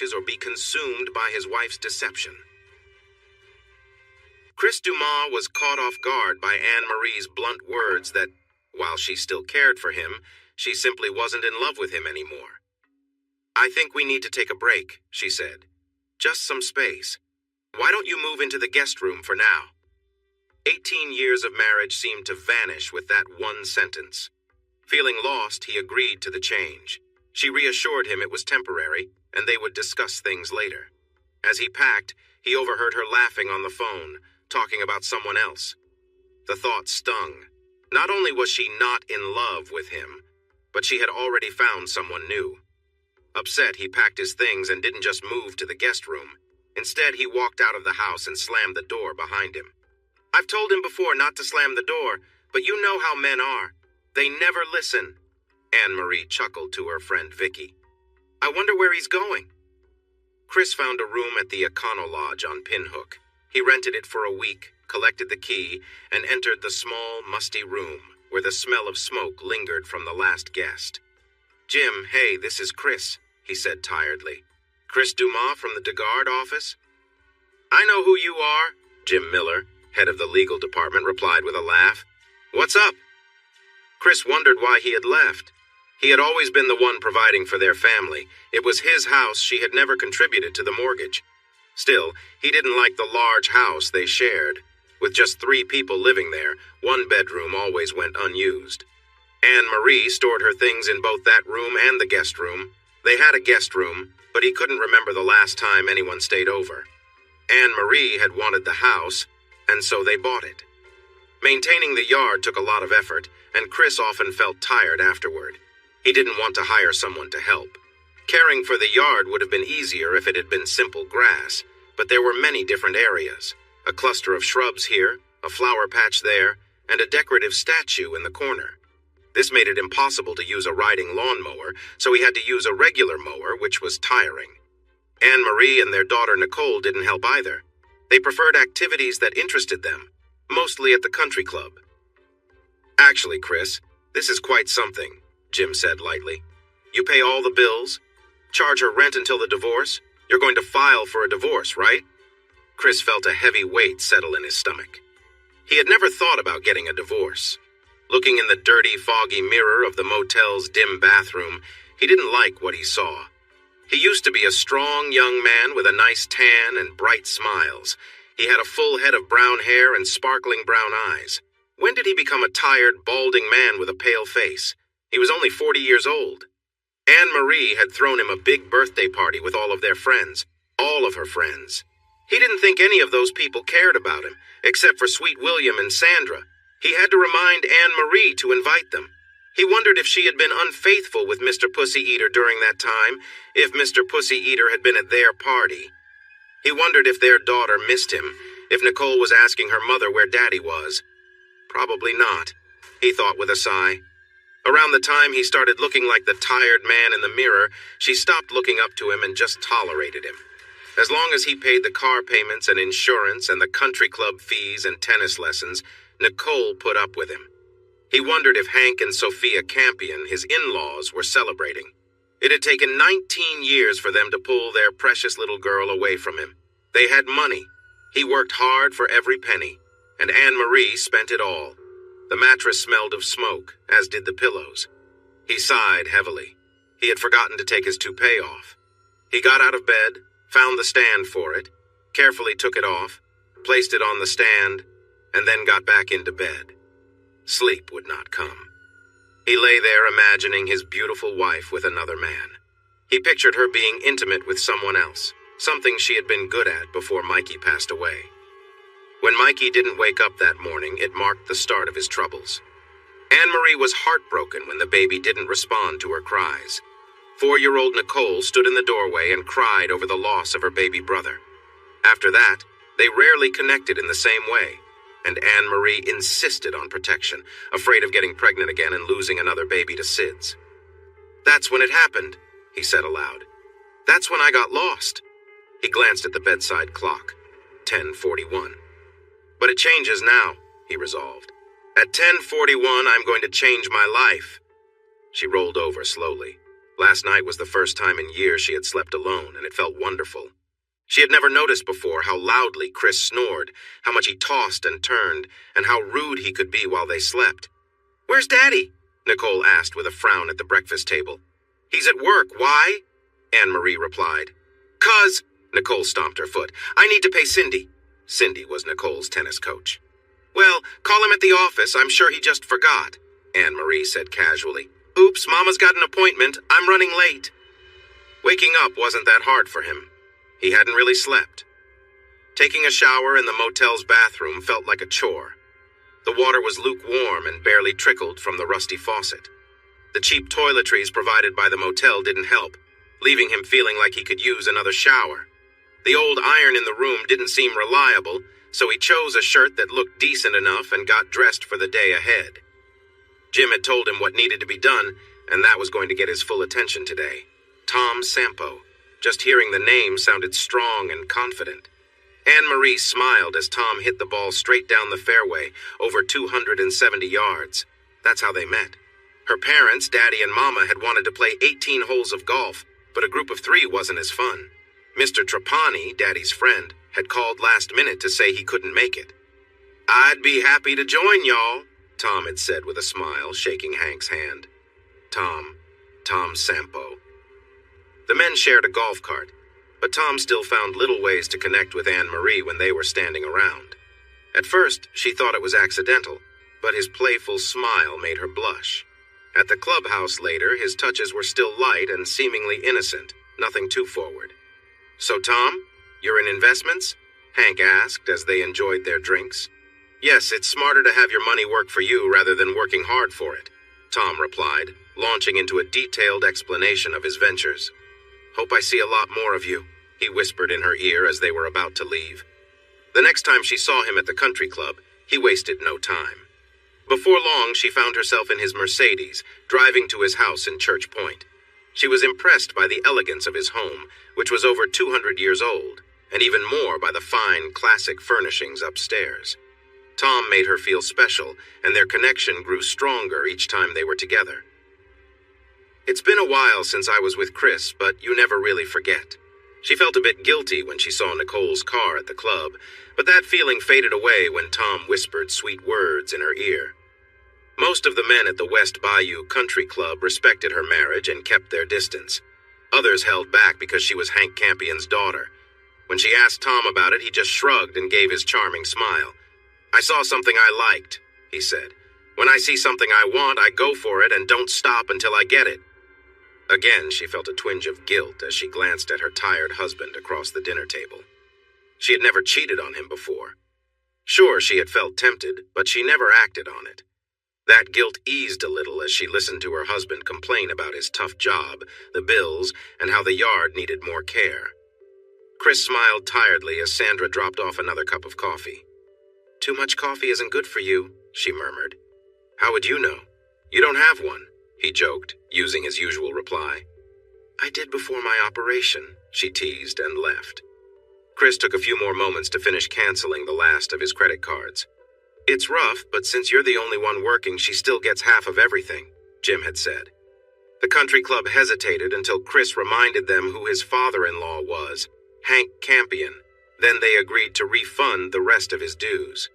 or be consumed by his wife's deception. Chris Dumas was caught off guard by Anne-Marie's blunt words that, while she still cared for him, she simply wasn't in love with him anymore. "I think we need to take a break," she said. "Just some space. Why don't you move into the guest room for now?" 18 years of marriage seemed to vanish with that one sentence. Feeling lost, he agreed to the change. She reassured him it was temporary, and they would discuss things later. As he packed, he overheard her laughing on the phone, talking about someone else. The thought stung. Not only was she not in love with him, but she had already found someone new. Upset, he packed his things and didn't just move to the guest room. Instead, he walked out of the house and slammed the door behind him. "I've told him before not to slam the door, but you know how men are. They never listen." Anne-Marie chuckled to her friend Vicky. "I wonder where he's going." Chris found a room at the Econo Lodge on Pinhook. He rented it for a week, collected the key, and entered the small, musty room where the smell of smoke lingered from the last guest. "Jim, hey, this is Chris," he said tiredly. "Chris Dumas from the DeGard office?" "I know who you are," Jim Miller, head of the legal department, replied with a laugh. "What's up?" Chris wondered why he had left. He had always been the one providing for their family. It was his house. She had never contributed to the mortgage. Still, he didn't like the large house they shared. With just 3 people living there, one bedroom always went unused. Anne-Marie stored her things in both that room and the guest room. They had a guest room, but he couldn't remember the last time anyone stayed over. Anne-Marie had wanted the house, and so they bought it. Maintaining the yard took a lot of effort, and Chris often felt tired afterward. He didn't want to hire someone to help. Caring for the yard would have been easier if it had been simple grass, but there were many different areas. A cluster of shrubs here, a flower patch there, and a decorative statue in the corner. This made it impossible to use a riding lawnmower, so he had to use a regular mower, which was tiring. Anne-Marie and their daughter Nicole didn't help either. They preferred activities that interested them, mostly at the country club. "Actually, Chris, this is quite something," Jim said lightly. "You pay all the bills, charge her rent until the divorce. You're going to file for a divorce, right?" Chris felt a heavy weight settle in his stomach. He had never thought about getting a divorce. Looking in the dirty, foggy mirror of the motel's dim bathroom, he didn't like what he saw. He used to be a strong young man with a nice tan and bright smiles. He had a full head of brown hair and sparkling brown eyes. When did he become a tired, balding man with a pale face? He was only 40 years old. Anne-Marie had thrown him a big birthday party with all of their friends, all of her friends. He didn't think any of those people cared about him, except for Sweet William and Sandra. He had to remind Anne-Marie to invite them. He wondered if she had been unfaithful with Mr. Pussy Eater during that time, if Mr. Pussy Eater had been at their party. He wondered if their daughter missed him, if Nicole was asking her mother where Daddy was. Probably not, he thought with a sigh. Around the time he started looking like the tired man in the mirror, she stopped looking up to him and just tolerated him. As long as he paid the car payments and insurance and the country club fees and tennis lessons, Nicole put up with him. He wondered if Hank and Sophia Campion, his in-laws, were celebrating. It had taken 19 years for them to pull their precious little girl away from him. They had money. He worked hard for every penny, and Anne-Marie spent it all. The mattress smelled of smoke, as did the pillows. He sighed heavily. He had forgotten to take his toupee off. He got out of bed, found the stand for it, carefully took it off, placed it on the stand, and then got back into bed. Sleep would not come. He lay there imagining his beautiful wife with another man. He pictured her being intimate with someone else, something she had been good at before Mikey passed away. When Mikey didn't wake up that morning, it marked the start of his troubles. Anne-Marie was heartbroken when the baby didn't respond to her cries. 4-year-old Nicole stood in the doorway and cried over the loss of her baby brother. After that, they rarely connected in the same way, and Anne-Marie insisted on protection, afraid of getting pregnant again and losing another baby to SIDS. "That's when it happened," he said aloud. "That's when I got lost." He glanced at the bedside clock. 10:41. "But it changes now," he resolved. "At 10:41, I'm going to change my life." She rolled over slowly. Last night was the first time in years she had slept alone, and it felt wonderful. She had never noticed before how loudly Chris snored, how much he tossed and turned, and how rude he could be while they slept. "Where's Daddy?" Nicole asked with a frown at the breakfast table. "He's at work. Why?" Anne-Marie replied. "'Cause," Nicole stomped her foot, "I need to pay Cindy." Cindy was Nicole's tennis coach. "Well, call him at the office. I'm sure he just forgot," Anne-Marie said casually. "Oops, Mama's got an appointment. I'm running late." Waking up wasn't that hard for him. He hadn't really slept. Taking a shower in the motel's bathroom felt like a chore. The water was lukewarm and barely trickled from the rusty faucet. The cheap toiletries provided by the motel didn't help, leaving him feeling like he could use another shower. The old iron in the room didn't seem reliable, so he chose a shirt that looked decent enough and got dressed for the day ahead. Jim had told him what needed to be done, and that was going to get his full attention today. Tom Sampo. Just hearing the name sounded strong and confident. Anne-Marie smiled as Tom hit the ball straight down the fairway, over 270 yards. That's how they met. Her parents, Daddy and Mama, had wanted to play 18 holes of golf, but a group of 3 wasn't as fun. Mr. Trapani, Daddy's friend, had called last minute to say he couldn't make it. "I'd be happy to join y'all," Tom had said with a smile, shaking Hank's hand. Tom Sampo. The men shared a golf cart, but Tom still found little ways to connect with Anne-Marie when they were standing around. At first, she thought it was accidental, but his playful smile made her blush. At the clubhouse later, his touches were still light and seemingly innocent, nothing too forward. "So, Tom, you're in investments?" Hank asked as they enjoyed their drinks. "Yes, it's smarter to have your money work for you rather than working hard for it," Tom replied, launching into a detailed explanation of his ventures. "Hope I see a lot more of you," he whispered in her ear as they were about to leave. The next time she saw him at the country club, he wasted no time. Before long, she found herself in his Mercedes, driving to his house in Church Point. She was impressed by the elegance of his home, which was over 200 years old, and even more by the fine, classic furnishings upstairs. Tom made her feel special, and their connection grew stronger each time they were together. "It's been a while since I was with Chris, but you never really forget." She felt a bit guilty when she saw Nicole's car at the club, but that feeling faded away when Tom whispered sweet words in her ear. Most of the men at the West Bayou Country Club respected her marriage and kept their distance. Others held back because she was Hank Campion's daughter. When she asked Tom about it, he just shrugged and gave his charming smile. "I saw something I liked," he said. "When I see something I want, I go for it and don't stop until I get it." Again, she felt a twinge of guilt as she glanced at her tired husband across the dinner table. She had never cheated on him before. Sure, she had felt tempted, but she never acted on it. That guilt eased a little as she listened to her husband complain about his tough job, the bills, and how the yard needed more care. Chris smiled tiredly as Sandra dropped off another cup of coffee. "Too much coffee isn't good for you," she murmured. "How would you know? You don't have one," he joked, using his usual reply. "I did before my operation," she teased and left. Chris took a few more moments to finish canceling the last of his credit cards. "It's rough, but since you're the only one working, she still gets half of everything," Jim had said. The country club hesitated until Chris reminded them who his father-in-law was, Hank Campion. Then they agreed to refund the rest of his dues.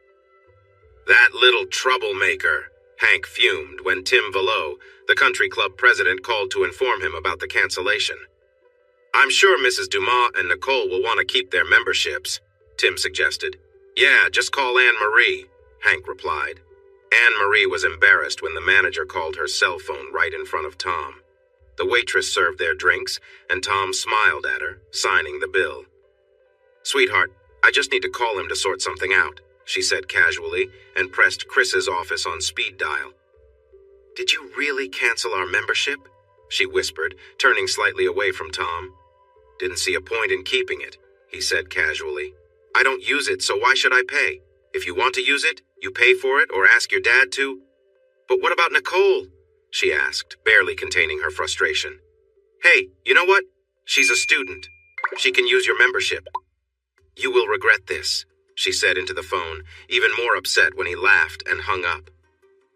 "That little troublemaker," Hank fumed when Tim Vallot, the country club president, called to inform him about the cancellation. "I'm sure Mrs. Dumas and Nicole will want to keep their memberships," Tim suggested. "Yeah, just call Anne-Marie," Hank replied. Anne-Marie was embarrassed when the manager called her cell phone right in front of Tom. The waitress served their drinks, and Tom smiled at her, signing the bill. "Sweetheart, I just need to call him to sort something out," she said casually, and pressed Chris's office on speed dial. "Did you really cancel our membership?" she whispered, turning slightly away from Tom. "Didn't see a point in keeping it," he said casually. "I don't use it, so why should I pay? If you want to use it, you pay for it or ask your dad to." "But what about Nicole?" she asked, barely containing her frustration. "Hey, you know what? She's a student. She can use your membership." "You will regret this," she said into the phone, even more upset when he laughed and hung up.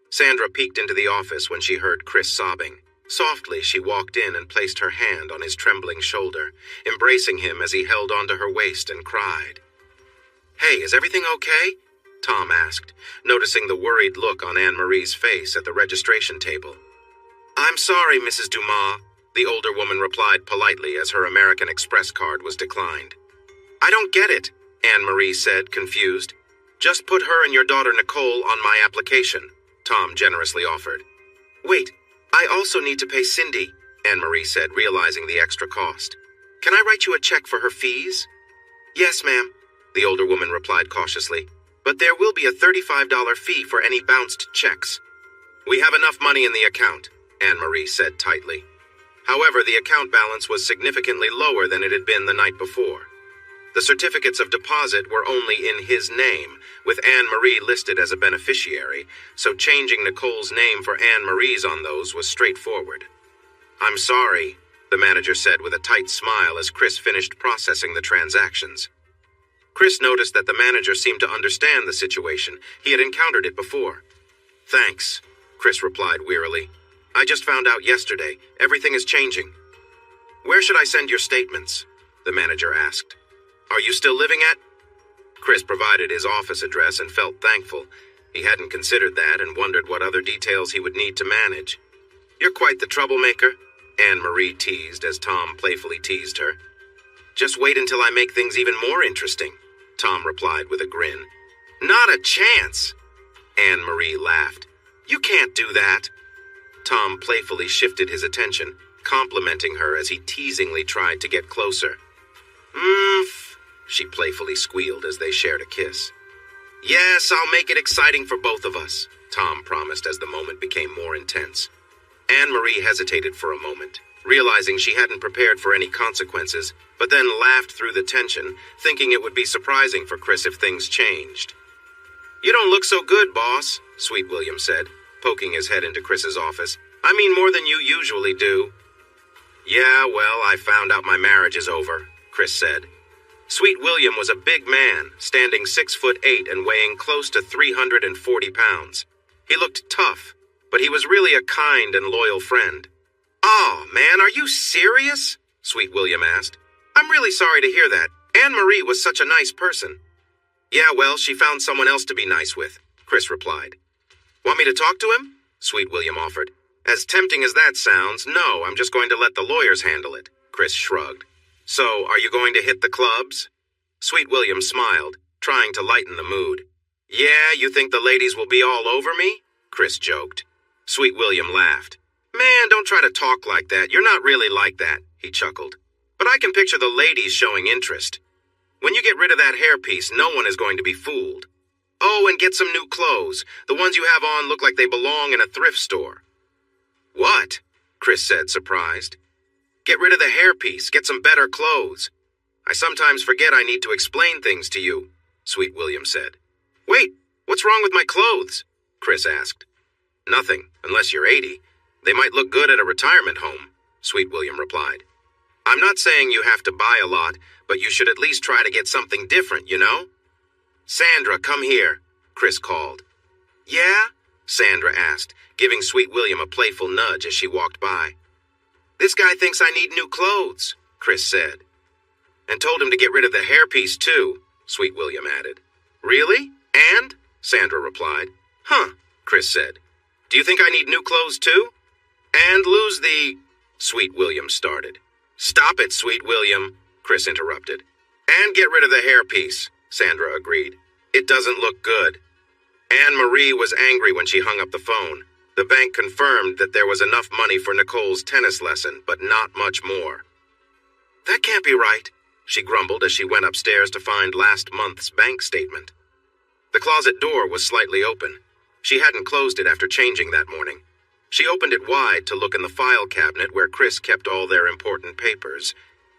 Sandra peeked into the office when she heard Chris sobbing. Softly, she walked in and placed her hand on his trembling shoulder, embracing him as he held onto her waist and cried. "Hey, is everything okay?" Tom asked, noticing the worried look on Anne-Marie's face at the registration table. "I'm sorry, Mrs. Dumas," the older woman replied politely as her American Express card was declined. "I don't get it," Anne-Marie said, confused. "Just put her and your daughter Nicole on my application," Tom generously offered. "Wait, I also need to pay Cindy," Anne-Marie said, realizing the extra cost. "Can I write you a check for her fees?" "Yes, ma'am," the older woman replied cautiously, "but there will be a $35 fee for any bounced checks." "We have enough money in the account," Anne-Marie said tightly. However, the account balance was significantly lower than it had been the night before. The certificates of deposit were only in his name, with Anne-Marie listed as a beneficiary, so changing Nicole's name for Anne-Marie's on those was straightforward. "I'm sorry," the manager said with a tight smile as Chris finished processing the transactions. Chris noticed that the manager seemed to understand the situation. He had encountered it before. "Thanks," Chris replied wearily. "I just found out yesterday. Everything is changing." "Where should I send your statements?" the manager asked. "Are you still living at?" Chris provided his office address and felt thankful. He hadn't considered that and wondered what other details he would need to manage. "You're quite the troublemaker," Anne-Marie teased as Tom playfully teased her. "Just wait until I make things even more interesting," Tom replied with a grin. "Not a chance!" Anne-Marie laughed. "You can't do that." Tom playfully shifted his attention, complimenting her as he teasingly tried to get closer. She playfully squealed as they shared a kiss. "Yes, I'll make it exciting for both of us," Tom promised as the moment became more intense. Anne-Marie hesitated for a moment, realizing she hadn't prepared for any consequences, but then laughed through the tension, thinking it would be surprising for Chris if things changed. "You don't look so good, boss," Sweet William said, poking his head into Chris's office. "I mean more than you usually do." "Yeah, well, I found out my marriage is over," Chris said. Sweet William was a big man, standing 6'8" and weighing close to 340 pounds. He looked tough, but he was really a kind and loyal friend. "Oh, man, are you serious?" Sweet William asked. "I'm really sorry to hear that. Anne-Marie was such a nice person." "Yeah, well, she found someone else to be nice with," Chris replied. "Want me to talk to him?" Sweet William offered. "As tempting as that sounds, no, I'm just going to let the lawyers handle it," Chris shrugged. "So, are you going to hit the clubs?" Sweet William smiled, trying to lighten the mood. "Yeah, you think the ladies will be all over me?" Chris joked. Sweet William laughed. "Man, don't try to talk like that. You're not really like that," he chuckled. "But I can picture the ladies showing interest. When you get rid of that hairpiece, no one is going to be fooled. Oh, and get some new clothes. The ones you have on look like they belong in a thrift store." "What?" Chris said, surprised. "Get rid of the hairpiece. Get some better clothes." "I sometimes forget I need to explain things to you," Sweet William said. "Wait, what's wrong with my clothes?" Chris asked. "Nothing, unless you're 80. They might look good at a retirement home," Sweet William replied. "I'm not saying you have to buy a lot, but you should at least try to get something different, you know?" "Sandra, come here," Chris called. "Yeah?" Sandra asked, giving Sweet William a playful nudge as she walked by. "This guy thinks I need new clothes," Chris said. "And told him to get rid of the hairpiece, too," Sweet William added. "Really? And?" Sandra replied. "Huh," Chris said. "Do you think I need new clothes, too?" "And lose the—" Sweet William started. "Stop it, Sweet William," Chris interrupted. "And get rid of the hairpiece," Sandra agreed. "It doesn't look good." Anne-Marie was angry when she hung up the phone. The bank confirmed that there was enough money for Nicole's tennis lesson, but not much more. "That can't be right," she grumbled as she went upstairs to find last month's bank statement. The closet door was slightly open. She hadn't closed it after changing that morning. She opened it wide to look in the file cabinet where Chris kept all their important papers.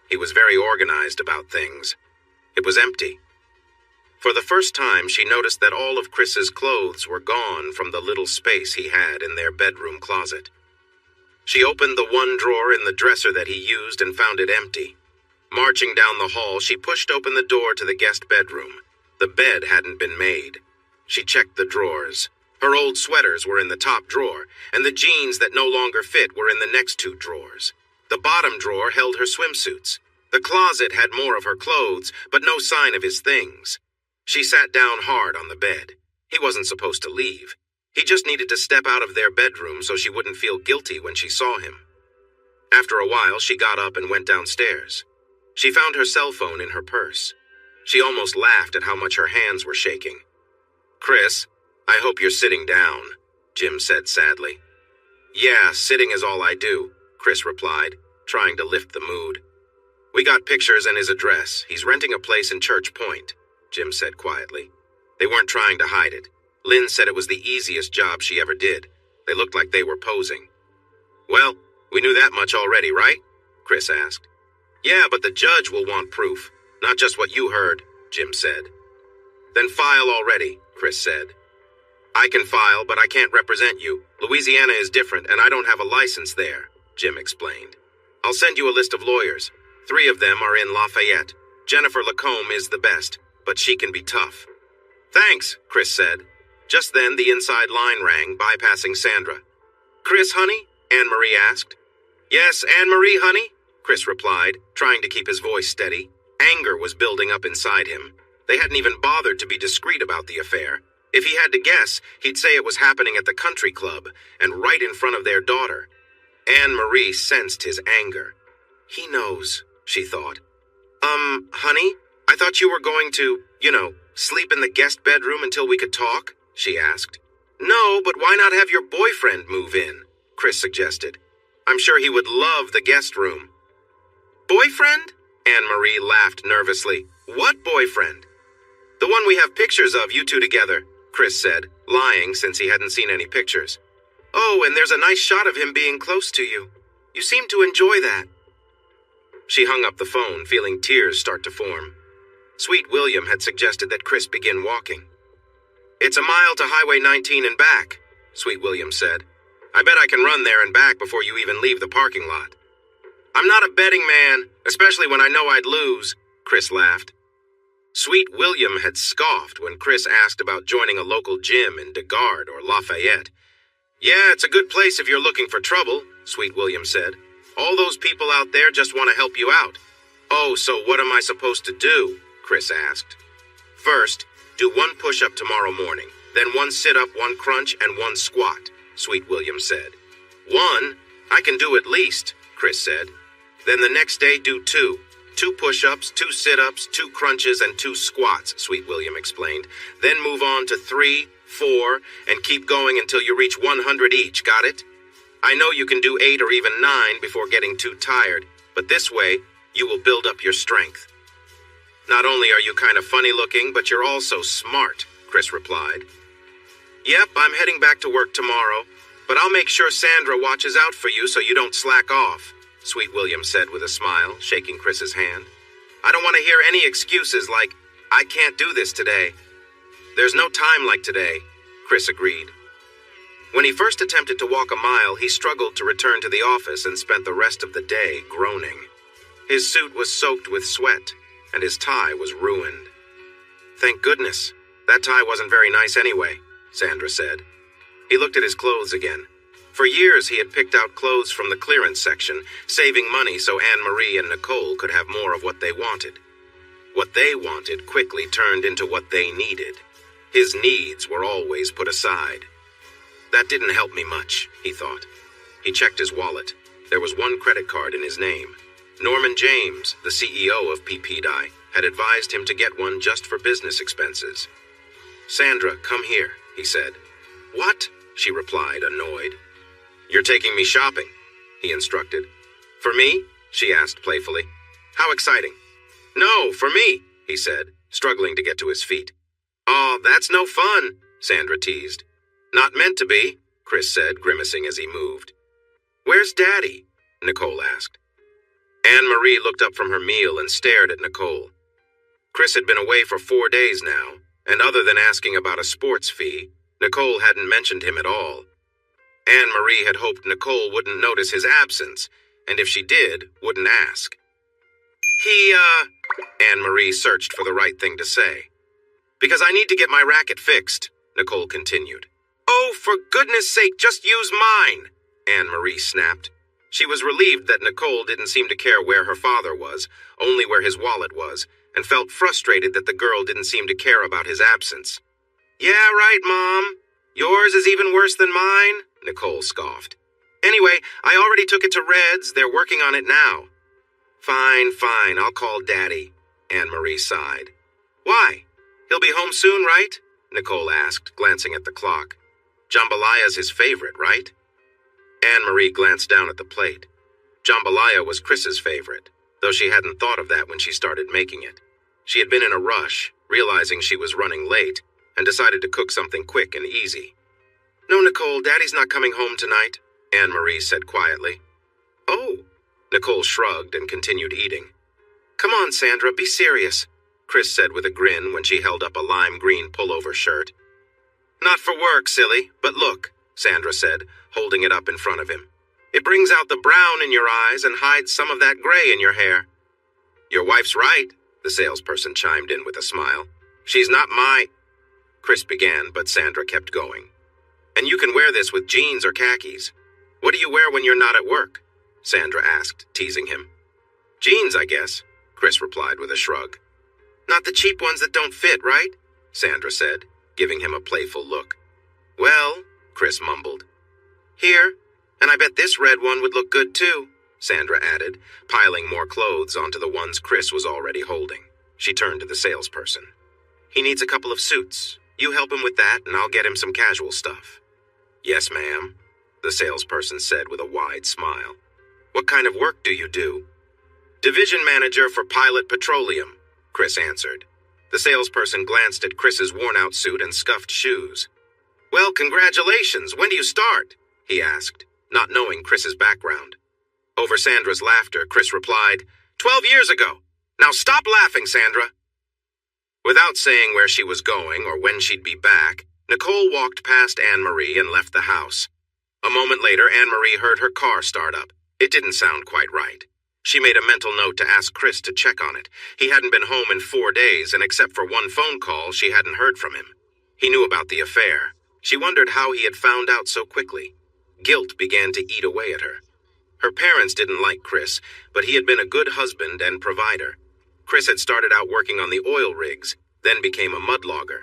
He was very organized about things. It was empty. For the first time, she noticed that all of Chris's clothes were gone from the little space he had in their bedroom closet. She opened the one drawer in the dresser that he used and found it empty. Marching down the hall, she pushed open the door to the guest bedroom. The bed hadn't been made. She checked the drawers. Her old sweaters were in the top drawer, and the jeans that no longer fit were in the next two drawers. The bottom drawer held her swimsuits. The closet had more of her clothes, but no sign of his things. She sat down hard on the bed. He wasn't supposed to leave. He just needed to step out of their bedroom so she wouldn't feel guilty when she saw him. After a while, she got up and went downstairs. She found her cell phone in her purse. She almost laughed at how much her hands were shaking. "Chris, I hope you're sitting down," Jim said sadly. "Yeah, sitting is all I do," Chris replied, trying to lift the mood. "We got pictures and his address. He's renting a place in Church Point," Jim said quietly. They weren't trying to hide it. Lynn said it was the easiest job she ever did. They looked like they were posing. "Well, we knew that much already, right?" Chris asked. "Yeah, but the judge will want proof, not just what you heard," Jim said. "Then file already," Chris said. "I can file, but I can't represent you. Louisiana is different, and I don't have a license there," Jim explained. "I'll send you a list of lawyers. 3 of them are in Lafayette. Jennifer Lacombe is the best, but she can be tough." "Thanks," Chris said. Just then, the inside line rang, bypassing Sandra. "Chris, honey?" Anne-Marie asked. "Yes, Anne-Marie, honey," Chris replied, trying to keep his voice steady. Anger was building up inside him. They hadn't even bothered to be discreet about the affair. If he had to guess, he'd say it was happening at the country club, and right in front of their daughter. Anne-Marie sensed his anger. "He knows," she thought. Honey, I thought you were going to, sleep in the guest bedroom until we could talk?" she asked. "No, but why not have your boyfriend move in?" Chris suggested. "I'm sure he would love the guest room." "Boyfriend?" Anne-Marie laughed nervously. "What boyfriend?" "The one we have pictures of, you two together," Chris said, lying since he hadn't seen any pictures. "Oh, and there's a nice shot of him being close to you. You seem to enjoy that." She hung up the phone, feeling tears start to form. Sweet William had suggested that Chris begin walking. "It's a mile to Highway 19 and back," Sweet William said. "I bet I can run there and back before you even leave the parking lot." "I'm not a betting man, especially when I know I'd lose," Chris laughed. Sweet William had scoffed when Chris asked about joining a local gym in DeGard or Lafayette. "Yeah, it's a good place if you're looking for trouble," Sweet William said. "All those people out there just want to help you out." "Oh, so what am I supposed to do?" Chris asked. "First, do 1 push-up tomorrow morning, then 1 sit-up, 1 crunch, and 1 squat," Sweet William said. "1? I can do at least," Chris said. "Then the next day do 2. 2 push-ups, 2 sit-ups, 2 crunches, and 2 squats," Sweet William explained. "Then move on to 3, 4, and keep going until you reach 100 each, got it? I know you can do 8 or even 9 before getting too tired, but this way, you will build up your strength." "Not only are you kind of funny-looking, but you're also smart," Chris replied. "Yep, I'm heading back to work tomorrow, but I'll make sure Sandra watches out for you so you don't slack off," Sweet William said with a smile, shaking Chris's hand. "I don't want to hear any excuses like, 'I can't do this today.'" "There's no time like today," Chris agreed. When he first attempted to walk a mile, he struggled to return to the office and spent the rest of the day groaning. His suit was soaked with sweat, and his tie was ruined. "Thank goodness. That tie wasn't very nice anyway," Sandra said. He looked at his clothes again. For years he had picked out clothes from the clearance section, saving money so Anne-Marie and Nicole could have more of what they wanted. What they wanted quickly turned into what they needed. His needs were always put aside. That didn't help me much, he thought. He checked his wallet. There was 1 credit card in his name. Norman James, the CEO of PPDI, had advised him to get one just for business expenses. "Sandra, come here," he said. "What?" she replied, annoyed. "You're taking me shopping," he instructed. "For me?" she asked playfully. "How exciting." "No, for me," he said, struggling to get to his feet. "Oh, that's no fun," Sandra teased. "Not meant to be," Chris said, grimacing as he moved. "Where's Daddy?" Nicole asked. Anne-Marie looked up from her meal and stared at Nicole. Chris had been away for 4 days now, and other than asking about a sports fee, Nicole hadn't mentioned him at all. Anne-Marie had hoped Nicole wouldn't notice his absence, and if she did, wouldn't ask. Anne-Marie searched for the right thing to say. "Because I need to get my racket fixed," Nicole continued. Oh, for goodness sake, just use mine, Anne-Marie snapped. She was relieved that Nicole didn't seem to care where her father was, only where his wallet was, and felt frustrated that the girl didn't seem to care about his absence. Yeah, right, Mom. Yours is even worse than mine, Nicole scoffed. Anyway, I already took it to Red's. They're working on it now. Fine, I'll call Daddy, Anne-Marie sighed. Why? He'll be home soon, right? Nicole asked, glancing at the clock. Jambalaya's his favorite, right? Anne-Marie glanced down at the plate. Jambalaya was Chris's favorite, though she hadn't thought of that when she started making it. She had been in a rush, realizing she was running late, and decided to cook something quick and easy. No, Nicole, Daddy's not coming home tonight, Anne-Marie said quietly. Oh, Nicole shrugged and continued eating. Come on, Sandra, be serious, Chris said with a grin when she held up a lime green pullover shirt. Not for work, silly, but look, Sandra said, holding it up in front of him. It brings out the brown in your eyes and hides some of that gray in your hair. Your wife's right, the salesperson chimed in with a smile. She's not my... Chris began, but Sandra kept going. And you can wear this with jeans or khakis. What do you wear when you're not at work? Sandra asked, teasing him. Jeans, I guess, Chris replied with a shrug. Not the cheap ones that don't fit, right? Sandra said, giving him a playful look. Well, Chris mumbled. Here, and I bet this red one would look good too, Sandra added, piling more clothes onto the ones Chris was already holding. She turned to the salesperson. He needs a couple of suits. You help him with that, and I'll get him some casual stuff. Yes, ma'am, the salesperson said with a wide smile. What kind of work do you do? Division manager for Pilot Petroleum, Chris answered. The salesperson glanced at Chris's worn-out suit and scuffed shoes. Well, congratulations. When do you start? He asked, not knowing Chris's background. Over Sandra's laughter, Chris replied, 12 years ago. Now stop laughing, Sandra. Without saying where she was going or when she'd be back, Nicole walked past Anne-Marie and left the house. A moment later, Anne-Marie heard her car start up. It didn't sound quite right. She made a mental note to ask Chris to check on it. He hadn't been home in 4 days, and except for one phone call, she hadn't heard from him. He knew about the affair. She wondered how he had found out so quickly. Guilt began to eat away at her. Her parents didn't like Chris, but he had been a good husband and provider. Chris had started out working on the oil rigs, then became a mudlogger.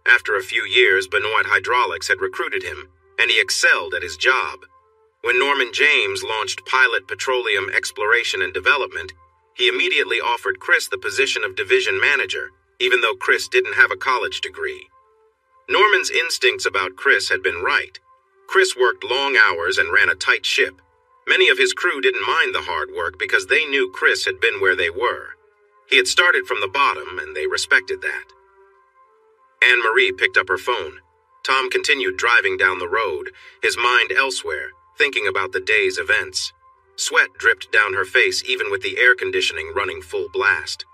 After a few years, Benoit Hydraulics had recruited him, and he excelled at his job. When Norman James launched Pilot Petroleum Exploration and Development, he immediately offered Chris the position of division manager, even though Chris didn't have a college degree. Norman's instincts about Chris had been right. Chris worked long hours and ran a tight ship. Many of his crew didn't mind the hard work because they knew Chris had been where they were. He had started from the bottom, and they respected that. Anne-Marie picked up her phone. Tom continued driving down the road, his mind elsewhere, thinking about the day's events. Sweat dripped down her face even with the air conditioning running full blast.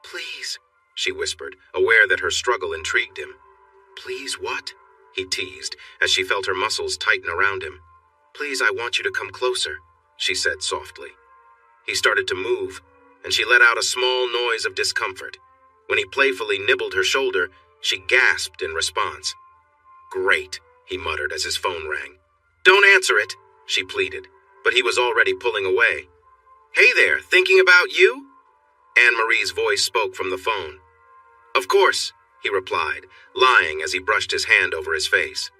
Please, she whispered, aware that her struggle intrigued him. Please what? He teased, as she felt her muscles tighten around him. Please, I want you to come closer, she said softly. He started to move, and she let out a small noise of discomfort. When he playfully nibbled her shoulder, she gasped in response. Great, he muttered as his phone rang. Don't answer it, she pleaded, but he was already pulling away. Hey there, thinking about you? Anne-Marie's voice spoke from the phone. Of course, he replied, lying as he brushed his hand over his face.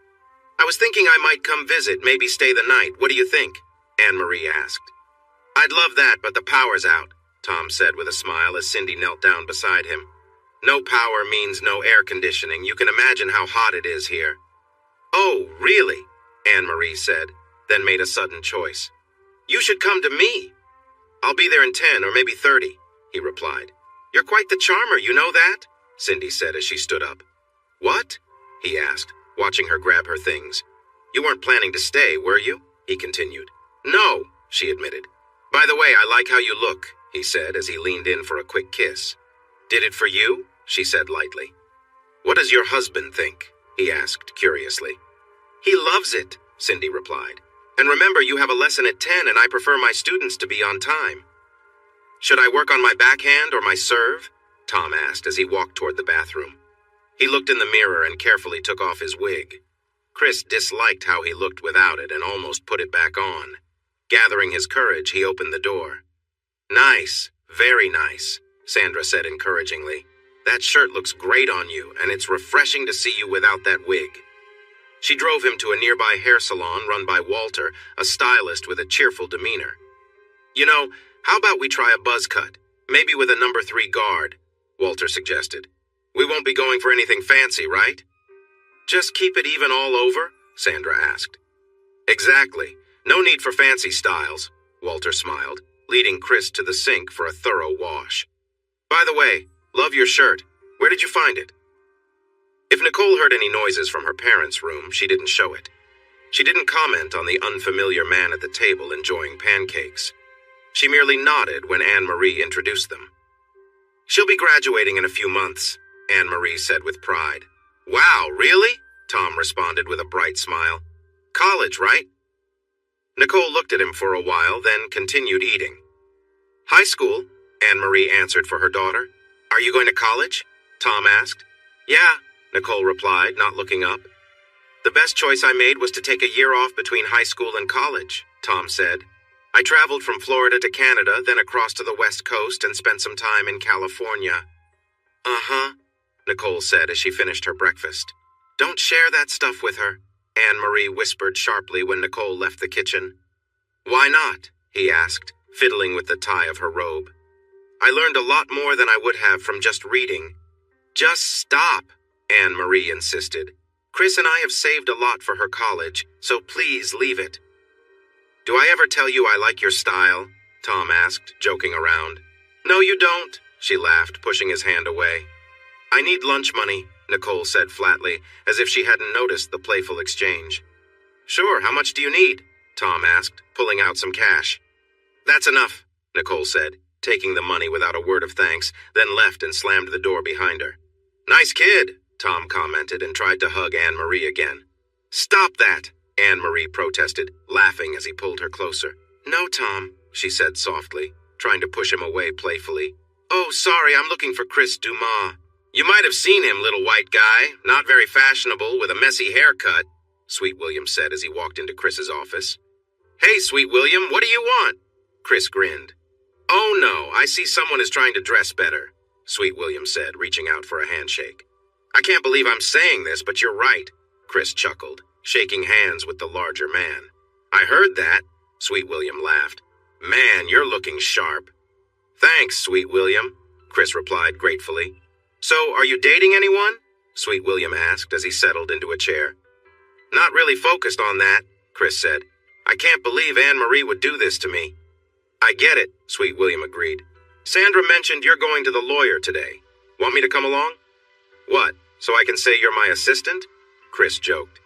I was thinking I might come visit, maybe stay the night. What do you think? Anne-Marie asked. I'd love that, but the power's out, Tom said with a smile as Cindy knelt down beside him. No power means no air conditioning. You can imagine how hot it is here. Oh, really? Anne-Marie said, then made a sudden choice. You should come to me. I'll be there in 10 or maybe 30, he replied. You're quite the charmer, you know that? Cindy said as she stood up. What? He asked, watching her grab her things. You weren't planning to stay, were you? He continued. No, she admitted. By the way, I like how you look, he said as he leaned in for a quick kiss. Did it for you? She said lightly. What does your husband think? He asked curiously. He loves it, Cindy replied. And remember, you have a lesson at 10 and I prefer my students to be on time. Should I work on my backhand or my serve? Tom asked as he walked toward the bathroom. He looked in the mirror and carefully took off his wig. Chris disliked how he looked without it and almost put it back on. Gathering his courage, he opened the door. "Nice, very nice," Sandra said encouragingly. "That shirt looks great on you, and it's refreshing to see you without that wig." She drove him to a nearby hair salon run by Walter, a stylist with a cheerful demeanor. "You know, how about we try a buzz cut? Maybe with a number 3 guard," Walter suggested. "We won't be going for anything fancy, right?" "Just keep it even all over?" Sandra asked. "Exactly. No need for fancy styles," Walter smiled, leading Chris to the sink for a thorough wash. "By the way, love your shirt. Where did you find it?" If Nicole heard any noises from her parents' room, she didn't show it. She didn't comment on the unfamiliar man at the table enjoying pancakes. She merely nodded when Anne-Marie introduced them. "She'll be graduating in a few months," Anne-Marie said with pride. "Wow, really?" Tom responded with a bright smile. "College, right?" Nicole looked at him for a while, then continued eating. "High school," Anne-Marie answered for her daughter. "Are you going to college?" Tom asked. "Yeah," Nicole replied, not looking up. "The best choice I made was to take a year off between high school and college," Tom said. "I traveled from Florida to Canada, then across to the West Coast and spent some time in California." "Uh-huh," Nicole said as she finished her breakfast. "Don't share that stuff with her," Anne-Marie whispered sharply when Nicole left the kitchen. "Why not?" he asked, fiddling with the tie of her robe. "I learned a lot more than I would have from just reading." "Just stop," Anne-Marie insisted. "Chris and I have saved a lot for her college, so please leave it." "Do I ever tell you I like your style?" Tom asked, joking around. "No, you don't," she laughed, pushing his hand away. "I need lunch money," Nicole said flatly, as if she hadn't noticed the playful exchange. "Sure, how much do you need?" Tom asked, pulling out some cash. "That's enough," Nicole said, taking the money without a word of thanks, then left and slammed the door behind her. "Nice kid," Tom commented and tried to hug Anne-Marie again. "Stop that," Anne-Marie protested, laughing as he pulled her closer. "No, Tom," she said softly, trying to push him away playfully. "Oh, sorry, I'm looking for Chris Dumas." "You might have seen him, little white guy, not very fashionable, with a messy haircut," Sweet William said as he walked into Chris's office. "Hey, Sweet William, what do you want?" Chris grinned. "Oh no, I see someone is trying to dress better," Sweet William said, reaching out for a handshake. "I can't believe I'm saying this, but you're right," Chris chuckled, shaking hands with the larger man. "I heard that," Sweet William laughed. "Man, you're looking sharp." "Thanks, Sweet William," Chris replied gratefully. "So, are you dating anyone?" Sweet William asked as he settled into a chair. "Not really focused on that," Chris said. "I can't believe Anne-Marie would do this to me." "I get it," Sweet William agreed. "Sandra mentioned you're going to the lawyer today. Want me to come along?" "What, so I can say you're my assistant?" Chris joked.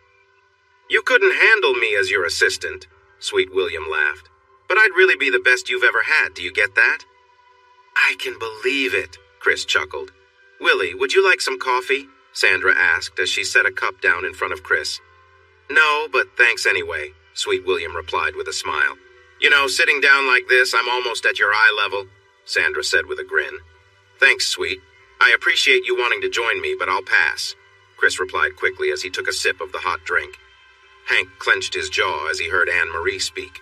"You couldn't handle me as your assistant," Sweet William laughed. "But I'd really be the best you've ever had, do you get that?" "I can believe it," Chris chuckled. "Willie, would you like some coffee?" Sandra asked as she set a cup down in front of Chris. "No, but thanks anyway," Sweet William replied with a smile. "You know, sitting down like this, I'm almost at your eye level," Sandra said with a grin. "Thanks, Sweet. I appreciate you wanting to join me, but I'll pass," Chris replied quickly as he took a sip of the hot drink. Hank clenched his jaw as he heard Anne-Marie speak.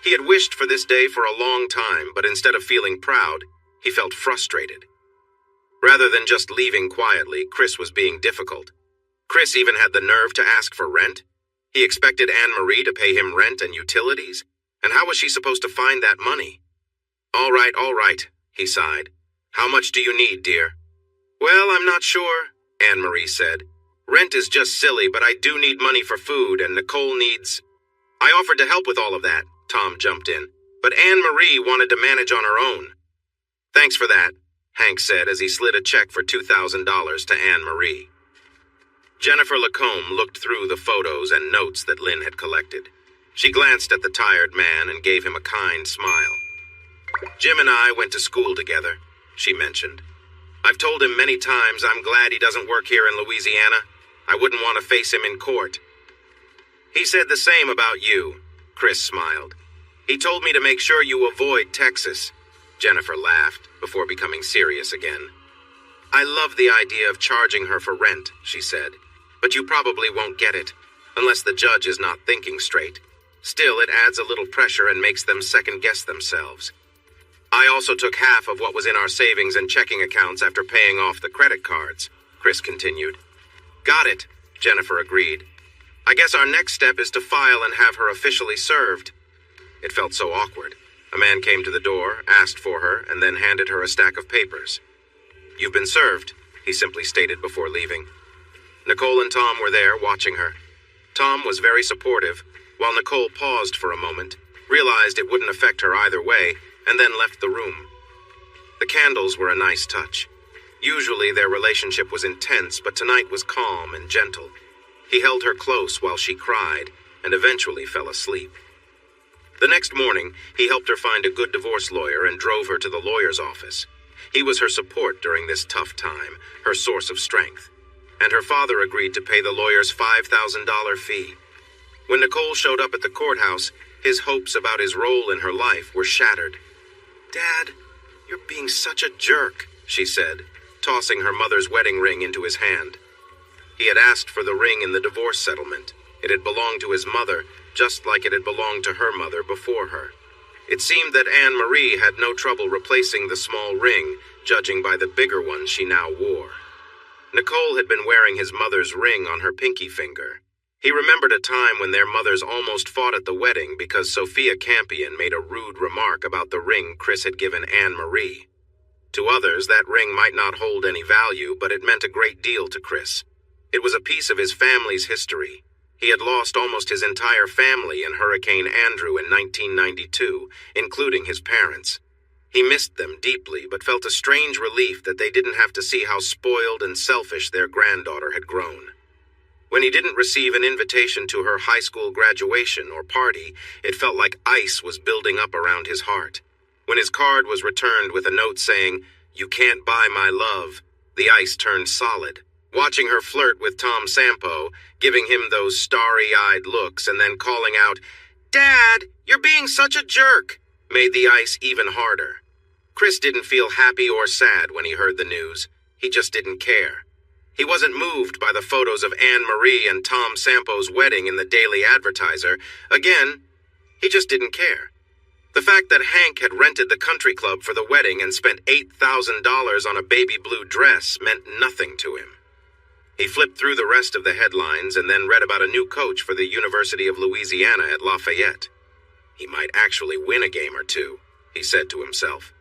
He had wished for this day for a long time, but instead of feeling proud, he felt frustrated. Rather than just leaving quietly, Chris was being difficult. Chris even had the nerve to ask for rent. He expected Anne-Marie to pay him rent and utilities, and how was she supposed to find that money? All right, he sighed. "How much do you need, dear?" "Well, I'm not sure," Anne-Marie said. "Rent is just silly, but I do need money for food, and Nicole needs—" "I offered to help with all of that," Tom jumped in, "but Anne-Marie wanted to manage on her own." "Thanks for that," Hank said as he slid a check for $2,000 to Anne-Marie. Jennifer Lacombe looked through the photos and notes that Lynn had collected. She glanced at the tired man and gave him a kind smile. "Jim and I went to school together," she mentioned. "I've told him many times I'm glad he doesn't work here in Louisiana. I wouldn't want to face him in court." "He said the same about you," Chris smiled. "He told me to make sure you avoid Texas." Jennifer laughed before becoming serious again. "I love the idea of charging her for rent," she said, "but you probably won't get it." unless the judge is not thinking straight. Still, it adds a little pressure and makes them second-guess themselves. I also took half of what was in our savings and checking accounts after paying off the credit cards, Chris continued. Got it, Jennifer agreed. I guess our next step is to file and have her officially served. It felt so awkward. A man came to the door, asked for her, and then handed her a stack of papers. You've been served, he simply stated before leaving. Nicole and Tom were there, watching her. Tom was very supportive, while Nicole paused for a moment, realized it wouldn't affect her either way, and then left the room. The candles were a nice touch. Usually their relationship was intense, but tonight was calm and gentle. He held her close while she cried, and eventually fell asleep. The next morning, he helped her find a good divorce lawyer and drove her to the lawyer's office. He was her support during this tough time, her source of strength. And her father agreed to pay the lawyer's $5,000 fee. When Nicole showed up at the courthouse, his hopes about his role in her life were shattered. Dad, you're being such a jerk, she said, tossing her mother's wedding ring into his hand. He had asked for the ring in the divorce settlement. It had belonged to his mother, just like it had belonged to her mother before her. It seemed that Anne-Marie had no trouble replacing the small ring, judging by the bigger one she now wore. Nicole had been wearing his mother's ring on her pinky finger. He remembered a time when their mothers almost fought at the wedding because Sophia Campion made a rude remark about the ring Chris had given Anne-Marie. To others, that ring might not hold any value, but it meant a great deal to Chris. It was a piece of his family's history. He had lost almost his entire family in Hurricane Andrew in 1992, including his parents. He missed them deeply, but felt a strange relief that they didn't have to see how spoiled and selfish their granddaughter had grown. When he didn't receive an invitation to her high school graduation or party, it felt like ice was building up around his heart. When his card was returned with a note saying, "You can't buy my love," the ice turned solid. Watching her flirt with Tom Sampo, giving him those starry-eyed looks and then calling out, "Dad, you're being such a jerk," made the ice even harder. Chris didn't feel happy or sad when he heard the news. He just didn't care. He wasn't moved by the photos of Anne-Marie and Tom Sampo's wedding in the Daily Advertiser. Again, he just didn't care. The fact that Hank had rented the country club for the wedding and spent $8,000 on a baby blue dress meant nothing to him. He flipped through the rest of the headlines and then read about a new coach for the University of Louisiana at Lafayette. He might actually win a game or two, he said to himself.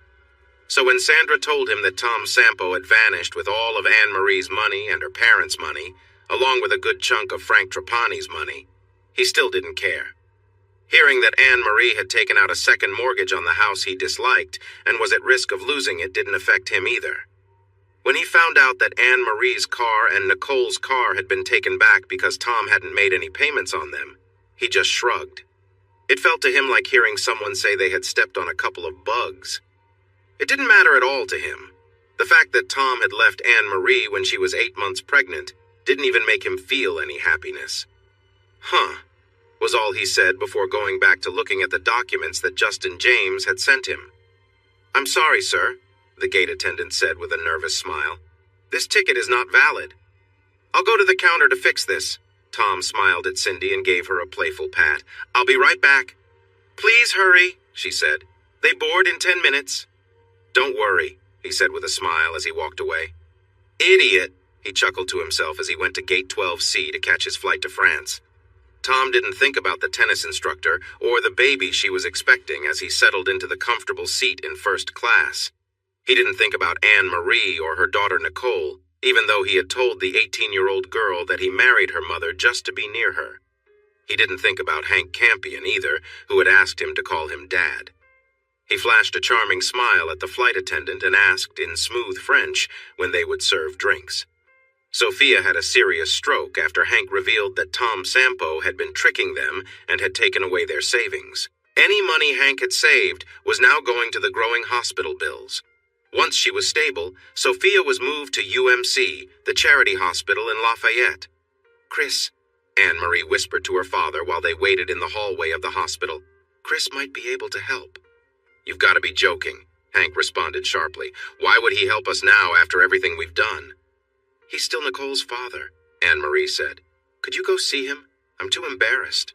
So when Sandra told him that Tom Sampo had vanished with all of Anne-Marie's money and her parents' money, along with a good chunk of Frank Trapani's money, he still didn't care. Hearing that Anne-Marie had taken out a second mortgage on the house he disliked and was at risk of losing it didn't affect him either. When he found out that Anne-Marie's car and Nicole's car had been taken back because Tom hadn't made any payments on them, he just shrugged. It felt to him like hearing someone say they had stepped on a couple of bugs. It didn't matter at all to him. The fact that Tom had left Anne-Marie when she was 8 months pregnant didn't even make him feel any happiness. "Huh," was all he said before going back to looking at the documents that Justin James had sent him. "I'm sorry, sir," the gate attendant said with a nervous smile. "This ticket is not valid." "I'll go to the counter to fix this." Tom smiled at Cindy and gave her a playful pat. "I'll be right back." "Please hurry," she said. "They board in 10 minutes. "Don't worry," he said with a smile as he walked away. "Idiot," he chuckled to himself as he went to Gate 12C to catch his flight to France. Tom didn't think about the tennis instructor or the baby she was expecting as he settled into the comfortable seat in first class. He didn't think about Anne-Marie or her daughter Nicole, even though he had told the 18-year-old girl that he married her mother just to be near her. He didn't think about Hank Campion either, who had asked him to call him Dad. He flashed a charming smile at the flight attendant and asked in smooth French when they would serve drinks. Sophia had a serious stroke after Hank revealed that Tom Sampo had been tricking them and had taken away their savings. Any money Hank had saved was now going to the growing hospital bills. Once she was stable, Sophia was moved to UMC, the charity hospital in Lafayette. "Chris," Anne-Marie whispered to her father while they waited in the hallway of the hospital. "Chris might be able to help." "You've got to be joking," Hank responded sharply. "Why would he help us now after everything we've done?" "He's still Nicole's father," Anne-Marie said. "Could you go see him? I'm too embarrassed.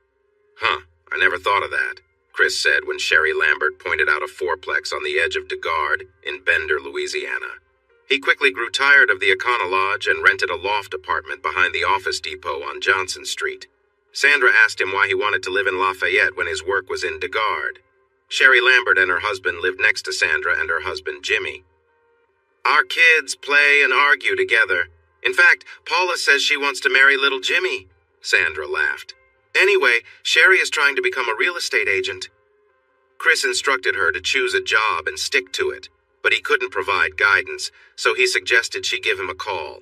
Huh, I never thought of that, Chris said when Sherry Lambert pointed out a fourplex on the edge of DeGard in Bender, Louisiana. He quickly grew tired of the Econo Lodge and rented a loft apartment behind the office depot on Johnson Street. Sandra asked him why he wanted to live in Lafayette when his work was in DeGard. Sherry Lambert and her husband lived next to Sandra and her husband Jimmy. Our kids play and argue together. In fact, Paula says she wants to marry little Jimmy. Sandra laughed. Anyway, Sherry is trying to become a real estate agent. Chris instructed her to choose a job and stick to it, but he couldn't provide guidance, so he suggested she give him a call.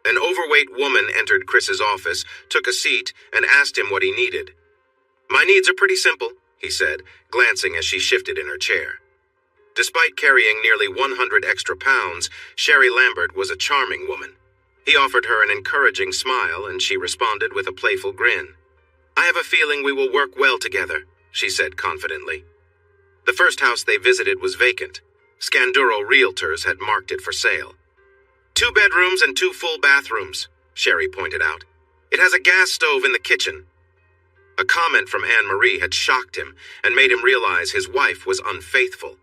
An overweight woman entered Chris's office, took a seat, and asked him what he needed. My needs are pretty simple, he said, glancing as she shifted in her chair. Despite carrying nearly 100 extra pounds, Sherry Lambert was a charming woman. He offered her an encouraging smile, and she responded with a playful grin. I have a feeling we will work well together, she said confidently. The first house they visited was vacant. Scanduro Realtors had marked it for sale. 2 bedrooms and 2 full bathrooms, Sherry pointed out. It has a gas stove in the kitchen. A comment from Anne-Marie had shocked him and made him realize his wife was unfaithful.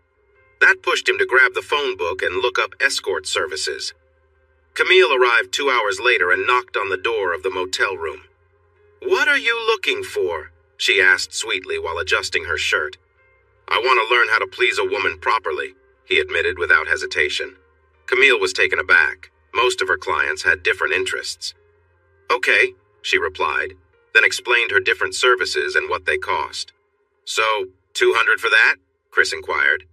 That pushed him to grab the phone book and look up escort services. Camille arrived 2 hours later and knocked on the door of the motel room. What are you looking for? She asked sweetly while adjusting her shirt. I want to learn how to please a woman properly, he admitted without hesitation. Camille was taken aback. Most of her clients had different interests. Okay, she replied, then explained her different services and what they cost. So, $200 for that? Chris inquired.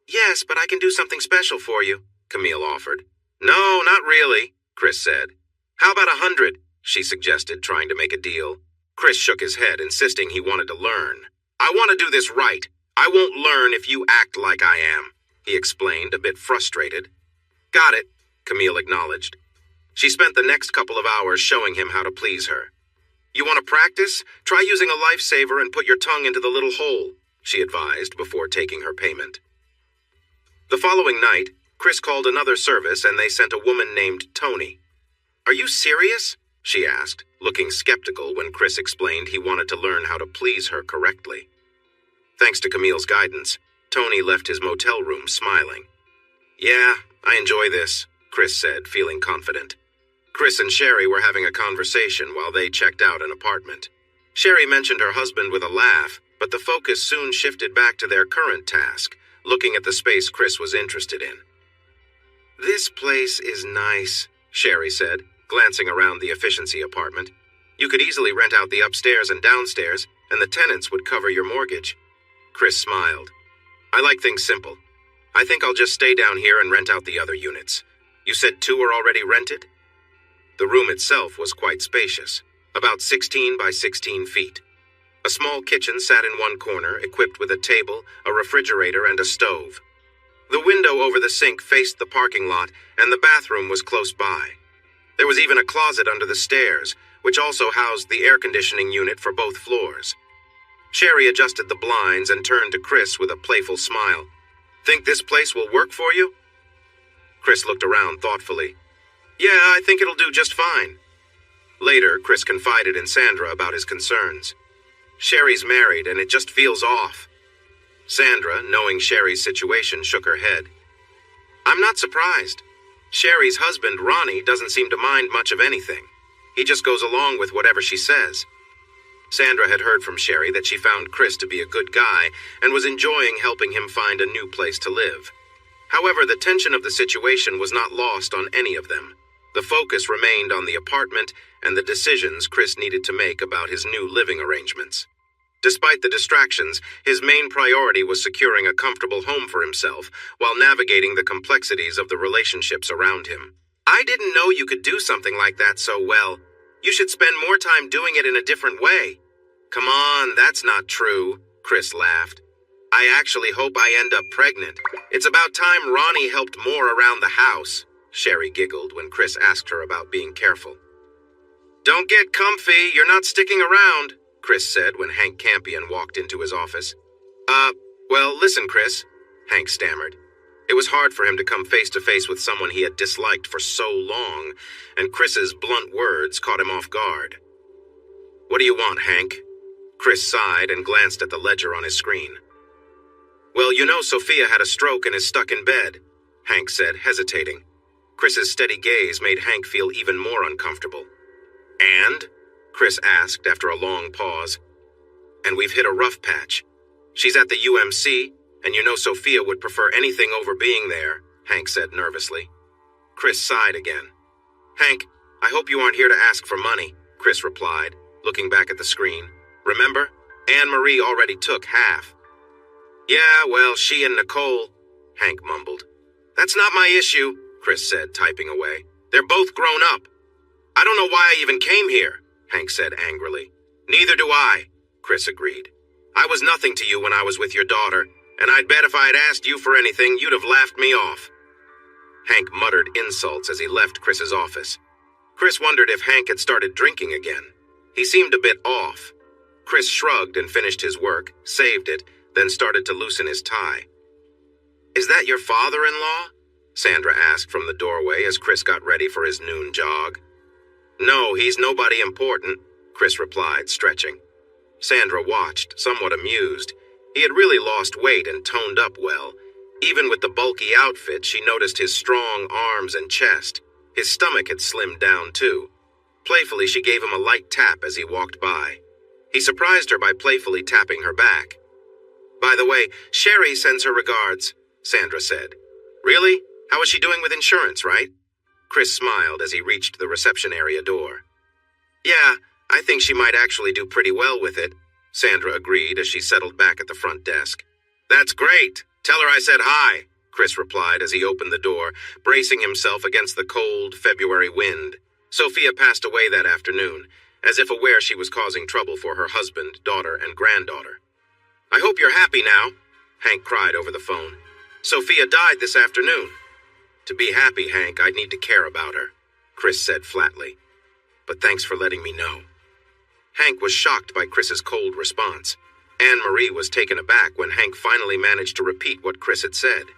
Yes, but I can do something special for you, Camille offered. No, not really, Chris said. How about $100? She suggested, trying to make a deal. Chris shook his head, insisting he wanted to learn. I want to do this right. I won't learn if you act like I am, he explained, a bit frustrated. Got it, Camille acknowledged. She spent the next couple of hours showing him how to please her. You want to practice? Try using a lifesaver and put your tongue into the little hole, she advised before taking her payment. The following night, Chris called another service and they sent a woman named Tony. Are you serious? She asked, looking skeptical when Chris explained he wanted to learn how to please her correctly. Thanks to Camille's guidance, Tony left his motel room smiling. Yeah, I enjoy this, Chris said, feeling confident. Chris and Sherry were having a conversation while they checked out an apartment. Sherry mentioned her husband with a laugh, but the focus soon shifted back to their current task, looking at the space Chris was interested in. This place is nice, Sherry said, glancing around the efficiency apartment. You could easily rent out the upstairs and downstairs, and the tenants would cover your mortgage. Chris smiled. I like things simple. I think I'll just stay down here and rent out the other units. You said 2 are already rented? The room itself was quite spacious, about 16 by 16 feet. A small kitchen sat in one corner, equipped with a table, a refrigerator, and a stove. The window over the sink faced the parking lot, and the bathroom was close by. There was even a closet under the stairs, which also housed the air conditioning unit for both floors. Sherry adjusted the blinds and turned to Chris with a playful smile. Think this place will work for you? Chris looked around thoughtfully. Yeah, I think it'll do just fine. Later, Chris confided in Sandra about his concerns. Sherry's married and it just feels off. Sandra, knowing Sherry's situation, shook her head. I'm not surprised. Sherry's husband, Ronnie, doesn't seem to mind much of anything. He just goes along with whatever she says. Sandra had heard from Sherry that she found Chris to be a good guy and was enjoying helping him find a new place to live. However, the tension of the situation was not lost on any of them. The focus remained on the apartment and the decisions Chris needed to make about his new living arrangements. Despite the distractions, his main priority was securing a comfortable home for himself while navigating the complexities of the relationships around him. I didn't know you could do something like that so well. You should spend more time doing it in a different way. Come on, that's not true, Chris laughed. I actually hope I end up pregnant. It's about time Ronnie helped more around the house, Sherry giggled when Chris asked her about being careful. Don't get comfy, you're not sticking around, Chris said when Hank Campion walked into his office. Well, listen, Chris, Hank stammered. It was hard for him to come face to face with someone he had disliked for so long, and Chris's blunt words caught him off guard. "What do you want, Hank?" Chris sighed and glanced at the ledger on his screen. "Well, you know Sophia had a stroke and is stuck in bed," Hank said, hesitating. Chris's steady gaze made Hank feel even more uncomfortable. "And?" Chris asked after a long pause. "And we've hit a rough patch. She's at the UMC, and you know Sophia would prefer anything over being there," Hank said nervously. Chris sighed again. "Hank, I hope you aren't here to ask for money," Chris replied, looking back at the screen. "Remember, Anne-Marie already took half." "Yeah, well, she and Nicole," Hank mumbled. "That's not my issue," Chris said, typing away. "They're both grown up." "I don't know why I even came here," Hank said angrily. "Neither do I," Chris agreed. "I was nothing to you when I was with your daughter, and I'd bet if I had asked you for anything, you'd have laughed me off." Hank muttered insults as he left Chris's office. Chris wondered if Hank had started drinking again. He seemed a bit off. Chris shrugged and finished his work, saved it, then started to loosen his tie. "Is that your father-in-law?" Sandra asked from the doorway as Chris got ready for his noon jog. "No, he's nobody important," Chris replied, stretching. Sandra watched, somewhat amused. He had really lost weight and toned up well. Even with the bulky outfit, she noticed his strong arms and chest. His stomach had slimmed down, too. Playfully, she gave him a light tap as he walked by. He surprised her by playfully tapping her back. "By the way, Sherry sends her regards," Sandra said. "Really? How is she doing with insurance, right?" Chris smiled as he reached the reception area door. "Yeah, I think she might actually do pretty well with it," Sandra agreed as she settled back at the front desk. "That's great. Tell her I said hi," Chris replied as he opened the door, bracing himself against the cold February wind. Sophia passed away that afternoon, as if aware she was causing trouble for her husband, daughter, and granddaughter. "I hope you're happy now," Hank cried over the phone. "Sophia died this afternoon." "To be happy, Hank, I'd need to care about her," Chris said flatly. "But thanks for letting me know." Hank was shocked by Chris's cold response. Anne-Marie was taken aback when Hank finally managed to repeat what Chris had said.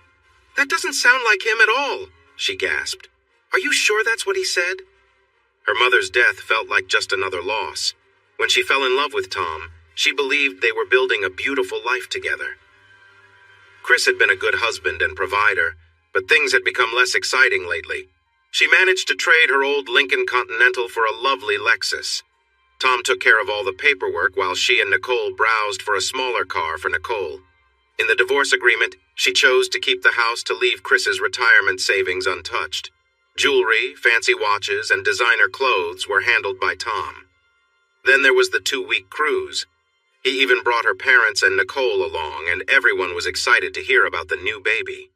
"That doesn't sound like him at all," she gasped. "Are you sure that's what he said?" Her mother's death felt like just another loss. When she fell in love with Tom, she believed they were building a beautiful life together. Chris had been a good husband and provider, but things had become less exciting lately. She managed to trade her old Lincoln Continental for a lovely Lexus. Tom took care of all the paperwork while she and Nicole browsed for a smaller car for Nicole. In the divorce agreement, she chose to keep the house to leave Chris's retirement savings untouched. Jewelry, fancy watches, and designer clothes were handled by Tom. Then there was the 2-week cruise. He even brought her parents and Nicole along, and everyone was excited to hear about the new baby.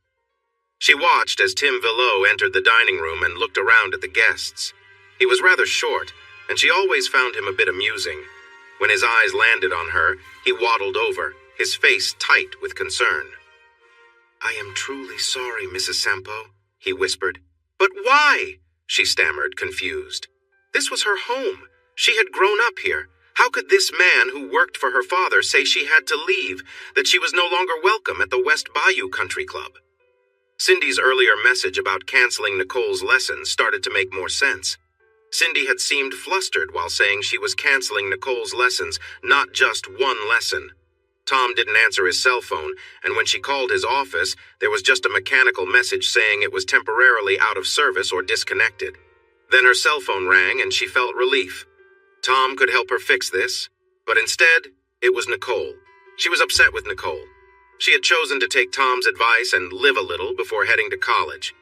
She watched as Tim Villot entered the dining room and looked around at the guests. He was rather short, and she always found him a bit amusing. When his eyes landed on her, he waddled over, his face tight with concern. "I am truly sorry, Mrs. Sampo," he whispered. "But why?" she stammered, confused. This was her home. She had grown up here. How could this man who worked for her father say she had to leave, that she was no longer welcome at the West Bayou Country Club? Cindy's earlier message about canceling Nicole's lessons started to make more sense. Cindy had seemed flustered while saying she was canceling Nicole's lessons, not just one lesson. Tom didn't answer his cell phone, and when she called his office, there was just a mechanical message saying it was temporarily out of service or disconnected. Then her cell phone rang and she felt relief. Tom could help her fix this, but instead, it was Nicole. She was upset with Nicole. She had chosen to take Tom's advice and live a little before heading to college.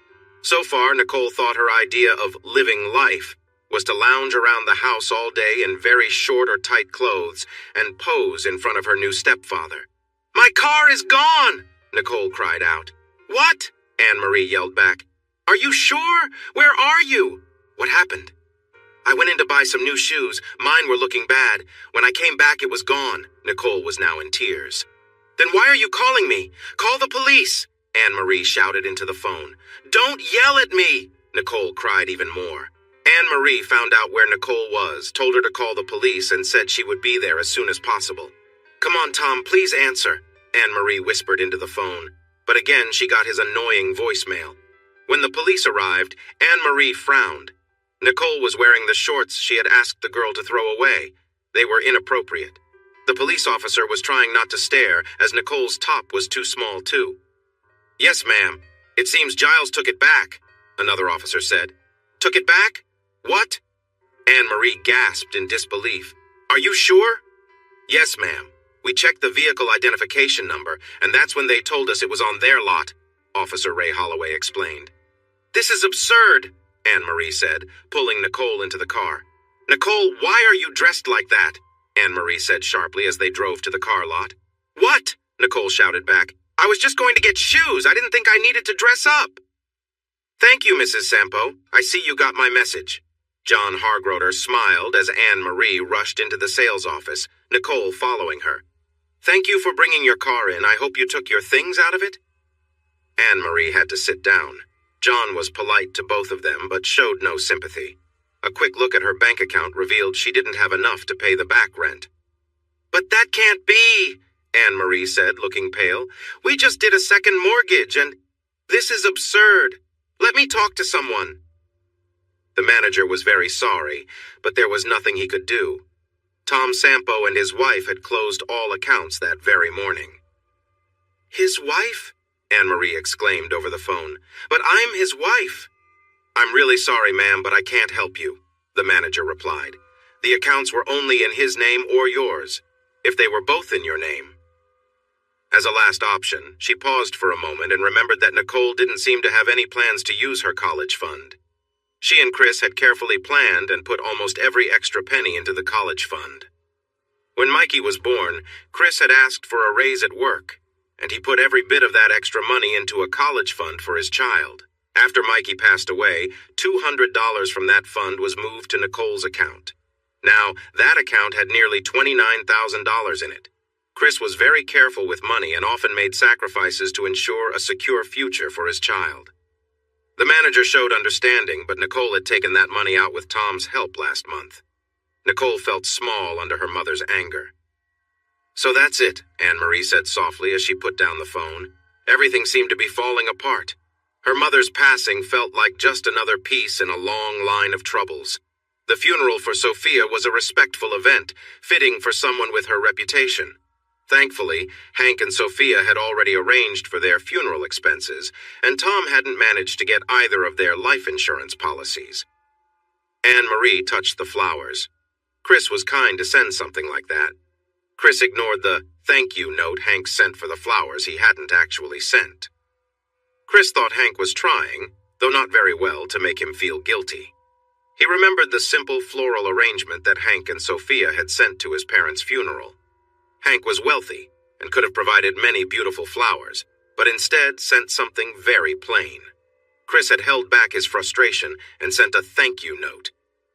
So far, Nicole thought her idea of living life was to lounge around the house all day in very short or tight clothes and pose in front of her new stepfather. "My car is gone!" Nicole cried out. "What?" Anne-Marie yelled back. "Are you sure? Where are you?" "What happened?" "I went in to buy some new shoes. Mine were looking bad. When I came back, it was gone." Nicole was now in tears. "Then why are you calling me? Call the police!" Anne-Marie shouted into the phone. "Don't yell at me!" Nicole cried even more. Anne-Marie found out where Nicole was, told her to call the police, and said she would be there as soon as possible. "Come on, Tom, please answer," Anne-Marie whispered into the phone. But again, she got his annoying voicemail. When the police arrived, Anne-Marie frowned. Nicole was wearing the shorts she had asked the girl to throw away. They were inappropriate. The police officer was trying not to stare, as Nicole's top was too small, too. "Yes, ma'am. It seems Giles took it back," another officer said. "Took it back? What?" Anne-Marie gasped in disbelief. "Are you sure?" "Yes, ma'am. We checked the vehicle identification number, and that's when they told us it was on their lot," Officer Ray Holloway explained. "This is absurd," Anne-Marie said, pulling Nicole into the car. "Nicole, why are you dressed like that?" Anne-Marie said sharply as they drove to the car lot. "What?" Nicole shouted back. "I was just going to get shoes. I didn't think I needed to dress up." "Thank you, Mrs. Sampo. I see you got my message." John Hargroder smiled as Anne-Marie rushed into the sales office, Nicole following her. "Thank you for bringing your car in. I hope you took your things out of it?" Anne-Marie had to sit down. John was polite to both of them, but showed no sympathy. A quick look at her bank account revealed she didn't have enough to pay the back rent. "But that can't be," Anne-Marie said, looking pale. "We just did a second mortgage, and this is absurd. Let me talk to someone." The manager was very sorry, but there was nothing he could do. Tom Sampo and his wife had closed all accounts that very morning. "His wife?" Anne-Marie exclaimed over the phone. "But I'm his wife." "I'm really sorry, ma'am, but I can't help you," the manager replied. "The accounts were only in his name or yours, if they were both in your name." As a last option, she paused for a moment and remembered that Nicole didn't seem to have any plans to use her college fund. She and Chris had carefully planned and put almost every extra penny into the college fund. When Mikey was born, Chris had asked for a raise at work, and he put every bit of that extra money into a college fund for his child. After Mikey passed away, $200 from that fund was moved to Nicole's account. Now, that account had nearly $29,000 in it. Chris was very careful with money and often made sacrifices to ensure a secure future for his child. The manager showed understanding, but Nicole had taken that money out with Tom's help last month. Nicole felt small under her mother's anger. "So that's it," Anne-Marie said softly as she put down the phone. Everything seemed to be falling apart. Her mother's passing felt like just another piece in a long line of troubles. The funeral for Sophia was a respectful event, fitting for someone with her reputation. Thankfully, Hank and Sophia had already arranged for their funeral expenses, and Tom hadn't managed to get either of their life insurance policies. Anne-Marie touched the flowers. Chris was kind to send something like that. Chris ignored the thank you note Hank sent for the flowers he hadn't actually sent. Chris thought Hank was trying, though not very well, to make him feel guilty. He remembered the simple floral arrangement that Hank and Sophia had sent to his parents' funeral. Hank was wealthy and could have provided many beautiful flowers, but instead sent something very plain. Chris had held back his frustration and sent a thank you note.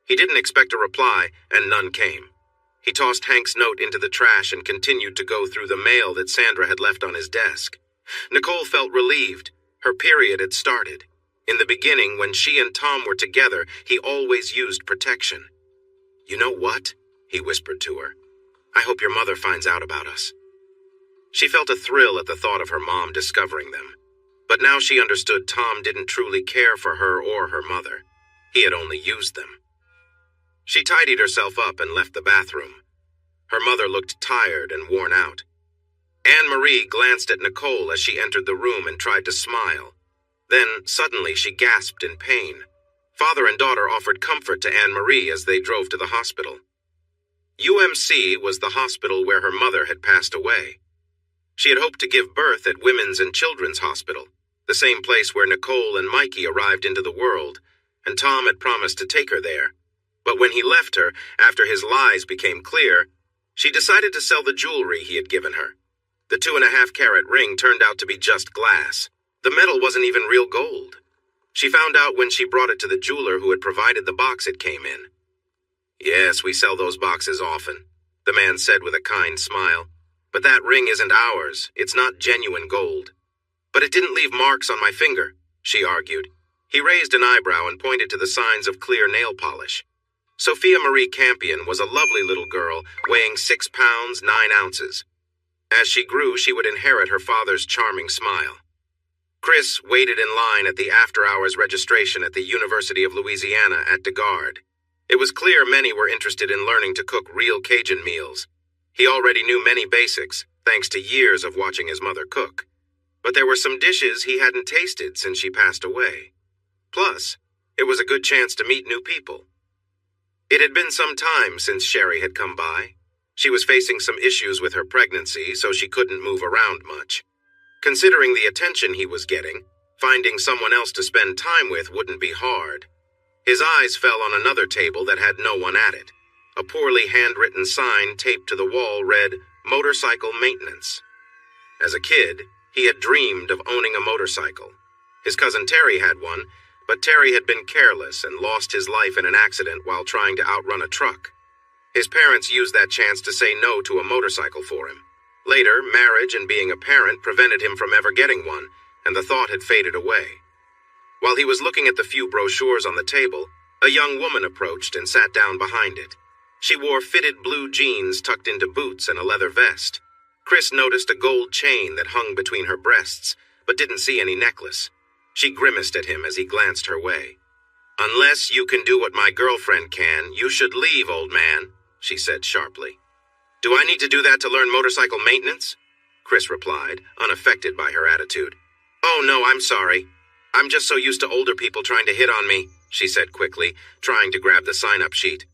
He didn't expect a reply, and none came. He tossed Hank's note into the trash and continued to go through the mail that Sandra had left on his desk. Nicole felt relieved. Her period had started. In the beginning, when she and Tom were together, he always used protection. "You know what?" he whispered to her. "I hope your mother finds out about us." She felt a thrill at the thought of her mom discovering them. But now she understood Tom didn't truly care for her or her mother. He had only used them. She tidied herself up and left the bathroom. Her mother looked tired and worn out. Anne-Marie glanced at Nicole as she entered the room and tried to smile. Then, suddenly, she gasped in pain. Father and daughter offered comfort to Anne-Marie as they drove to the hospital. UMC was the hospital where her mother had passed away. She had hoped to give birth at Women's and Children's Hospital, the same place where Nicole and Mikey arrived into the world, and Tom had promised to take her there. But when he left her, after his lies became clear, she decided to sell the jewelry he had given her. The 2.5-carat ring turned out to be just glass. The metal wasn't even real gold. She found out when she brought it to the jeweler who had provided the box it came in. "Yes, we sell those boxes often," the man said with a kind smile. "But that ring isn't ours. It's not genuine gold." "But it didn't leave marks on my finger," she argued. He raised an eyebrow and pointed to the signs of clear nail polish. Sophia Marie Campion was a lovely little girl, weighing 6 pounds, 9 ounces. As she grew, she would inherit her father's charming smile. Chris waited in line at the after-hours registration at the University of Louisiana at DeGard. It was clear many were interested in learning to cook real Cajun meals. He already knew many basics, thanks to years of watching his mother cook. But there were some dishes he hadn't tasted since she passed away. Plus, it was a good chance to meet new people. It had been some time since Sherry had come by. She was facing some issues with her pregnancy, so she couldn't move around much. Considering the attention he was getting, finding someone else to spend time with wouldn't be hard. His eyes fell on another table that had no one at it. A poorly handwritten sign taped to the wall read, "Motorcycle Maintenance." As a kid, he had dreamed of owning a motorcycle. His cousin Terry had one, but Terry had been careless and lost his life in an accident while trying to outrun a truck. His parents used that chance to say no to a motorcycle for him. Later, marriage and being a parent prevented him from ever getting one, and the thought had faded away. While he was looking at the few brochures on the table, a young woman approached and sat down behind it. She wore fitted blue jeans tucked into boots and a leather vest. Chris noticed a gold chain that hung between her breasts, but didn't see any necklace. She grimaced at him as he glanced her way. "Unless you can do what my girlfriend can, you should leave, old man," she said sharply. "Do I need to do that to learn motorcycle maintenance?" Chris replied, unaffected by her attitude. "Oh no, I'm sorry. I'm just so used to older people trying to hit on me," she said quickly, trying to grab the sign-up sheet.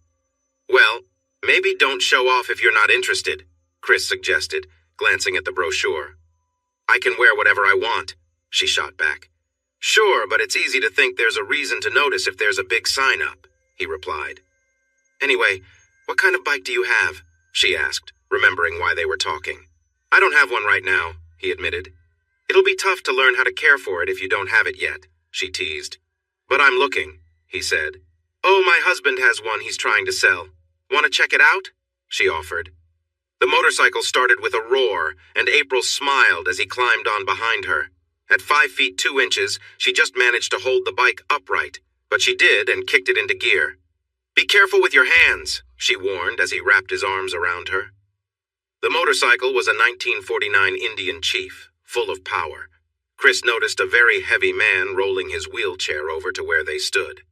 "Well, maybe don't show off if you're not interested," Chris suggested, glancing at the brochure. "I can wear whatever I want," she shot back. "Sure, but it's easy to think there's a reason to notice if there's a big sign up," he replied. "Anyway, what kind of bike do you have?" she asked, remembering why they were talking. "I don't have one right now," he admitted. "It'll be tough to learn how to care for it if you don't have it yet," she teased. "But I'm looking," he said. "Oh, my husband has one he's trying to sell. Want to check it out?" she offered. The motorcycle started with a roar, and April smiled as he climbed on behind her. At 5 feet 2 inches, she just managed to hold the bike upright, but she did and kicked it into gear. "Be careful with your hands," she warned as he wrapped his arms around her. The motorcycle was a 1949 Indian Chief, full of power. Chris noticed a very heavy man rolling his wheelchair over to where they stood.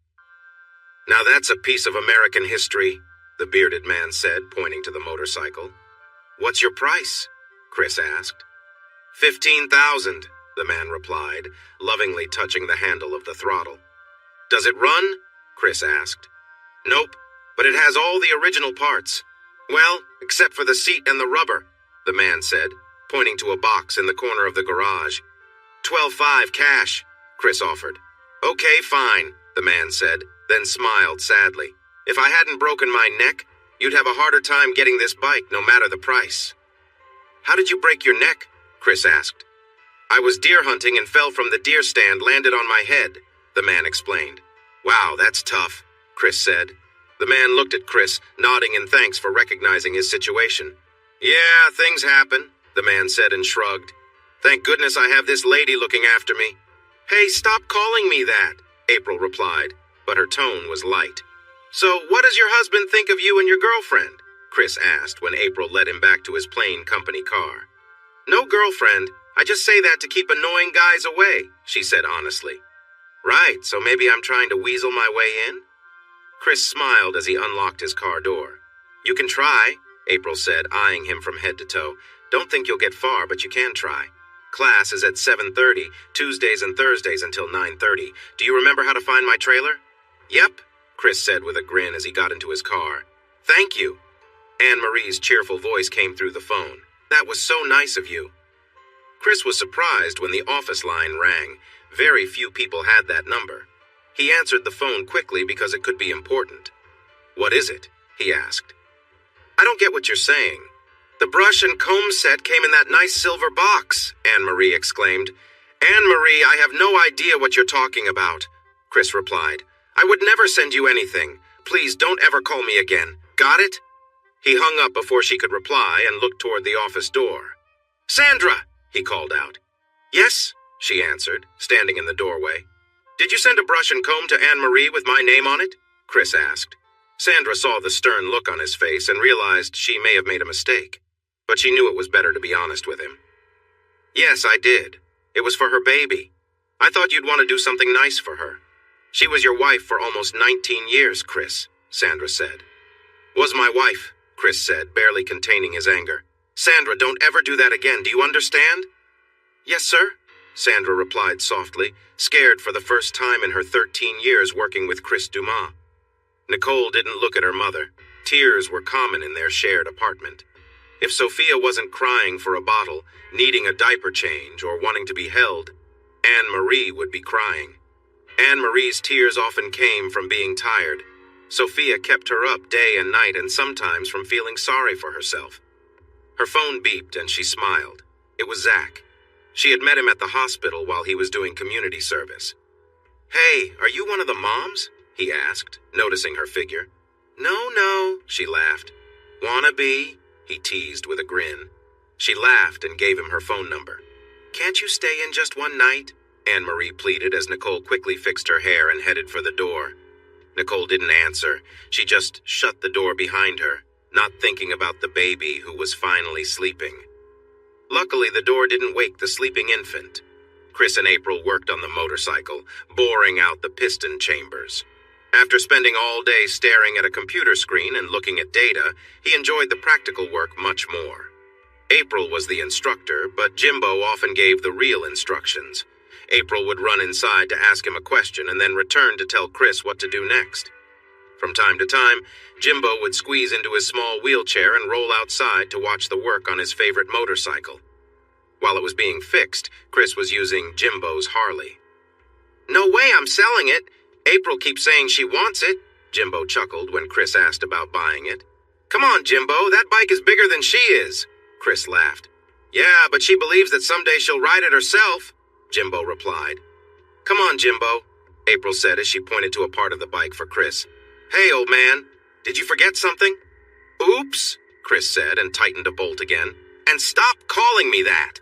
"Now that's a piece of American history," the bearded man said, pointing to the motorcycle. "What's your price?" Chris asked. $15,000, the man replied, lovingly touching the handle of the throttle. "Does it run?" Chris asked. "Nope, but it has all the original parts. Well, except for the seat and the rubber," the man said, pointing to a box in the corner of the garage. $12,500 cash, Chris offered. "Okay, fine," the man said, then smiled sadly. "If I hadn't broken my neck, you'd have a harder time getting this bike no matter the price." "How did you break your neck?" Chris asked. "I was deer hunting and fell from the deer stand, landed on my head," the man explained. "Wow, that's tough," Chris said. The man looked at Chris, nodding in thanks for recognizing his situation. "Yeah, things happen," the man said and shrugged. "Thank goodness I have this lady looking after me." "Hey, stop calling me that," April replied, but her tone was light. "So what does your husband think of you and your girlfriend?" Chris asked when April led him back to his plain company car. "No girlfriend. I just say that to keep annoying guys away," she said honestly. "Right, so maybe I'm trying to weasel my way in?" Chris smiled as he unlocked his car door. "You can try," April said, eyeing him from head to toe. "Don't think you'll get far, but you can try. Class is at 7:30, Tuesdays and Thursdays until 9:30. Do you remember how to find my trailer?" "Yep," Chris said with a grin as he got into his car. "Thank you." Anne-Marie's cheerful voice came through the phone. "That was so nice of you." Chris was surprised when the office line rang. Very few people had that number. He answered the phone quickly because it could be important. "What is it?" he asked. "I don't get what you're saying." "The brush and comb set came in that nice silver box," Anne-Marie exclaimed. "Anne-Marie, I have no idea what you're talking about," Chris replied. "I would never send you anything. Please don't ever call me again. Got it?" He hung up before she could reply and looked toward the office door. "Sandra!" he called out. "Yes," she answered, standing in the doorway. "Did you send a brush and comb to Anne-Marie with my name on it?" Chris asked. Sandra saw the stern look on his face and realized she may have made a mistake, but she knew it was better to be honest with him. "Yes, I did. It was for her baby. I thought you'd want to do something nice for her. She was your wife for almost 19 years, Chris. Sandra said. Was my wife, Chris said, barely containing his anger. Sandra, don't ever do that again, do you understand? Yes, sir, Sandra replied softly, scared for the first time in her 13 years working with Chris Dumas. Nicole didn't look at her mother. Tears were common in their shared apartment. If Sophia wasn't crying for a bottle, needing a diaper change, or wanting to be held, Anne-Marie would be crying. Anne-Marie's tears often came from being tired. Sophia kept her up day and night and sometimes from feeling sorry for herself. Her phone beeped and she smiled. It was Zach. She had met him at the hospital while he was doing community service. Hey, are you one of the moms? He asked, noticing her figure. No, she laughed. Wanna be? He teased with a grin. She laughed and gave him her phone number. Can't you stay in just one night? Anne-Marie pleaded as Nicole quickly fixed her hair and headed for the door. Nicole didn't answer. She just shut the door behind her, not thinking about the baby who was finally sleeping. Luckily, the door didn't wake the sleeping infant. Chris and April worked on the motorcycle, boring out the piston chambers. After spending all day staring at a computer screen and looking at data, he enjoyed the practical work much more. April was the instructor, but Jimbo often gave the real instructions. April would run inside to ask him a question and then return to tell Chris what to do next. From time to time, Jimbo would squeeze into his small wheelchair and roll outside to watch the work on his favorite motorcycle. While it was being fixed, Chris was using Jimbo's Harley. No way I'm selling it. April keeps saying she wants it, Jimbo chuckled when Chris asked about buying it. Come on, Jimbo, that bike is bigger than she is, Chris laughed. Yeah, but she believes that someday she'll ride it herself, Jimbo replied. Come on, Jimbo, April said as she pointed to a part of the bike for Chris. Hey, old man, did you forget something? Oops, Chris said and tightened a bolt again. And stop calling me that.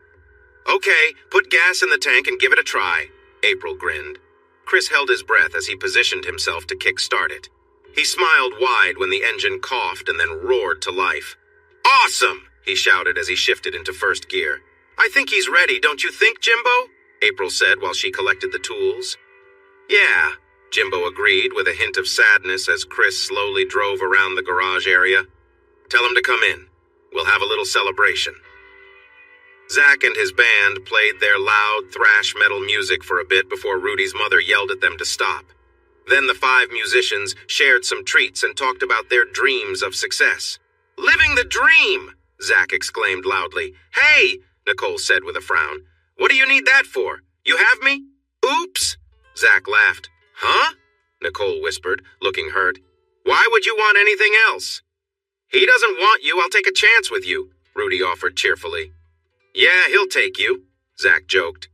Okay, put gas in the tank and give it a try, April grinned. Chris held his breath as he positioned himself to kick-start it. He smiled wide when the engine coughed and then roared to life. Awesome, he shouted as he shifted into first gear. I think he's ready, don't you think, Jimbo? April said while she collected the tools. Yeah, Jimbo agreed with a hint of sadness as Chris slowly drove around the garage area. Tell him to come in. We'll have a little celebration. Zach and his band played their loud thrash metal music for a bit before Rudy's mother yelled at them to stop. Then the 5 musicians shared some treats and talked about their dreams of success. Living the dream! Zach exclaimed loudly. Hey, Nicole said with a frown. What do you need that for? You have me? Oops! Zach laughed. Huh? Nicole whispered, looking hurt. Why would you want anything else? He doesn't want you, I'll take a chance with you, Rudy offered cheerfully. Yeah, he'll take you, Zach joked.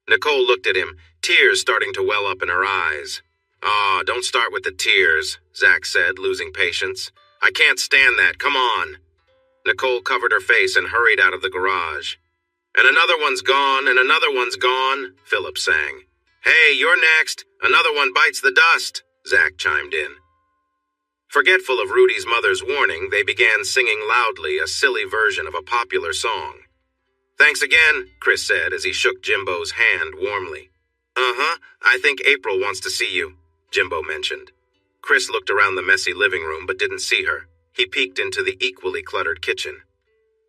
Nicole looked at him, tears starting to well up in her eyes. Aw, don't start with the tears, Zach said, losing patience. I can't stand that, come on. Nicole covered her face and hurried out of the garage. And another one's gone, and another one's gone, Philip sang. Hey, you're next. Another one bites the dust, Zach chimed in. Forgetful of Rudy's mother's warning, they began singing loudly a silly version of a popular song. Thanks again, Chris said as he shook Jimbo's hand warmly. Uh-huh, I think April wants to see you, Jimbo mentioned. Chris looked around the messy living room but didn't see her. He peeked into the equally cluttered kitchen.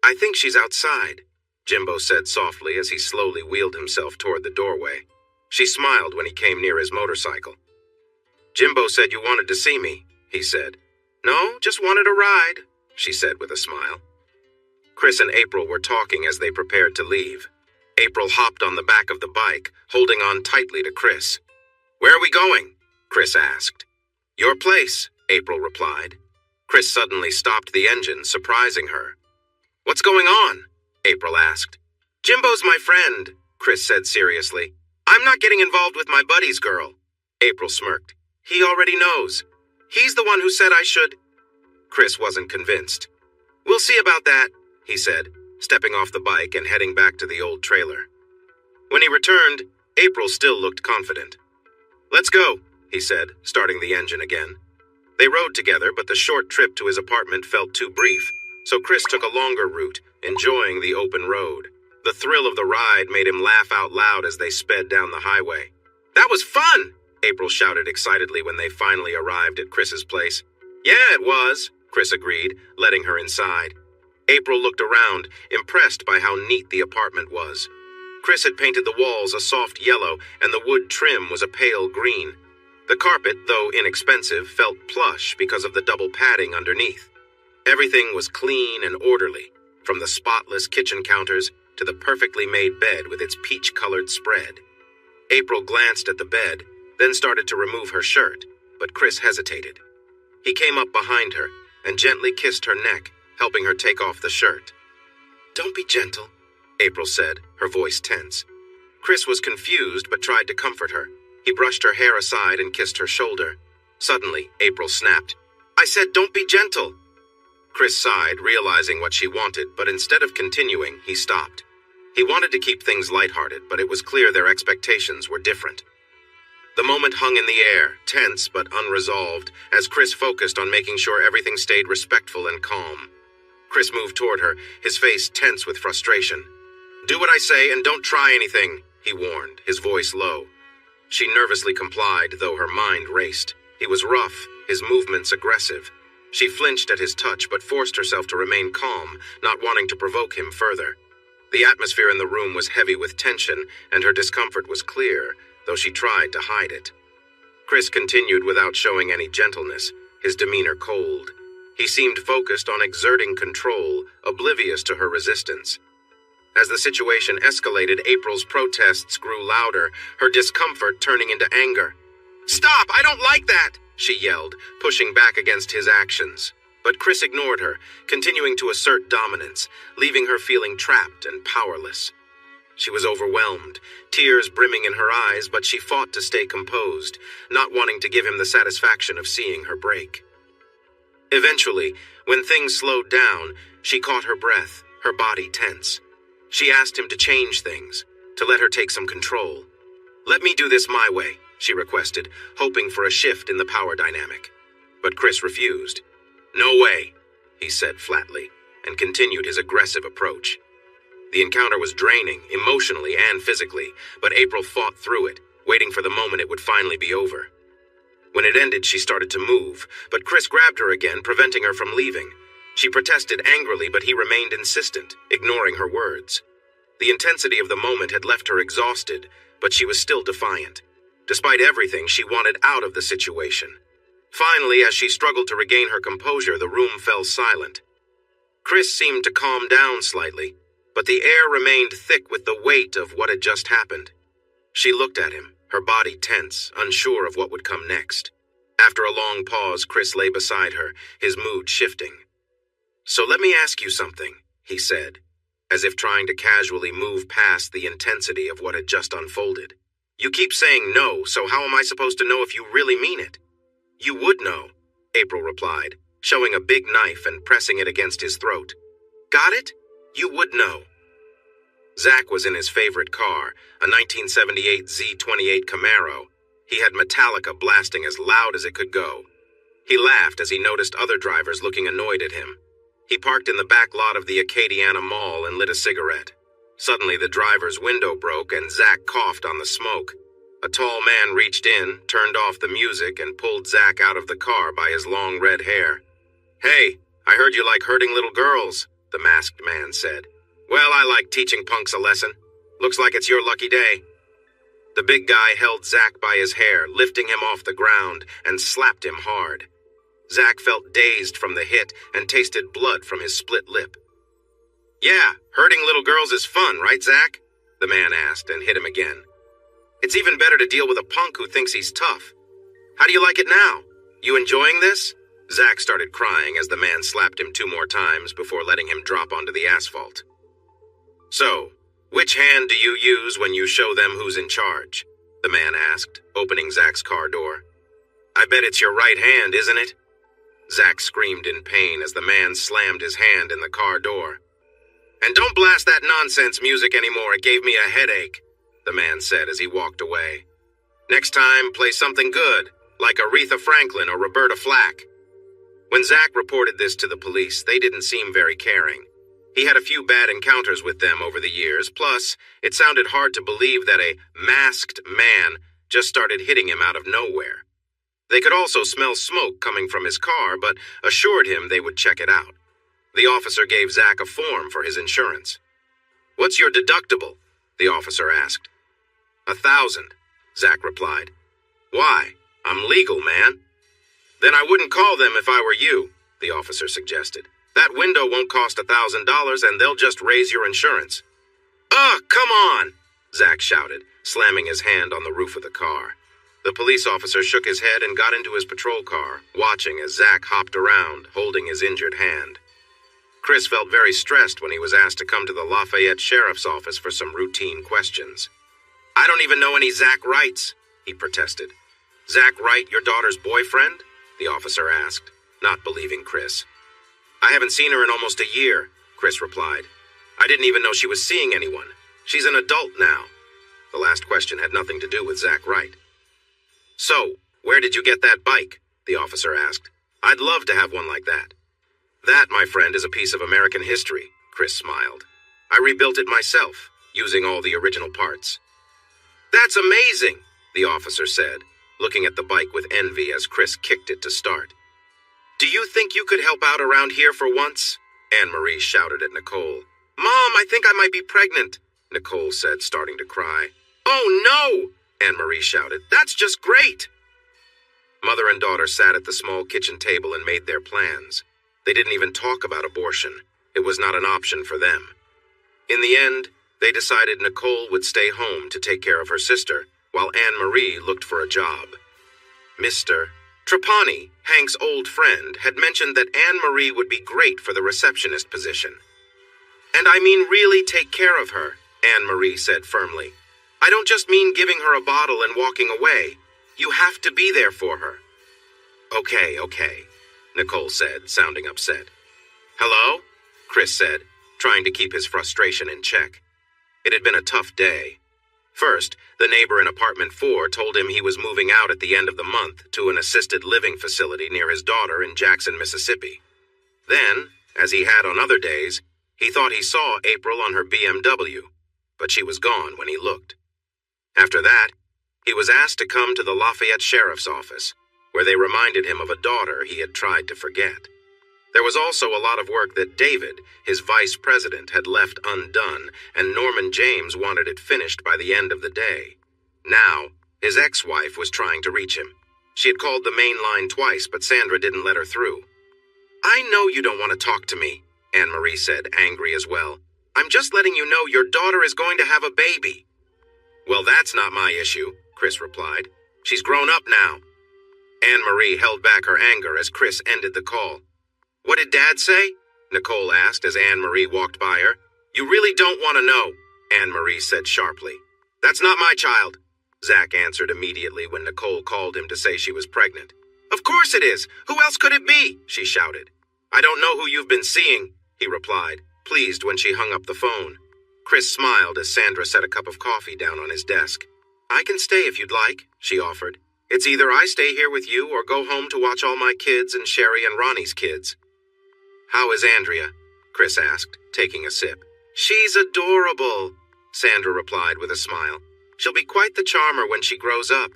I think she's outside, Jimbo said softly as he slowly wheeled himself toward the doorway. She smiled when he came near his motorcycle. Jimbo said you wanted to see me, he said. No, just wanted a ride, she said with a smile. Chris and April were talking as they prepared to leave. April hopped on the back of the bike, holding on tightly to Chris. Where are we going? Chris asked. Your place, April replied. Chris suddenly stopped the engine, surprising her. What's going on? April asked. Jimbo's my friend, Chris said seriously. I'm not getting involved with my buddy's girl. April smirked. He already knows. He's the one who said I should. Chris wasn't convinced. We'll see about that, he said, stepping off the bike and heading back to the old trailer. When he returned, April still looked confident. Let's go, he said, starting the engine again. They rode together, but the short trip to his apartment felt too brief, so Chris took a longer route, enjoying the open road. The thrill of the ride made him laugh out loud as they sped down the highway. That was fun, April shouted excitedly when they finally arrived at Chris's place. Yeah, it was, Chris agreed, letting her inside. April looked around, impressed by how neat the apartment was. Chris had painted the walls a soft yellow, and the wood trim was a pale green. The carpet, though inexpensive, felt plush because of the double padding underneath. Everything was clean and orderly, from the spotless kitchen counters to the perfectly made bed with its peach-colored spread. April glanced at the bed, then started to remove her shirt, but Chris hesitated. He came up behind her and gently kissed her neck, helping her take off the shirt. "Don't be gentle," April said, her voice tense. Chris was confused but tried to comfort her. He brushed her hair aside and kissed her shoulder. Suddenly, April snapped, "I said don't be gentle." Chris sighed, realizing what she wanted, but instead of continuing, he stopped. He wanted to keep things lighthearted, but it was clear their expectations were different. The moment hung in the air, tense but unresolved, as Chris focused on making sure everything stayed respectful and calm. Chris moved toward her, his face tense with frustration. "Do what I say and don't try anything," he warned, his voice low. She nervously complied, though her mind raced. He was rough, his movements aggressive. She flinched at his touch but forced herself to remain calm, not wanting to provoke him further. The atmosphere in the room was heavy with tension, and her discomfort was clear, though she tried to hide it. Chris continued without showing any gentleness, his demeanor cold. He seemed focused on exerting control, oblivious to her resistance. As the situation escalated, April's protests grew louder, her discomfort turning into anger. "Stop! I don't like that!" she yelled, pushing back against his actions. But Chris ignored her, continuing to assert dominance, leaving her feeling trapped and powerless. She was overwhelmed, tears brimming in her eyes, but she fought to stay composed, not wanting to give him the satisfaction of seeing her break. Eventually, when things slowed down, she caught her breath, her body tense. She asked him to change things, to let her take some control. "Let me do this my way," she requested, hoping for a shift in the power dynamic. But Chris refused. "No way," he said flatly, and continued his aggressive approach. The encounter was draining, emotionally and physically, but April fought through it, waiting for the moment it would finally be over. When it ended, she started to move, but Chris grabbed her again, preventing her from leaving. She protested angrily, but he remained insistent, ignoring her words. The intensity of the moment had left her exhausted, but she was still defiant. Despite everything, she wanted out of the situation. Finally, as she struggled to regain her composure, the room fell silent. Chris seemed to calm down slightly, but the air remained thick with the weight of what had just happened. She looked at him, her body tense, unsure of what would come next. After a long pause, Chris lay beside her, his mood shifting. "So let me ask you something," he said, as if trying to casually move past the intensity of what had just unfolded. "You keep saying no, so how am I supposed to know if you really mean it?" "You would know," April replied, showing a big knife and pressing it against his throat. "Got it? You would know." Zach was in his favorite car, a 1978 Z28 Camaro. He had Metallica blasting as loud as it could go. He laughed as he noticed other drivers looking annoyed at him. He parked in the back lot of the Acadiana Mall and lit a cigarette. Suddenly, the driver's window broke and Zach coughed on the smoke. A tall man reached in, turned off the music, and pulled Zach out of the car by his long red hair. "Hey, I heard you like hurting little girls," the masked man said. "Well, I like teaching punks a lesson. Looks like it's your lucky day." The big guy held Zach by his hair, lifting him off the ground, and slapped him hard. Zach felt dazed from the hit and tasted blood from his split lip. "Yeah, hurting little girls is fun, right, Zach?" the man asked and hit him again. "It's even better to deal with a punk who thinks he's tough. How do you like it now? You enjoying this?" Zach started crying as the man slapped him 2 more times before letting him drop onto the asphalt. "So, which hand do you use when you show them who's in charge?" the man asked, opening Zach's car door. "I bet it's your right hand, isn't it?" Zach screamed in pain as the man slammed his hand in the car door. "And don't blast that nonsense music anymore, it gave me a headache," the man said as he walked away. "Next time, play something good, like Aretha Franklin or Roberta Flack." When Zach reported this to the police, they didn't seem very caring. He had a few bad encounters with them over the years, plus, it sounded hard to believe that a masked man just started hitting him out of nowhere. They could also smell smoke coming from his car, but assured him they would check it out. The officer gave Zach a form for his insurance. "What's your deductible?" the officer asked. "1,000, Zach replied. "Why? I'm legal, man." "Then I wouldn't call them if I were you," the officer suggested. "That window won't cost $1,000 and they'll just raise your insurance." "Ugh, come on!" Zach shouted, slamming his hand on the roof of the car. The police officer shook his head and got into his patrol car, watching as Zach hopped around, holding his injured hand. Chris felt very stressed when he was asked to come to the Lafayette Sheriff's Office for some routine questions. "I don't even know any Zach Wrights," he protested. "Zach Wright, your daughter's boyfriend?" the officer asked, not believing Chris. "I haven't seen her in almost a year," Chris replied. "I didn't even know she was seeing anyone. She's an adult now." The last question had nothing to do with Zach Wright. "So, where did you get that bike?" the officer asked. "I'd love to have one like that." "That, my friend, is a piece of American history," Chris smiled. "I rebuilt it myself, using all the original parts." "That's amazing," the officer said, looking at the bike with envy as Chris kicked it to start. "Do you think you could help out around here for once?" Anne-Marie shouted at Nicole. "Mom, I think I might be pregnant," Nicole said, starting to cry. "Oh, no!" Anne-Marie shouted. "That's just great!" Mother and daughter sat at the small kitchen table and made their plans. They didn't even talk about abortion. It was not an option for them. In the end, they decided Nicole would stay home to take care of her sister, while Anne-Marie looked for a job. Mr. Trapani, Hank's old friend, had mentioned that Anne-Marie would be great for the receptionist position. "And I mean really take care of her," Anne-Marie said firmly. "I don't just mean giving her a bottle and walking away. You have to be there for her." Okay, Nicole said, sounding upset. "Hello?" Chris said, trying to keep his frustration in check. It had been a tough day. First, the neighbor in apartment 4 told him he was moving out at the end of the month to an assisted living facility near his daughter in Jackson, Mississippi. Then, as he had on other days, he thought he saw April on her BMW, but she was gone when he looked. After that, he was asked to come to the Lafayette Sheriff's Office, where they reminded him of a daughter he had tried to forget. There was also a lot of work that David, his vice president, had left undone, and Norman James wanted it finished by the end of the day. Now, his ex-wife was trying to reach him. She had called the main line twice, but Sandra didn't let her through. "I know you don't want to talk to me," Anne-Marie said, angry as well. "I'm just letting you know your daughter is going to have a baby." "Well, that's not my issue," Chris replied. "She's grown up now." Anne-Marie held back her anger as Chris ended the call. "What did Dad say?" Nicole asked as Anne-Marie walked by her. "You really don't want to know," Anne-Marie said sharply. "That's not my child," Zach answered immediately when Nicole called him to say she was pregnant. "Of course it is. Who else could it be?" she shouted. "I don't know who you've been seeing," he replied, pleased when she hung up the phone. Chris smiled as Sandra set a cup of coffee down on his desk. "I can stay if you'd like," she offered. "It's either I stay here with you or go home to watch all my kids and Sherry and Ronnie's kids." "How is Andrea?" Chris asked, taking a sip. "She's adorable," Sandra replied with a smile. "She'll be quite the charmer when she grows up."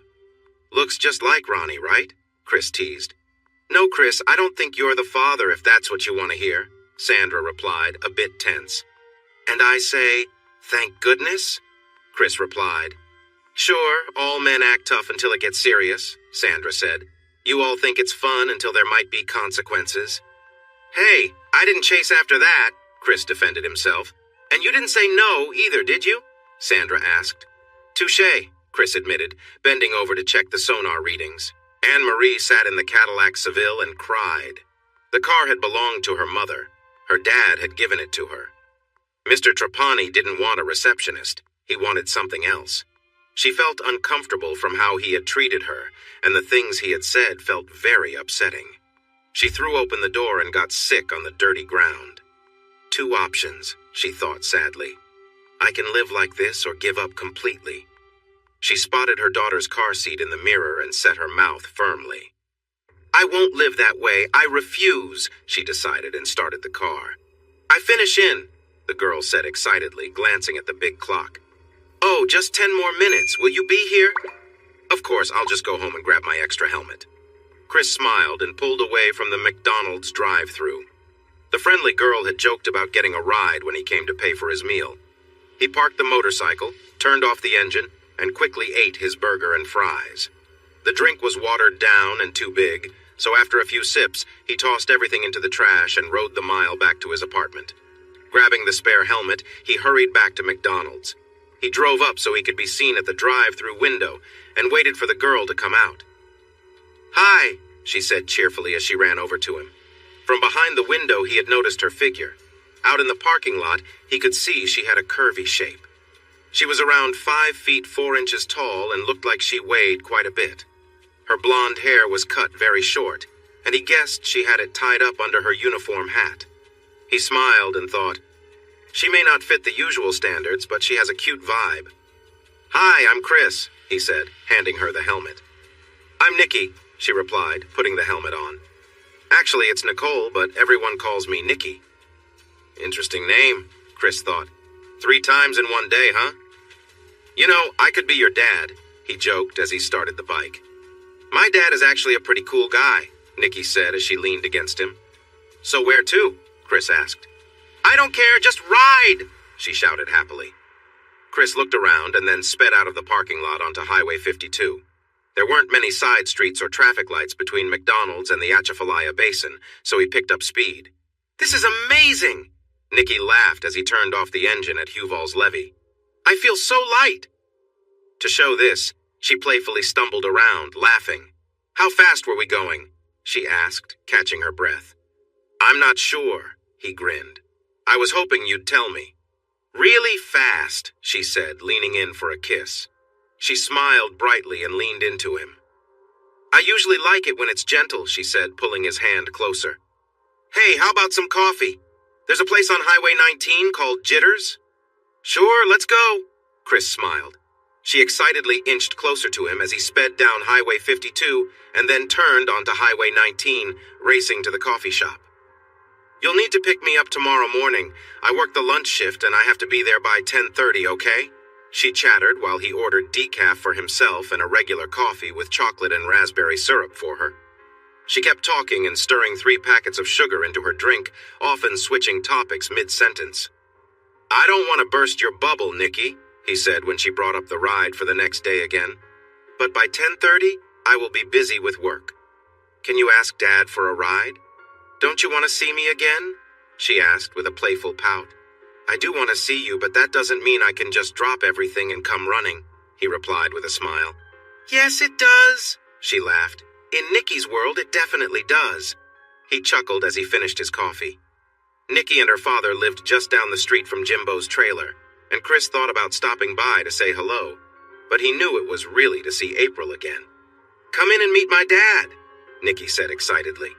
"Looks just like Ronnie, right?" Chris teased. "No, Chris, I don't think you're the father if that's what you want to hear," Sandra replied, a bit tense. "And I say, thank goodness?" Chris replied. "Sure, all men act tough until it gets serious," Sandra said. "You all think it's fun until there might be consequences." "Hey, I didn't chase after that," Chris defended himself. "And you didn't say no either, did you?" Sandra asked. "Touché," Chris admitted, bending over to check the sonar readings. Anne-Marie sat in the Cadillac Seville and cried. The car had belonged to her mother. Her dad had given it to her. Mr. Trapani didn't want a receptionist. He wanted something else. She felt uncomfortable from how he had treated her, and the things he had said felt very upsetting. She threw open the door and got sick on the dirty ground. Two options, she thought sadly. I can live like this or give up completely. She spotted her daughter's car seat in the mirror and set her mouth firmly. I won't live that way. I refuse, she decided and started the car. I finish in, the girl said excitedly, glancing at the big clock. Oh, just 10 more minutes. Will you be here? Of course, I'll just go home and grab my extra helmet. Chris smiled and pulled away from the McDonald's drive-thru. The friendly girl had joked about getting a ride when he came to pay for his meal. He parked the motorcycle, turned off the engine, and quickly ate his burger and fries. The drink was watered down and too big, so after a few sips, he tossed everything into the trash and rode the mile back to his apartment. Grabbing the spare helmet, he hurried back to McDonald's. He drove up so he could be seen at the drive-thru window and waited for the girl to come out. "Hi," she said cheerfully as she ran over to him. From behind the window, he had noticed her figure. Out in the parking lot, he could see she had a curvy shape. She was around 5 feet 4 inches tall and looked like she weighed quite a bit. Her blonde hair was cut very short, and he guessed she had it tied up under her uniform hat. He smiled and thought, she may not fit the usual standards, but she has a cute vibe. "Hi, I'm Chris," he said, handing her the helmet. "I'm Nikki," she replied, putting the helmet on. "Actually, it's Nicole, but everyone calls me Nikki." "Interesting name," Chris thought. 3 times in one day, huh? "You know, I could be your dad," he joked as he started the bike. "My dad is actually a pretty cool guy," Nikki said as she leaned against him. "So where to?" Chris asked. "I don't care, just ride!" she shouted happily. Chris looked around and then sped out of the parking lot onto Highway 52. There weren't many side streets or traffic lights between McDonald's and the Atchafalaya Basin, so he picked up speed. "This is amazing!" Nikki laughed as he turned off the engine at Huval's levee. "I feel so light!" To show this, she playfully stumbled around, laughing. "How fast were we going?" she asked, catching her breath. "I'm not sure," he grinned. "I was hoping you'd tell me." "Really fast," she said, leaning in for a kiss. She smiled brightly and leaned into him. "I usually like it when it's gentle," she said, pulling his hand closer. "Hey, how about some coffee? There's a place on Highway 19 called Jitters." "Sure, let's go," Chris smiled. She excitedly inched closer to him as he sped down Highway 52 and then turned onto Highway 19, racing to the coffee shop. "You'll need to pick me up tomorrow morning. I work the lunch shift and I have to be there by 10:30, okay?" She chattered while he ordered decaf for himself and a regular coffee with chocolate and raspberry syrup for her. She kept talking and stirring 3 packets of sugar into her drink, often switching topics mid-sentence. "I don't want to burst your bubble, Nikki," he said when she brought up the ride for the next day again. "But by 10:30, I will be busy with work. Can you ask Dad for a ride? Don't you want to see me again?" she asked with a playful pout. "I do want to see you, but that doesn't mean I can just drop everything and come running," he replied with a smile. "Yes, it does," she laughed. "In Nikki's world, it definitely does." He chuckled as he finished his coffee. Nikki and her father lived just down the street from Jimbo's trailer, and Chris thought about stopping by to say hello, but he knew it was really to see April again. "Come in and meet my dad," Nikki said excitedly.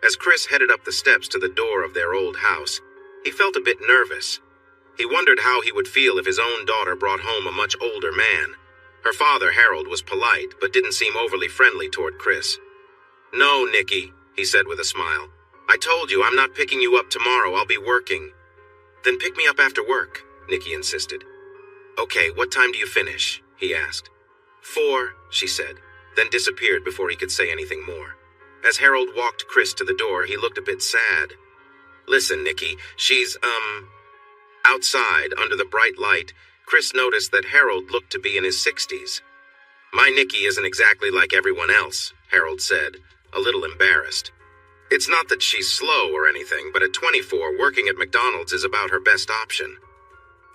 As Chris headed up the steps to the door of their old house, he felt a bit nervous. He wondered how he would feel if his own daughter brought home a much older man. Her father, Harold, was polite, but didn't seem overly friendly toward Chris. "No, Nikki," he said with a smile. "I told you I'm not picking you up tomorrow. I'll be working." "Then pick me up after work," Nikki insisted. "Okay, what time do you finish?" he asked. 4, she said, then disappeared before he could say anything more. As Harold walked Chris to the door, he looked a bit sad. "Listen, Nikki, she's, Outside, under the bright light, Chris noticed that Harold looked to be in his 60s. "My Nikki isn't exactly like everyone else," Harold said, a little embarrassed. "It's not that she's slow or anything, but at 24, working at McDonald's is about her best option."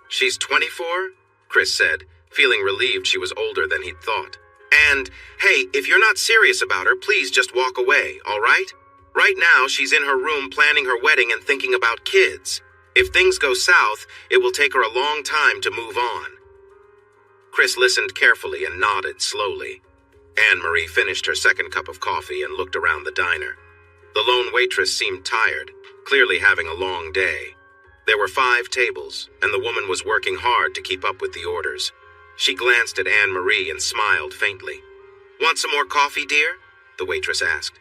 "She's 24? Chris said, feeling relieved she was older than he'd thought. "And, hey, if you're not serious about her, please just walk away, all right? Right now, she's in her room planning her wedding and thinking about kids. If things go south, it will take her a long time to move on." Chris listened carefully and nodded slowly. Anne-Marie finished her second cup of coffee and looked around the diner. The lone waitress seemed tired, clearly having a long day. There were 5 tables, and the woman was working hard to keep up with the orders. She glanced at Anne-Marie and smiled faintly. "Want some more coffee, dear?" the waitress asked.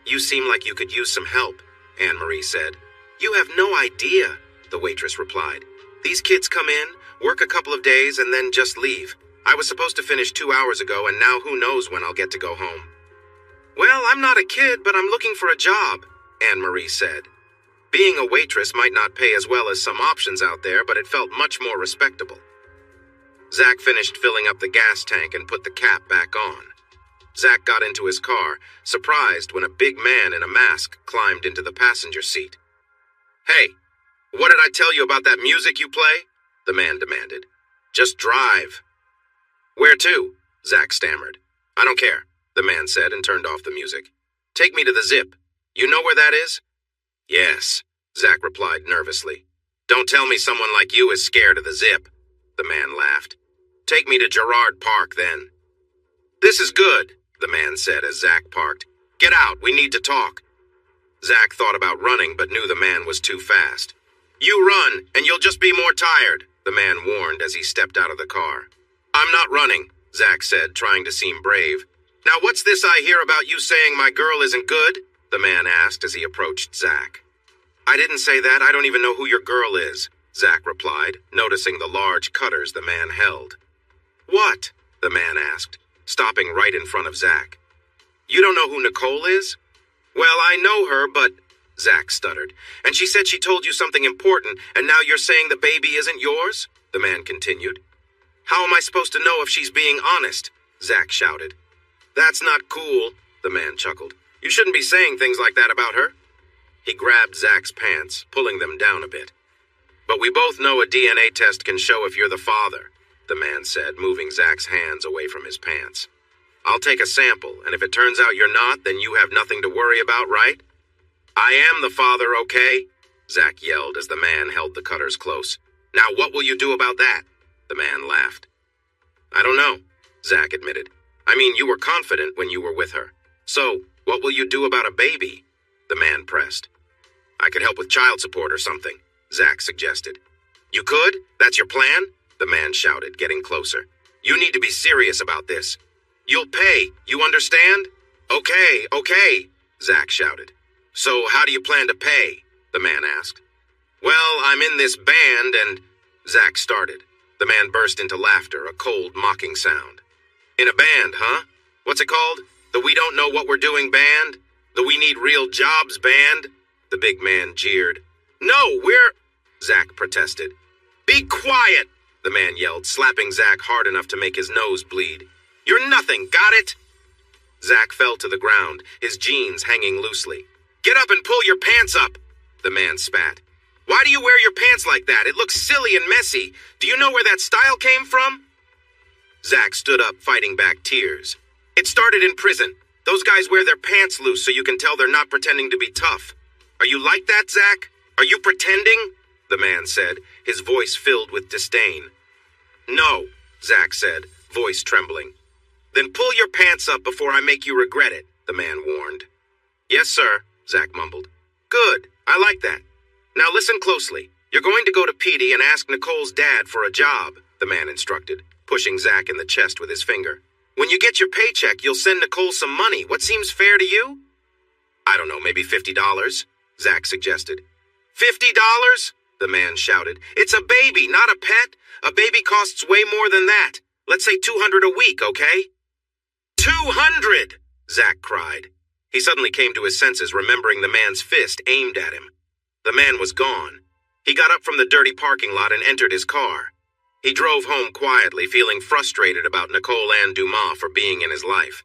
"You seem like you could use some help," Anne-Marie said. "You have no idea," the waitress replied. "These kids come in, work a couple of days, and then just leave. I was supposed to finish 2 hours ago, and now who knows when I'll get to go home." Well, I'm not a kid, but I'm looking for a job, Anne-Marie said. Being a waitress might not pay as well as some options out there, but it felt much more respectable. Zach finished filling up the gas tank and put the cap back on. Zach got into his car, surprised when a big man in a mask climbed into the passenger seat. Hey, what did I tell you about that music you play? The man demanded. Just drive. Where to? Zach stammered. I don't care, the man said and turned off the music. Take me to the Zip. You know where that is? Yes, Zach replied nervously. Don't tell me someone like you is scared of the Zip. The man laughed. Take me to Girard Park, then. This is good, the man said as Zach parked. Get out, we need to talk. Zach thought about running, but knew the man was too fast. You run, and you'll just be more tired, the man warned as he stepped out of the car. I'm not running, Zach said, trying to seem brave. Now what's this I hear about you saying my girl isn't good? The man asked as he approached Zach. I didn't say that, I don't even know who your girl is, Zach replied, noticing the large cutters the man held. What? The man asked, stopping right in front of Zach. You don't know who Nicole is? Well, I know her, but... Zach stuttered. And she said she told you something important, and now you're saying the baby isn't yours? The man continued. How am I supposed to know if she's being honest? Zach shouted. That's not cool, the man chuckled. You shouldn't be saying things like that about her. He grabbed Zach's pants, pulling them down a bit. But we both know a DNA test can show if you're the father, the man said, moving Zach's hands away from his pants. I'll take a sample, and if it turns out you're not, then you have nothing to worry about, right? I am the father, okay? Zach yelled as the man held the cutters close. Now what will you do about that? The man laughed. I don't know, Zach admitted. I mean, you were confident when you were with her. So, what will you do about a baby? The man pressed. I could help with child support or something, Zach suggested. You could? That's your plan? The man shouted, getting closer. You need to be serious about this. You'll pay, you understand? Okay, Zach shouted. So how do you plan to pay? The man asked. Well, I'm in this band and... Zach started. The man burst into laughter, a cold, mocking sound. In a band, huh? What's it called? The We Don't Know What We're Doing band? The We Need Real Jobs band? The big man jeered. No, Zach protested. Be quiet, the man yelled, slapping Zach hard enough to make his nose bleed. You're nothing, got it? Zach fell to the ground, his jeans hanging loosely. Get up and pull your pants up, the man spat. Why do you wear your pants like that? It looks silly and messy. Do you know where that style came from? Zach stood up, fighting back tears. It started in prison. Those guys wear their pants loose so you can tell they're not pretending to be tough. Are you like that, Zach? Are you pretending? The man said, his voice filled with disdain. No, Zach said, voice trembling. Then pull your pants up before I make you regret it, the man warned. Yes, sir, Zach mumbled. Good, I like that. Now listen closely. You're going to go to Petey and ask Nicole's dad for a job, the man instructed, pushing Zach in the chest with his finger. When you get your paycheck, you'll send Nicole some money. What seems fair to you? I don't know, maybe $50, Zach suggested. $50? The man shouted. It's a baby, not a pet. A baby costs way more than that. Let's say $200 a week, okay? $200! Zach cried. He suddenly came to his senses, remembering the man's fist aimed at him. The man was gone. He got up from the dirty parking lot and entered his car. He drove home quietly, feeling frustrated about Nicole Ann Dumas for being in his life.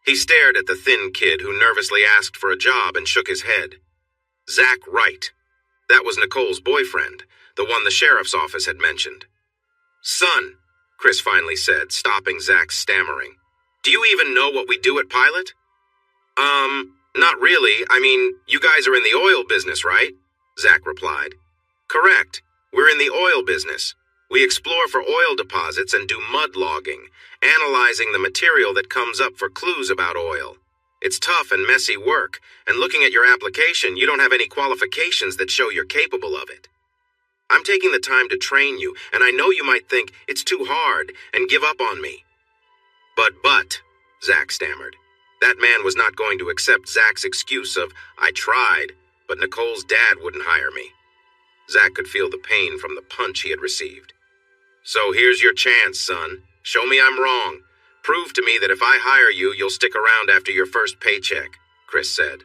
He stared at the thin kid who nervously asked for a job and shook his head. Zach Wright. That was Nicole's boyfriend, the one the sheriff's office had mentioned. Son, Chris finally said, stopping Zach's stammering. Do you even know what we do at Pilot? Not really. I mean, you guys are in the oil business, right? Zach replied. Correct. We're in the oil business. We explore for oil deposits and do mud logging, analyzing the material that comes up for clues about oil. It's tough and messy work, and looking at your application, you don't have any qualifications that show you're capable of it. I'm taking the time to train you, and I know you might think it's too hard and give up on me. But, Zach stammered. That man was not going to accept Zach's excuse of, I tried, but Nicole's dad wouldn't hire me. Zach could feel the pain from the punch he had received. So here's your chance, son. Show me I'm wrong. Prove to me that if I hire you, you'll stick around after your first paycheck, Chris said.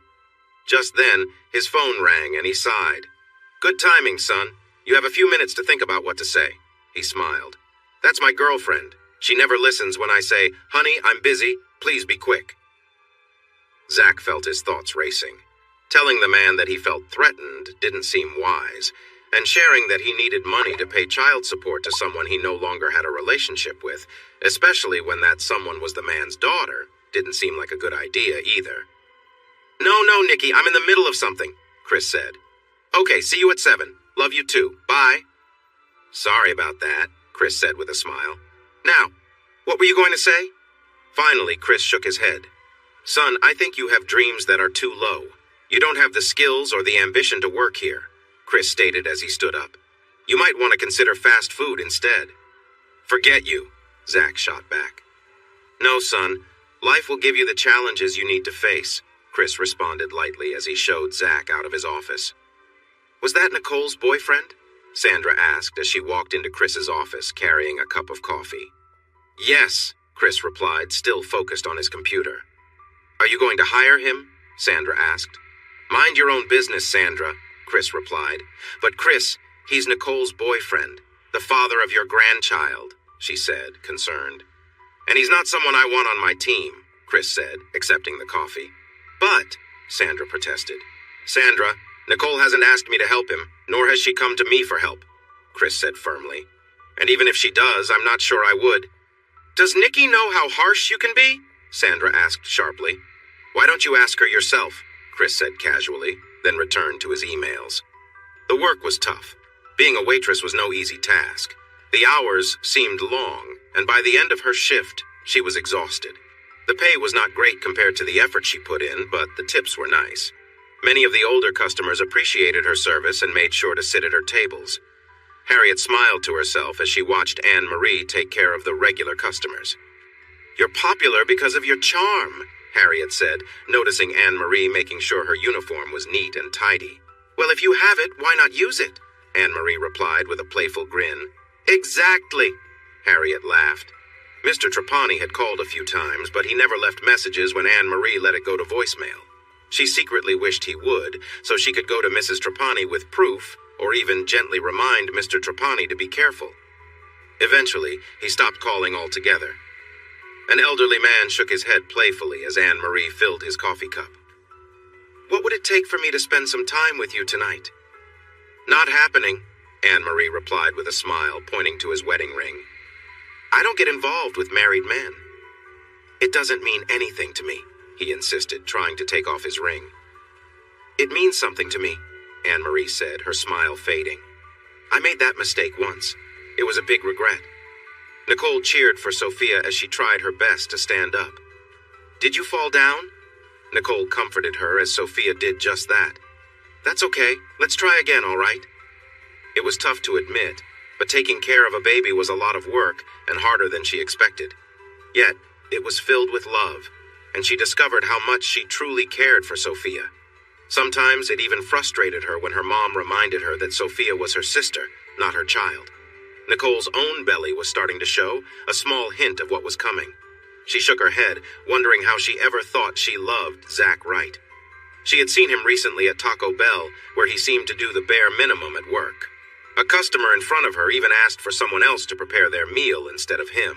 Just then, his phone rang and he sighed. Good timing, son. You have a few minutes to think about what to say. He smiled. That's my girlfriend. She never listens when I say, honey, I'm busy. Please be quick. Zach felt his thoughts racing. Telling the man that he felt threatened didn't seem wise, and sharing that he needed money to pay child support to someone he no longer had a relationship with, especially when that someone was the man's daughter, didn't seem like a good idea either. No, Nikki, I'm in the middle of something, Chris said. Okay, see you at 7. Love you too. Bye. Sorry about that, Chris said with a smile. Now, what were you going to say? Finally, Chris shook his head. Son, I think you have dreams that are too low. You don't have the skills or the ambition to work here, Chris stated as he stood up. You might want to consider fast food instead. Forget you, Zach shot back. No, son. Life will give you the challenges you need to face, Chris responded lightly as he showed Zach out of his office. Was that Nicole's boyfriend? Sandra asked as she walked into Chris's office carrying a cup of coffee. Yes, Chris replied, still focused on his computer. Are you going to hire him? Sandra asked. Mind your own business, Sandra, Chris replied. But Chris, he's Nicole's boyfriend, the father of your grandchild, she said, concerned. And he's not someone I want on my team, Chris said, accepting the coffee. But, Sandra protested. Sandra, Nicole hasn't asked me to help him, nor has she come to me for help, Chris said firmly. And even if she does, I'm not sure I would. Does Nikki know how harsh you can be? Sandra asked sharply. Why don't you ask her yourself? Chris said casually, then returned to his emails. The work was tough. Being a waitress was no easy task. The hours seemed long, and by the end of her shift, she was exhausted. The pay was not great compared to the effort she put in, but the tips were nice. Many of the older customers appreciated her service and made sure to sit at her tables. Harriet smiled to herself as she watched Anne-Marie take care of the regular customers. You're popular because of your charm, Harriet said, noticing Anne-Marie making sure her uniform was neat and tidy. Well, if you have it, why not use it? Anne-Marie replied with a playful grin. Exactly, Harriet laughed. Mr. Trapani had called a few times, but he never left messages when Anne-Marie let it go to voicemail. She secretly wished he would, so she could go to Mrs. Trapani with proof, or even gently remind Mr. Trapani to be careful. Eventually, he stopped calling altogether. An elderly man shook his head playfully as Anne-Marie filled his coffee cup. What would it take for me to spend some time with you tonight? Not happening, Anne-Marie replied with a smile, pointing to his wedding ring. I don't get involved with married men. It doesn't mean anything to me, he insisted, trying to take off his ring. It means something to me, Anne-Marie said, her smile fading. I made that mistake once. It was a big regret. Nicole cheered for Sophia as she tried her best to stand up. Did you fall down? Nicole comforted her as Sophia did just that. That's okay. Let's try again, all right? It was tough to admit, but taking care of a baby was a lot of work and harder than she expected. Yet, it was filled with love, and she discovered how much she truly cared for Sophia. Sometimes it even frustrated her when her mom reminded her that Sophia was her sister, not her child. Nicole's own belly was starting to show, a small hint of what was coming. She shook her head, wondering how she ever thought she loved Zach right. She had seen him recently at Taco Bell, where he seemed to do the bare minimum at work. A customer in front of her even asked for someone else to prepare their meal instead of him.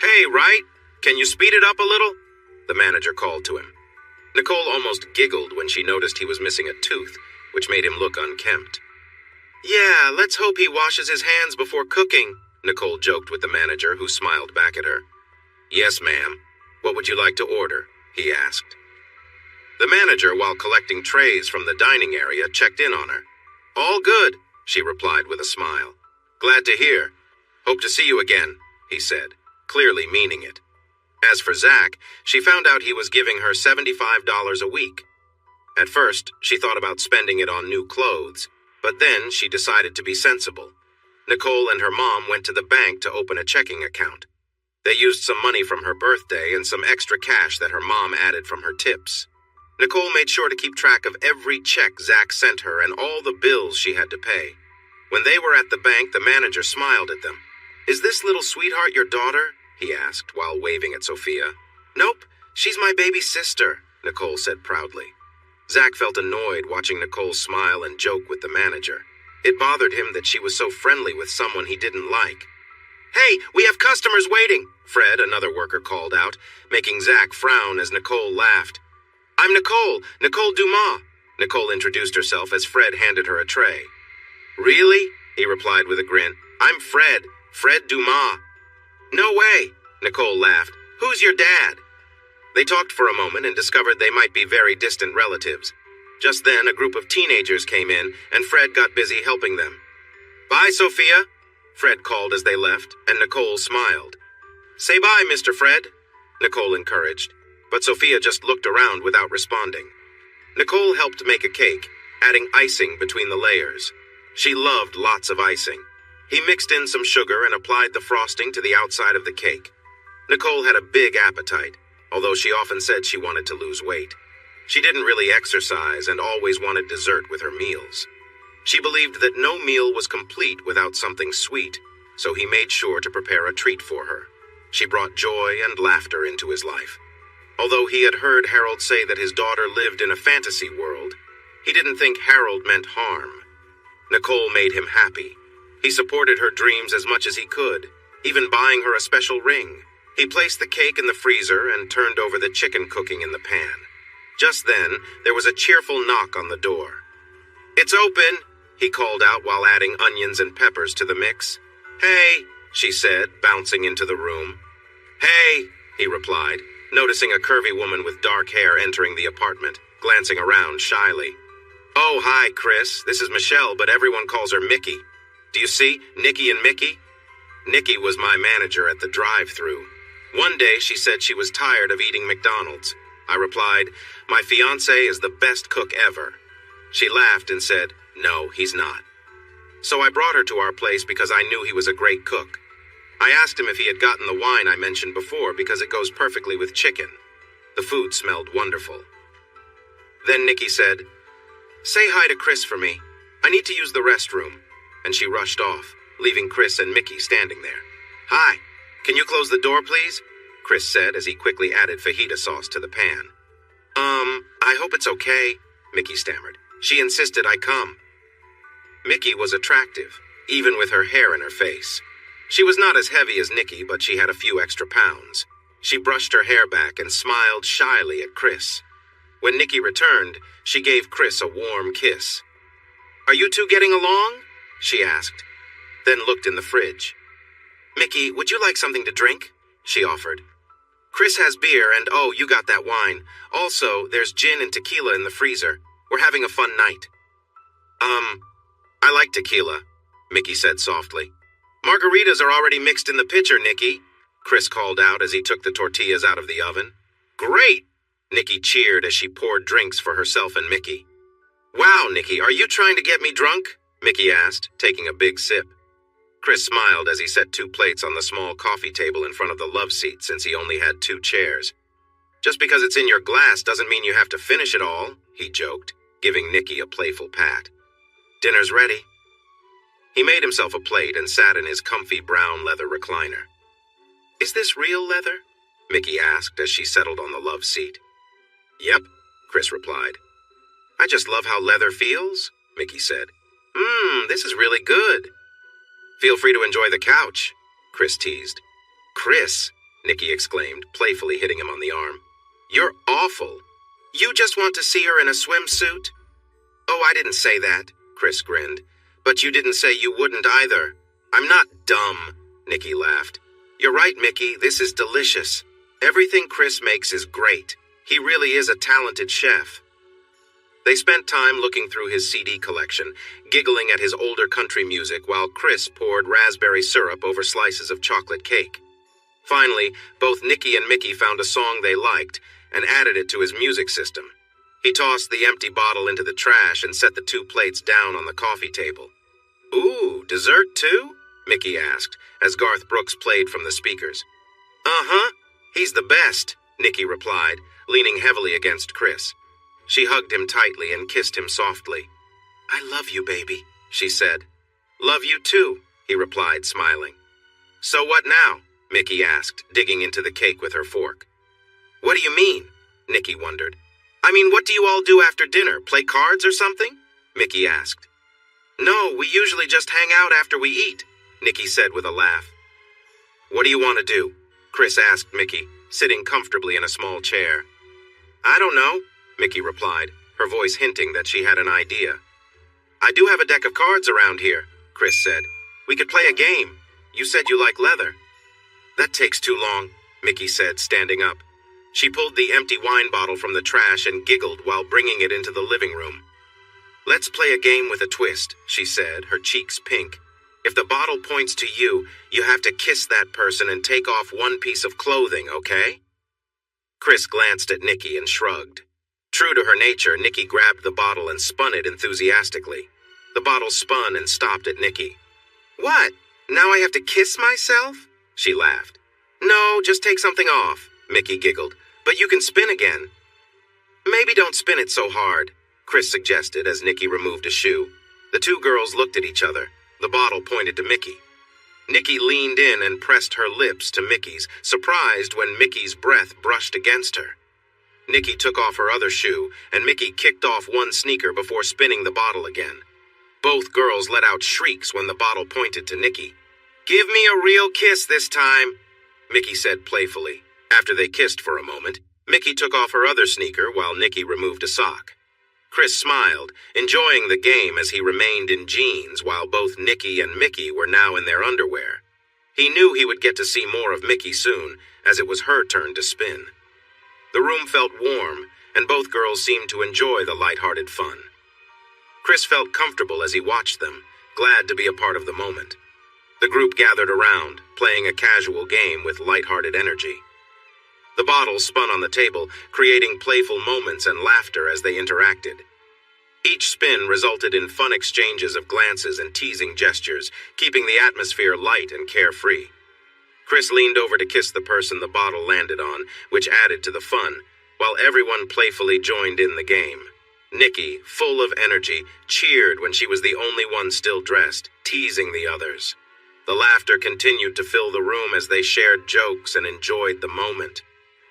Hey, Wright, can you speed it up a little? The manager called to him. Nicole almost giggled when she noticed he was missing a tooth, which made him look unkempt. Yeah, let's hope he washes his hands before cooking, Nicole joked with the manager, who smiled back at her. Yes, ma'am. What would you like to order? He asked. The manager, while collecting trays from the dining area, checked in on her. All good, she replied with a smile. Glad to hear. Hope to see you again, he said, clearly meaning it. As for Zach, she found out he was giving her $75 a week. At first, she thought about spending it on new clothes, but then she decided to be sensible. Nicole and her mom went to the bank to open a checking account. They used some money from her birthday and some extra cash that her mom added from her tips. Nicole made sure to keep track of every check Zach sent her and all the bills she had to pay. When they were at the bank, the manager smiled at them. Is this little sweetheart your daughter? he asked while waving at Sophia. Nope, she's my baby sister, Nicole said proudly. Zach felt annoyed watching Nicole smile and joke with the manager. It bothered him that she was so friendly with someone he didn't like. Hey, we have customers waiting, Fred, another worker, called out, making Zach frown as Nicole laughed. I'm Nicole Dumas. Nicole introduced herself as Fred handed her a tray. Really? He replied with a grin. I'm Fred Dumas. No way, Nicole laughed. Who's your dad? They talked for a moment and discovered they might be very distant relatives. Just then, a group of teenagers came in, and Fred got busy helping them. Bye, Sophia, Fred called as they left, and Nicole smiled. Say bye, Mr. Fred, Nicole encouraged, but Sophia just looked around without responding. Nicole helped make a cake, adding icing between the layers. She loved lots of icing. He mixed in some sugar and applied the frosting to the outside of the cake. Nicole had a big appetite, although she often said she wanted to lose weight. She didn't really exercise and always wanted dessert with her meals. She believed that no meal was complete without something sweet, so he made sure to prepare a treat for her. She brought joy and laughter into his life. Although he had heard Harold say that his daughter lived in a fantasy world, he didn't think Harold meant harm. Nicole made him happy. He supported her dreams as much as he could, even buying her a special ring. He placed the cake in the freezer and turned over the chicken cooking in the pan. Just then, there was a cheerful knock on the door. It's open, he called out while adding onions and peppers to the mix. Hey, she said, bouncing into the room. Hey, he replied, noticing a curvy woman with dark hair entering the apartment, glancing around shyly. Oh, hi, Chris. This is Michelle, but everyone calls her Mickey. Do you see? Nikki and Mickey? Nikki was my manager at the drive-thru. One day, she said she was tired of eating McDonald's. I replied, my fiancé is the best cook ever. She laughed and said, no, he's not. So I brought her to our place because I knew he was a great cook. I asked him if he had gotten the wine I mentioned before because it goes perfectly with chicken. The food smelled wonderful. Then Nikki said, say hi to Chris for me. I need to use the restroom. And she rushed off, leaving Chris and Mickey standing there. Hi, can you close the door, please? Chris said as he quickly added fajita sauce to the pan. I hope it's okay, Mickey stammered. She insisted I come. Mickey was attractive, even with her hair in her face. She was not as heavy as Nikki, but she had a few extra pounds. She brushed her hair back and smiled shyly at Chris. When Nikki returned, she gave Chris a warm kiss. Are you two getting along? She asked, then looked in the fridge. Mickey, would you like something to drink? She offered. Chris has beer, and oh, you got that wine. Also, there's gin and tequila in the freezer. We're having a fun night. I like tequila, Mickey said softly. Margaritas are already mixed in the pitcher, Nikki, Chris called out as he took the tortillas out of the oven. Great! Nikki cheered as she poured drinks for herself and Mickey. Wow, Nikki, are you trying to get me drunk? Mickey asked, taking a big sip. Chris smiled as he set 2 plates on the small coffee table in front of the love seat since he only had 2 chairs. Just because it's in your glass doesn't mean you have to finish it all, he joked, giving Nikki a playful pat. Dinner's ready. He made himself a plate and sat in his comfy brown leather recliner. Is this real leather? Mickey asked as she settled on the love seat. Yep, Chris replied. I just love how leather feels, Mickey said. This is really good. Feel free to enjoy the couch, Chris teased. Chris, Nikki exclaimed, playfully hitting him on the arm. You're awful. You just want to see her in a swimsuit? Oh, I didn't say that, Chris grinned. But you didn't say you wouldn't either. I'm not dumb, Nikki laughed. You're right, Mickey, this is delicious. Everything Chris makes is great. He really is a talented chef. They spent time looking through his CD collection, giggling at his older country music while Chris poured raspberry syrup over slices of chocolate cake. Finally, both Nikki and Mickey found a song they liked and added it to his music system. He tossed the empty bottle into the trash and set the 2 plates down on the coffee table. Ooh, dessert too? Mickey asked, as Garth Brooks played from the speakers. Uh-huh, he's the best, Nikki replied, leaning heavily against Chris. She hugged him tightly and kissed him softly. I love you, baby, she said. Love you too, he replied, smiling. So what now? Mickey asked, digging into the cake with her fork. What do you mean? Nikki wondered. I mean, what do you all do after dinner? Play cards or something? Mickey asked. No, we usually just hang out after we eat, Nikki said with a laugh. What do you want to do? Chris asked Mickey, sitting comfortably in a small chair. I don't know, Mickey replied, her voice hinting that she had an idea. I do have a deck of cards around here, Chris said. We could play a game. You said you like leather. That takes too long, Mickey said, standing up. She pulled the empty wine bottle from the trash and giggled while bringing it into the living room. Let's play a game with a twist, she said, her cheeks pink. If the bottle points to you, you have to kiss that person and take off one piece of clothing, okay? Chris glanced at Nikki and shrugged. True to her nature, Nikki grabbed the bottle and spun it enthusiastically. The bottle spun and stopped at Nikki. What? Now I have to kiss myself? She laughed. No, just take something off, Mickey giggled. But you can spin again. Maybe don't spin it so hard, Chris suggested as Nikki removed a shoe. The two girls looked at each other. The bottle pointed to Mickey. Nikki leaned in and pressed her lips to Mickey's, surprised when Mickey's breath brushed against her. Nikki took off her other shoe, and Mickey kicked off one sneaker before spinning the bottle again. Both girls let out shrieks when the bottle pointed to Nikki. Give me a real kiss this time, Mickey said playfully. After they kissed for a moment, Mickey took off her other sneaker while Nikki removed a sock. Chris smiled, enjoying the game as he remained in jeans while both Nikki and Mickey were now in their underwear. He knew he would get to see more of Mickey soon, as it was her turn to spin. The room felt warm, and both girls seemed to enjoy the lighthearted fun. Chris felt comfortable as he watched them, glad to be a part of the moment. The group gathered around, playing a casual game with lighthearted energy. The bottles spun on the table, creating playful moments and laughter as they interacted. Each spin resulted in fun exchanges of glances and teasing gestures, keeping the atmosphere light and carefree. Chris leaned over to kiss the person the bottle landed on, which added to the fun, while everyone playfully joined in the game. Nikki, full of energy, cheered when she was the only one still dressed, teasing the others. The laughter continued to fill the room as they shared jokes and enjoyed the moment.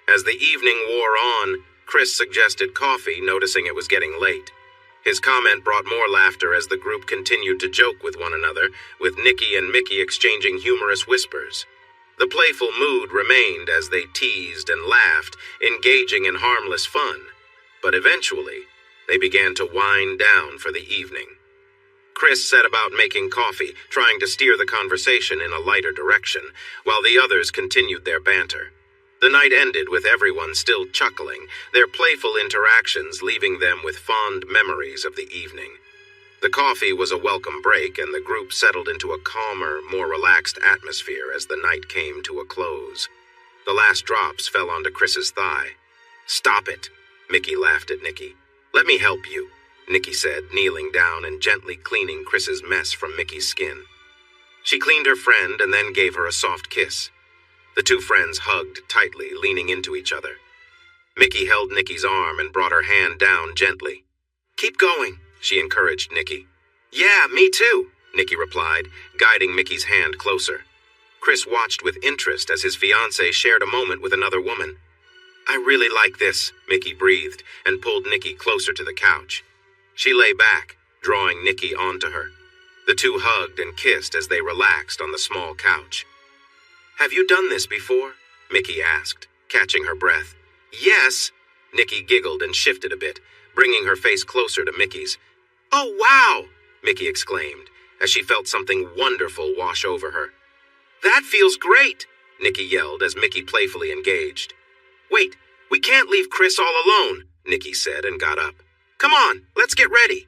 As the evening wore on, Chris suggested coffee, noticing it was getting late. His comment brought more laughter as the group continued to joke with one another, with Nikki and Mickey exchanging humorous whispers. The playful mood remained as they teased and laughed, engaging in harmless fun. But eventually, they began to wind down for the evening. Chris set about making coffee, trying to steer the conversation in a lighter direction, while the others continued their banter. The night ended with everyone still chuckling, their playful interactions leaving them with fond memories of the evening. The coffee was a welcome break, and the group settled into a calmer, more relaxed atmosphere as the night came to a close. The last drops fell onto Chris's thigh. Stop it, Mickey laughed at Nikki. Let me help you, Nikki said, kneeling down and gently cleaning Chris's mess from Mickey's skin. She cleaned her friend and then gave her a soft kiss. The two friends hugged tightly, leaning into each other. Mickey held Nikki's arm and brought her hand down gently. Keep going, she encouraged Nikki. Yeah, me too, Nikki replied, guiding Mickey's hand closer. Chris watched with interest as his fiancée shared a moment with another woman. I really like this, Mickey breathed and pulled Nikki closer to the couch. She lay back, drawing Nikki onto her. The two hugged and kissed as they relaxed on the small couch. Have you done this before? Mickey asked, catching her breath. Yes, Nikki giggled and shifted a bit, bringing her face closer to Mickey's. Oh, wow, Mickey exclaimed, as she felt something wonderful wash over her. That feels great, Nikki yelled as Mickey playfully engaged. Wait, we can't leave Chris all alone, Nikki said and got up. Come on, let's get ready.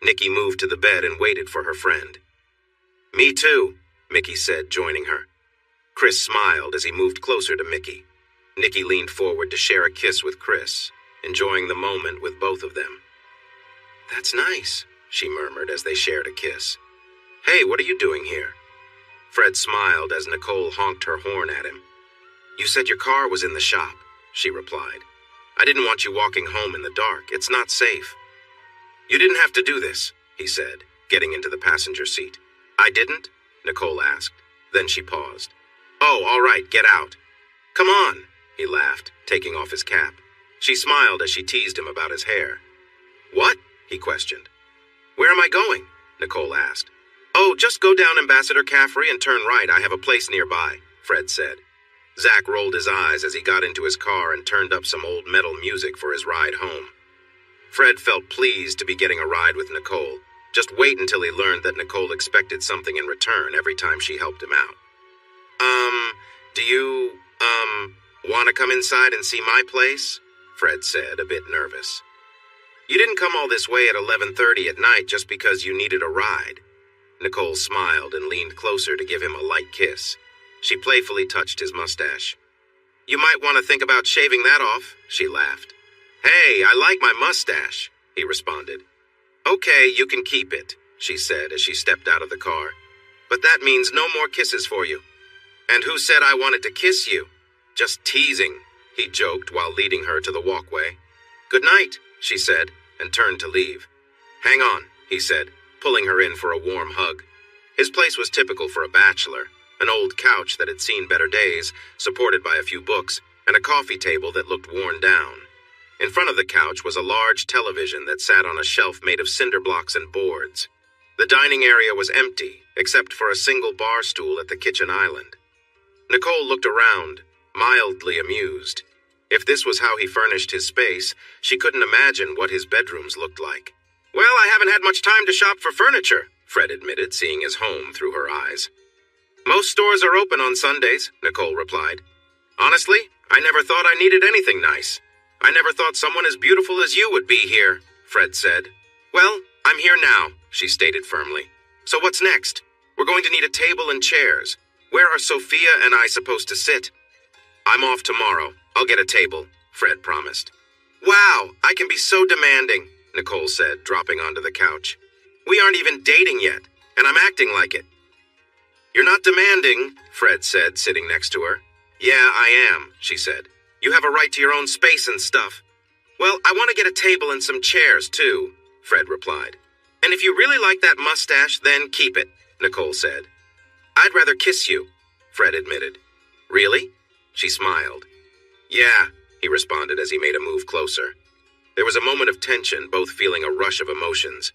Nikki moved to the bed and waited for her friend. Me too, Mickey said, joining her. Chris smiled as he moved closer to Mickey. Nikki leaned forward to share a kiss with Chris, enjoying the moment with both of them. That's nice, she murmured as they shared a kiss. Hey, what are you doing here? Fred smiled as Nicole honked her horn at him. You said your car was in the shop, she replied. I didn't want you walking home in the dark. It's not safe. You didn't have to do this, he said, getting into the passenger seat. I didn't? Nicole asked. Then she paused. Oh, all right, get out. Come on, he laughed, taking off his cap. She smiled as she teased him about his hair. What? He questioned. Where am I going? Nicole asked. Oh, just go down Ambassador Caffrey and turn right. I have a place nearby, Fred said. Zach rolled his eyes as he got into his car and turned up some old metal music for his ride home. Fred felt pleased to be getting a ride with Nicole. Just wait until he learned that Nicole expected something in return every time she helped him out. Do you, want to come inside and see my place? Fred said, a bit nervous. You didn't come all this way at 11:30 at night just because you needed a ride. Nicole smiled and leaned closer to give him a light kiss. She playfully touched his mustache. You might want to think about shaving that off, she laughed. Hey, I like my mustache, he responded. Okay, you can keep it, she said as she stepped out of the car. But that means no more kisses for you. And who said I wanted to kiss you? Just teasing, he joked while leading her to the walkway. Good night, she said, and turned to leave. Hang on, he said, pulling her in for a warm hug. His place was typical for a bachelor, an old couch that had seen better days, supported by a few books, and a coffee table that looked worn down. In front of the couch was a large television that sat on a shelf made of cinder blocks and boards. The dining area was empty, except for a single bar stool at the kitchen island. Nicole looked around, mildly amused. If this was how he furnished his space, she couldn't imagine what his bedrooms looked like. Well, I haven't had much time to shop for furniture, Fred admitted, seeing his home through her eyes. Most stores are open on Sundays, Nicole replied. Honestly, I never thought I needed anything nice. I never thought someone as beautiful as you would be here, Fred said. Well, I'm here now, she stated firmly. So what's next? We're going to need a table and chairs. Where are Sophia and I supposed to sit? I'm off tomorrow. I'll get a table, Fred promised. Wow, I can be so demanding, Nicole said, dropping onto the couch. We aren't even dating yet, and I'm acting like it. You're not demanding, Fred said, sitting next to her. Yeah, I am, she said. You have a right to your own space and stuff. Well, I want to get a table and some chairs, too, Fred replied. And if you really like that mustache, then keep it, Nicole said. I'd rather kiss you, Fred admitted. Really? She smiled. Yeah, he responded as he made a move closer. There was a moment of tension, both feeling a rush of emotions.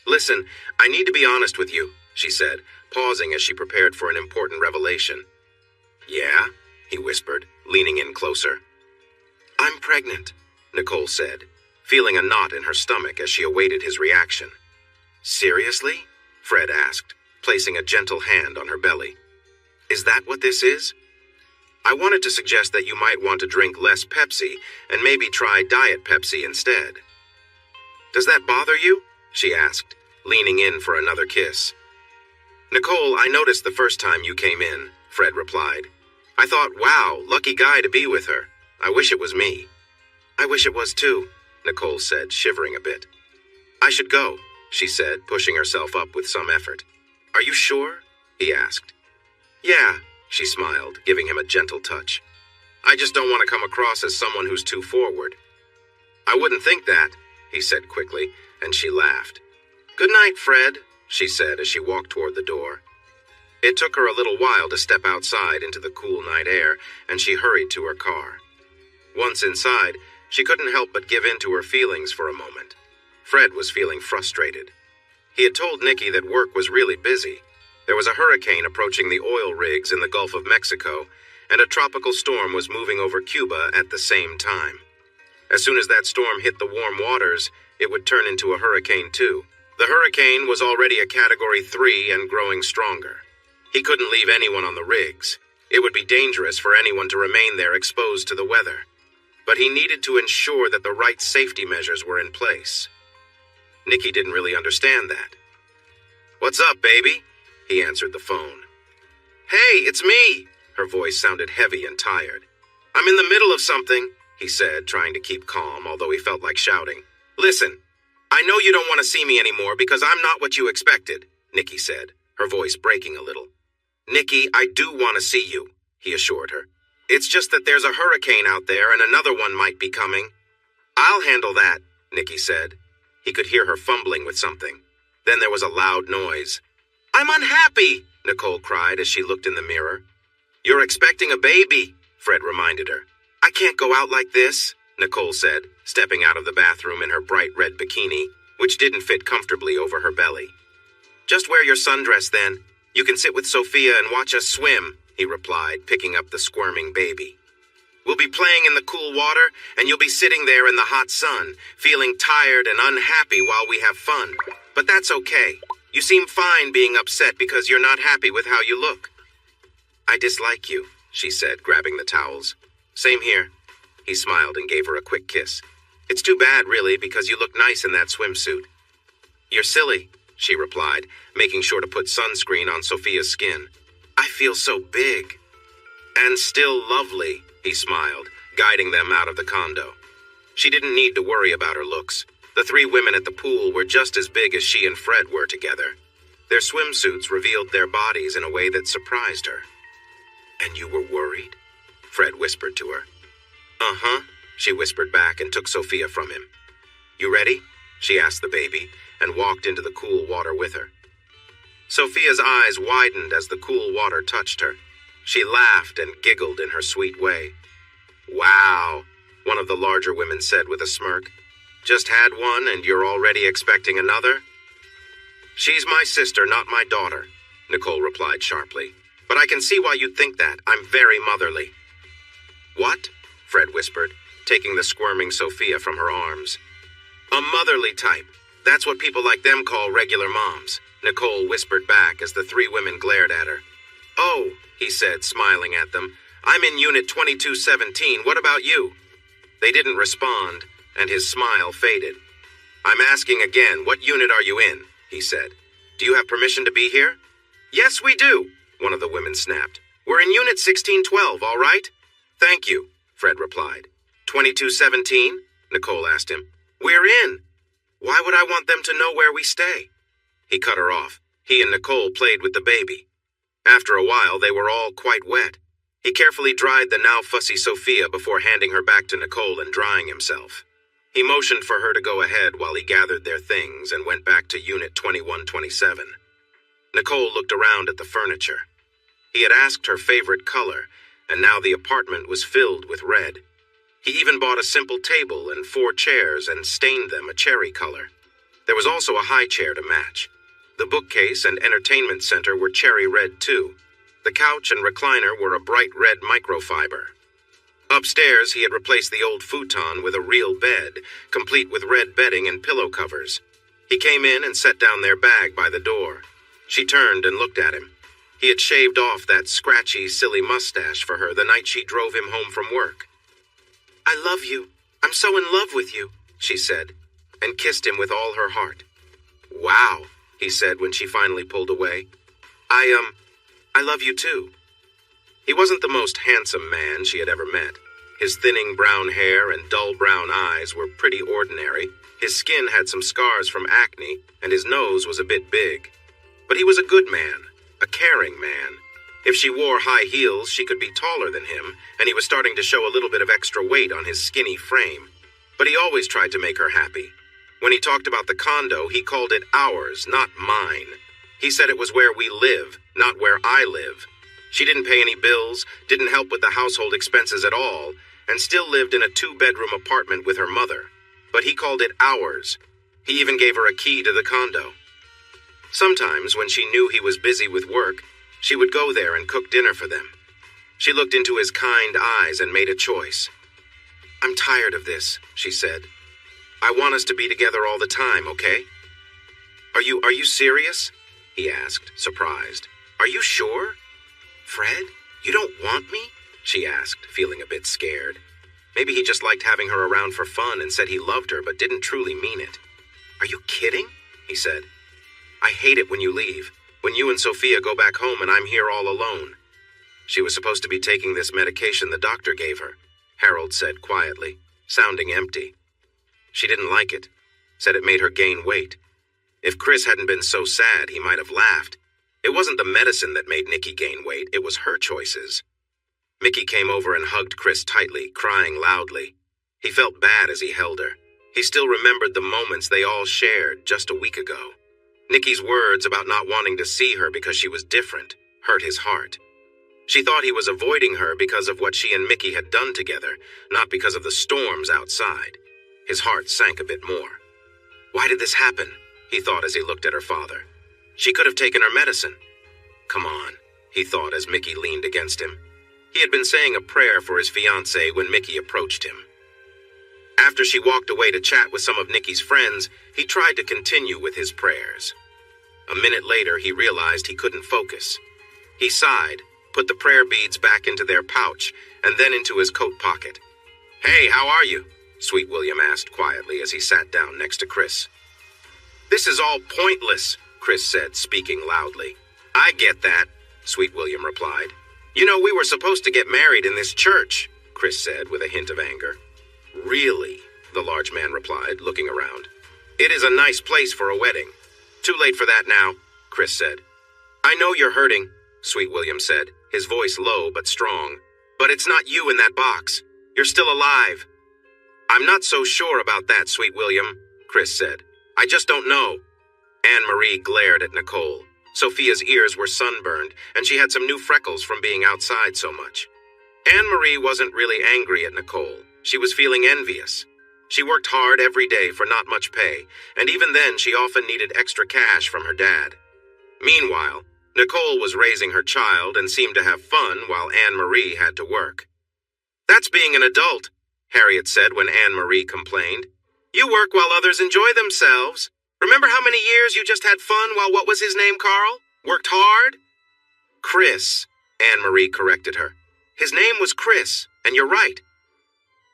Listen, I need to be honest with you, she said, pausing as she prepared for an important revelation. Yeah? He whispered, leaning in closer. I'm pregnant, Nicole said, feeling a knot in her stomach as she awaited his reaction. Seriously? Fred asked, placing a gentle hand on her belly. Is that what this is? I wanted to suggest that you might want to drink less Pepsi and maybe try Diet Pepsi instead. Does that bother you? She asked, leaning in for another kiss. Nicole, I noticed the first time you came in, Fred replied. I thought, wow, lucky guy to be with her. I wish it was me. I wish it was too, Nicole said, shivering a bit. I should go, she said, pushing herself up with some effort. Are you sure? He asked. Yeah, she smiled, giving him a gentle touch. I just don't want to come across as someone who's too forward. I wouldn't think that, he said quickly, and she laughed. Good night, Fred, she said as she walked toward the door. It took her a little while to step outside into the cool night air, and she hurried to her car. Once inside, she couldn't help but give in to her feelings for a moment. Fred was feeling frustrated. He had told Nikki that work was really busy. There was a hurricane approaching the oil rigs in the Gulf of Mexico, and a tropical storm was moving over Cuba at the same time. As soon as that storm hit the warm waters, it would turn into a hurricane too. The hurricane was already a Category 3 and growing stronger. He couldn't leave anyone on the rigs. It would be dangerous for anyone to remain there exposed to the weather. But he needed to ensure that the right safety measures were in place. Nikki didn't really understand that. What's up, baby? He answered the phone. Hey, it's me! Her voice sounded heavy and tired. I'm in the middle of something, he said, trying to keep calm, although he felt like shouting. Listen, I know you don't want to see me anymore because I'm not what you expected, Nikki said, her voice breaking a little. Nikki, I do want to see you, he assured her. It's just that there's a hurricane out there and another one might be coming. I'll handle that, Nikki said. He could hear her fumbling with something. Then there was a loud noise. I'm unhappy, Nicole cried as she looked in the mirror. You're expecting a baby, Fred reminded her. I can't go out like this, Nicole said, stepping out of the bathroom in her bright red bikini, which didn't fit comfortably over her belly. Just wear your sundress then. You can sit with Sophia and watch us swim, he replied, picking up the squirming baby. We'll be playing in the cool water, and you'll be sitting there in the hot sun, feeling tired and unhappy while we have fun. But that's okay. You seem fine being upset because you're not happy with how you look. I dislike you, she said, grabbing the towels. Same here. He smiled and gave her a quick kiss. It's too bad, really, because you look nice in that swimsuit. You're silly, she replied, making sure to put sunscreen on Sophia's skin. I feel so big. And still lovely, he smiled, guiding them out of the condo. She didn't need to worry about her looks. The three women at the pool were just as big as she and Fred were together. Their swimsuits revealed their bodies in a way that surprised her. And you were worried? Fred whispered to her. Uh-huh, she whispered back and took Sophia from him. You ready? She asked the baby and walked into the cool water with her. Sophia's eyes widened as the cool water touched her. She laughed and giggled in her sweet way. Wow, one of the larger women said with a smirk. Just had one and you're already expecting another? She's my sister, not my daughter, Nicole replied sharply. But I can see why you'd think that. I'm very motherly. What? Fred whispered, taking the squirming Sophia from her arms. A motherly type. That's what people like them call regular moms, Nicole whispered back as the three women glared at her. Oh, he said, smiling at them. I'm in Unit 2217. What about you? They didn't respond, and his smile faded. I'm asking again, what unit are you in? He said. Do you have permission to be here? Yes, we do, one of the women snapped. We're in Unit 1612, all right? Thank you, Fred replied. 2217? Nicole asked him. We're in. Why would I want them to know where we stay? He cut her off. He and Nicole played with the baby. After a while, they were all quite wet. He carefully dried the now fussy Sophia before handing her back to Nicole and drying himself. He motioned for her to go ahead while he gathered their things and went back to Unit 2127. Nicole looked around at the furniture. He had asked her favorite color, and now the apartment was filled with red. He even bought a simple table and 4 chairs and stained them a cherry color. There was also a high chair to match. The bookcase and entertainment center were cherry red too. The couch and recliner were a bright red microfiber. Upstairs, he had replaced the old futon with a real bed, complete with red bedding and pillow covers. He came in and set down their bag by the door. She turned and looked at him. He had shaved off that scratchy, silly mustache for her the night she drove him home from work. I love you. I'm so in love with you, she said, and kissed him with all her heart. Wow, he said when she finally pulled away. I love you too. He wasn't the most handsome man she had ever met. His thinning brown hair and dull brown eyes were pretty ordinary. His skin had some scars from acne, and his nose was a bit big. But he was a good man, a caring man. If she wore high heels, she could be taller than him, and he was starting to show a little bit of extra weight on his skinny frame. But he always tried to make her happy. When he talked about the condo, he called it ours, not mine. He said it was where we live, not where I live. She didn't pay any bills, didn't help with the household expenses at all, and still lived in a 2-bedroom apartment with her mother. But he called it ours. He even gave her a key to the condo. Sometimes, when she knew he was busy with work, she would go there and cook dinner for them. She looked into his kind eyes and made a choice. I'm tired of this, she said. I want us to be together all the time, okay? Are you serious? He asked, surprised. Are you sure? Fred, you don't want me? She asked, feeling a bit scared. Maybe he just liked having her around for fun and said he loved her but didn't truly mean it. Are you kidding? He said. I hate it when you leave, when you and Sophia go back home and I'm here all alone. She was supposed to be taking this medication the doctor gave her, Harold said quietly, sounding empty. She didn't like it, said it made her gain weight. If Chris hadn't been so sad, he might have laughed. It wasn't the medicine that made Nikki gain weight, it was her choices. Mickey came over and hugged Chris tightly, crying loudly. He felt bad as he held her. He still remembered the moments they all shared just a week ago. Nikki's words about not wanting to see her because she was different hurt his heart. She thought he was avoiding her because of what she and Mickey had done together, not because of the storms outside. His heart sank a bit more. Why did this happen? He thought as he looked at her father. She could have taken her medicine. Come on, he thought as Mickey leaned against him. He had been saying a prayer for his fiancée when Mickey approached him. After she walked away to chat with some of Nicky's friends, he tried to continue with his prayers. A minute later, he realized he couldn't focus. He sighed, put the prayer beads back into their pouch, and then into his coat pocket. "Hey, how are you?" Sweet William asked quietly as he sat down next to Chris. "This is all pointless," Chris said, speaking loudly. "I get that," Sweet William replied. "You know, we were supposed to get married in this church," Chris said with a hint of anger. "Really?" the large man replied, looking around. "It is a nice place for a wedding." "Too late for that now," Chris said. "I know you're hurting," Sweet William said, his voice low but strong. "But it's not you in that box. You're still alive." "I'm not so sure about that, Sweet William," Chris said. "I just don't know." Anne-Marie glared at Nicole. Sophia's ears were sunburned, and she had some new freckles from being outside so much. Anne-Marie wasn't really angry at Nicole. She was feeling envious. She worked hard every day for not much pay, and even then she often needed extra cash from her dad. Meanwhile, Nicole was raising her child and seemed to have fun while Anne-Marie had to work. "That's being an adult," Harriet said when Anne-Marie complained. "You work while others enjoy themselves. Remember how many years you just had fun while what was his name, Carl? Worked hard?" "Chris," Anne-Marie corrected her. "His name was Chris, and you're right."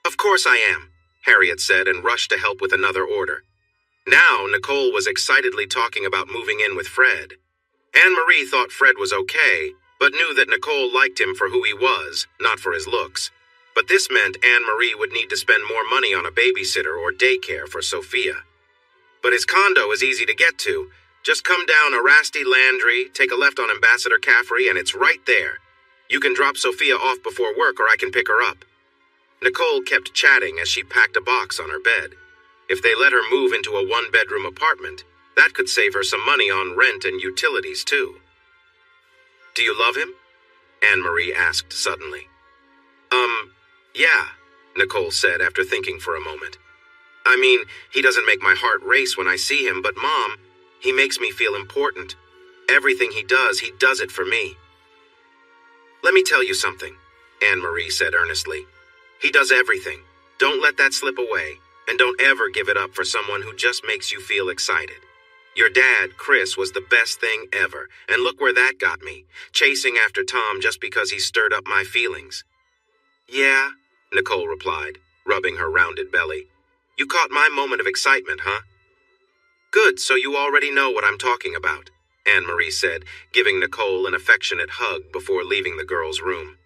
"Of course I am," Harriet said and rushed to help with another order. Now Nicole was excitedly talking about moving in with Fred. Anne-Marie thought Fred was okay, but knew that Nicole liked him for who he was, not for his looks. But this meant Anne-Marie would need to spend more money on a babysitter or daycare for Sophia. "But his condo is easy to get to. Just come down Arasti Landry, take a left on Ambassador Caffrey, and it's right there. You can drop Sophia off before work or I can pick her up." Nicole kept chatting as she packed a box on her bed. If they let her move into a one-bedroom apartment, that could save her some money on rent and utilities too. "Do you love him?" Anne-Marie asked suddenly. Yeah," Nicole said after thinking for a moment. "I mean, he doesn't make my heart race when I see him, but Mom, he makes me feel important. Everything he does it for me." "Let me tell you something," Anne-Marie said earnestly. "He does everything. Don't let that slip away, and don't ever give it up for someone who just makes you feel excited. Your dad, Chris, was the best thing ever, and look where that got me, chasing after Tom just because he stirred up my feelings." "Yeah," Nicole replied, rubbing her rounded belly. "You caught my moment of excitement, huh?" "Good, so you already know what I'm talking about," Anne-Marie said, giving Nicole an affectionate hug before leaving the girl's room.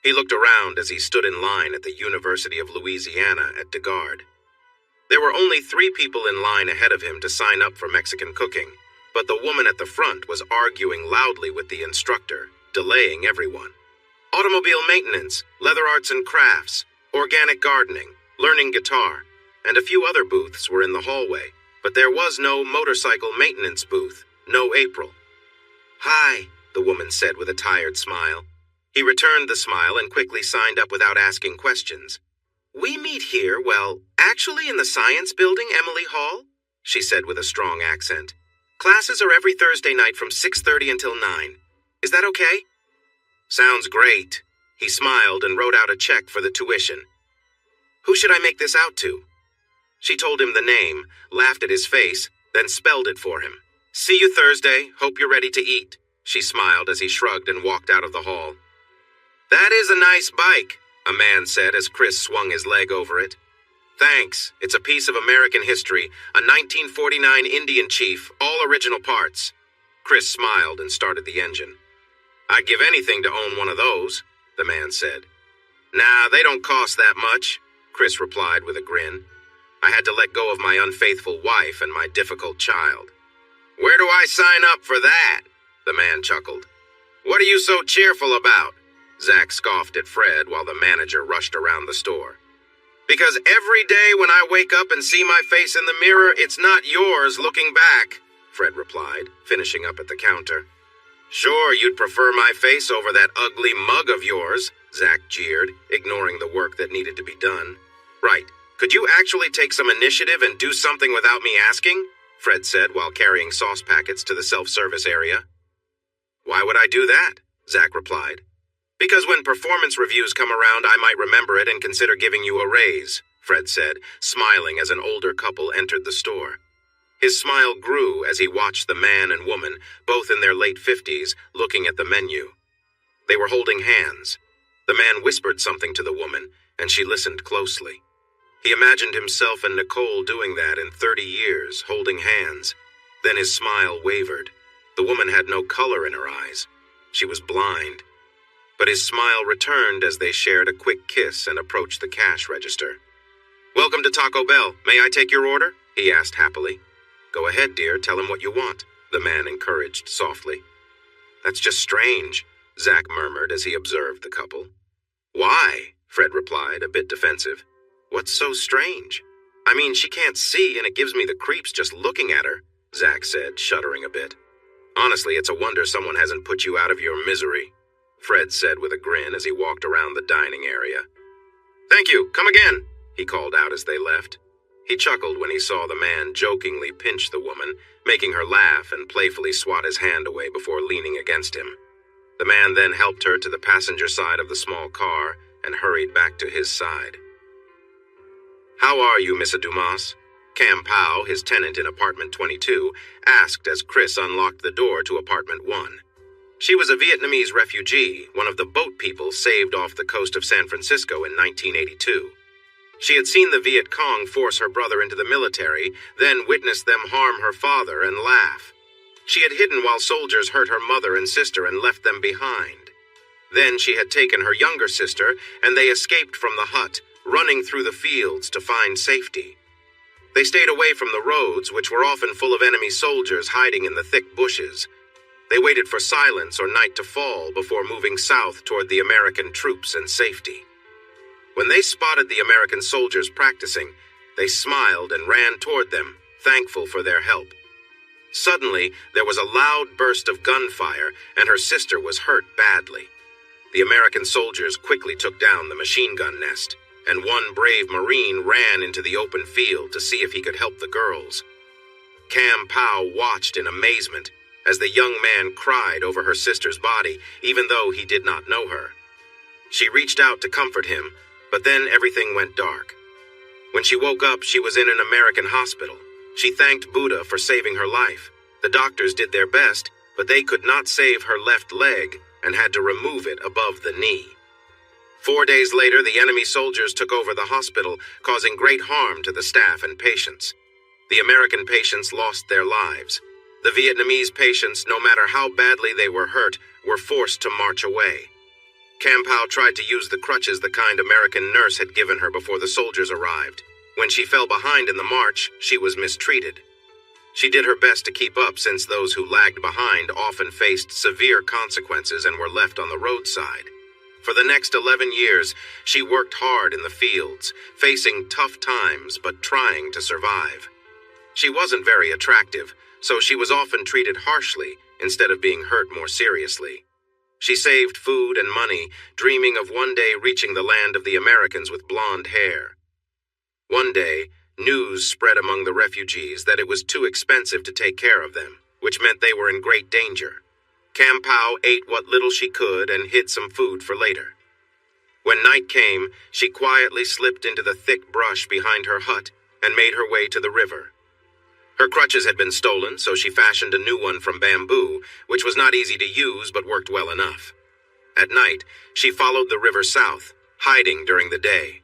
He looked around as he stood in line at the University of Louisiana at DeGard. There were only 3 people in line ahead of him to sign up for Mexican cooking, but the woman at the front was arguing loudly with the instructor, delaying everyone. Automobile maintenance, leather arts and crafts, organic gardening, learning guitar, and a few other booths were in the hallway, but there was no motorcycle maintenance booth, no April. "Hi," the woman said with a tired smile. He returned the smile and quickly signed up without asking questions. "We meet here, well, actually in the Science Building, Emily Hall," she said with a strong accent. "Classes are every Thursday night from 6:30 until 9. Is that okay?" "Sounds great." He smiled and wrote out a check for the tuition. "Who should I make this out to?" She told him the name, laughed at his face, then spelled it for him. "See you Thursday. Hope you're ready to eat." She smiled as he shrugged and walked out of the hall. "That is a nice bike," a man said as Chris swung his leg over it. "Thanks. It's a piece of American history, a 1949 Indian chief, all original parts." Chris smiled and started the engine. "I'd give anything to own one of those," the man said. "Nah, they don't cost that much," Chris replied with a grin. "I had to let go of my unfaithful wife and my difficult child." "Where do I sign up for that?" the man chuckled. "What are you so cheerful about?" Zach scoffed at Fred while the manager rushed around the store. "Because every day when I wake up and see my face in the mirror, it's not yours looking back," Fred replied, finishing up at the counter. Sure, you'd prefer my face over that ugly mug of yours, Zack jeered, ignoring the work that needed to be done. Right. Could you actually take some initiative and do something without me asking? Fred said while carrying sauce packets to the self-service area. Why would I do that? Zack replied. Because when performance reviews come around, I might remember it and consider giving you a raise, Fred said, smiling as an older couple entered the store. His smile grew as he watched the man and woman, both in their late 50s, looking at the menu. They were holding hands. The man whispered something to the woman, and she listened closely. He imagined himself and Nicole doing that in 30 years, holding hands. Then his smile wavered. The woman had no color in her eyes. She was blind. But his smile returned as they shared a quick kiss and approached the cash register. "Welcome to Taco Bell. May I take your order?" he asked happily. "Go ahead, dear. Tell him what you want," the man encouraged softly. "That's just strange," Zack murmured as he observed the couple. "Why?" Fred replied, a bit defensive. "What's so strange?" "I mean, she can't see, and it gives me the creeps just looking at her," Zack said, shuddering a bit. "Honestly, it's a wonder someone hasn't put you out of your misery," Fred said with a grin as he walked around the dining area. "Thank you. Come again," he called out as they left. He chuckled when he saw the man jokingly pinch the woman, making her laugh and playfully swat his hand away before leaning against him. The man then helped her to the passenger side of the small car and hurried back to his side. "How are you, Mr. Dumas?" Cam Powell, his tenant in apartment 22, asked as Chris unlocked the door to apartment 1. She was a Vietnamese refugee, one of the boat people saved off the coast of San Francisco in 1982. She had seen the Viet Cong force her brother into the military, then witnessed them harm her father and laugh. She had hidden while soldiers hurt her mother and sister and left them behind. Then she had taken her younger sister, and they escaped from the hut, running through the fields to find safety. They stayed away from the roads, which were often full of enemy soldiers hiding in the thick bushes. They waited for silence or night to fall before moving south toward the American troops and safety. When they spotted the American soldiers practicing, they smiled and ran toward them, thankful for their help. Suddenly, there was a loud burst of gunfire, and her sister was hurt badly. The American soldiers quickly took down the machine gun nest, and one brave Marine ran into the open field to see if he could help the girls. Cam Powell watched in amazement as the young man cried over her sister's body, even though he did not know her. She reached out to comfort him, but then everything went dark. When she woke up, she was in an American hospital. She thanked Buddha for saving her life. The doctors did their best, but they could not save her left leg and had to remove it above the knee. 4 days later, the enemy soldiers took over the hospital, causing great harm to the staff and patients. The American patients lost their lives. The Vietnamese patients, no matter how badly they were hurt, were forced to march away. Cam Powell tried to use the crutches the kind American nurse had given her before the soldiers arrived. When she fell behind in the march, she was mistreated. She did her best to keep up since those who lagged behind often faced severe consequences and were left on the roadside. For the next 11 years, she worked hard in the fields, facing tough times but trying to survive. She wasn't very attractive, so she was often treated harshly instead of being hurt more seriously. She saved food and money, dreaming of one day reaching the land of the Americans with blonde hair. One day, news spread among the refugees that it was too expensive to take care of them, which meant they were in great danger. Cam Powell ate what little she could and hid some food for later. When night came, she quietly slipped into the thick brush behind her hut and made her way to the river. Her crutches had been stolen, so she fashioned a new one from bamboo, which was not easy to use but worked well enough. At night, she followed the river south, hiding during the day.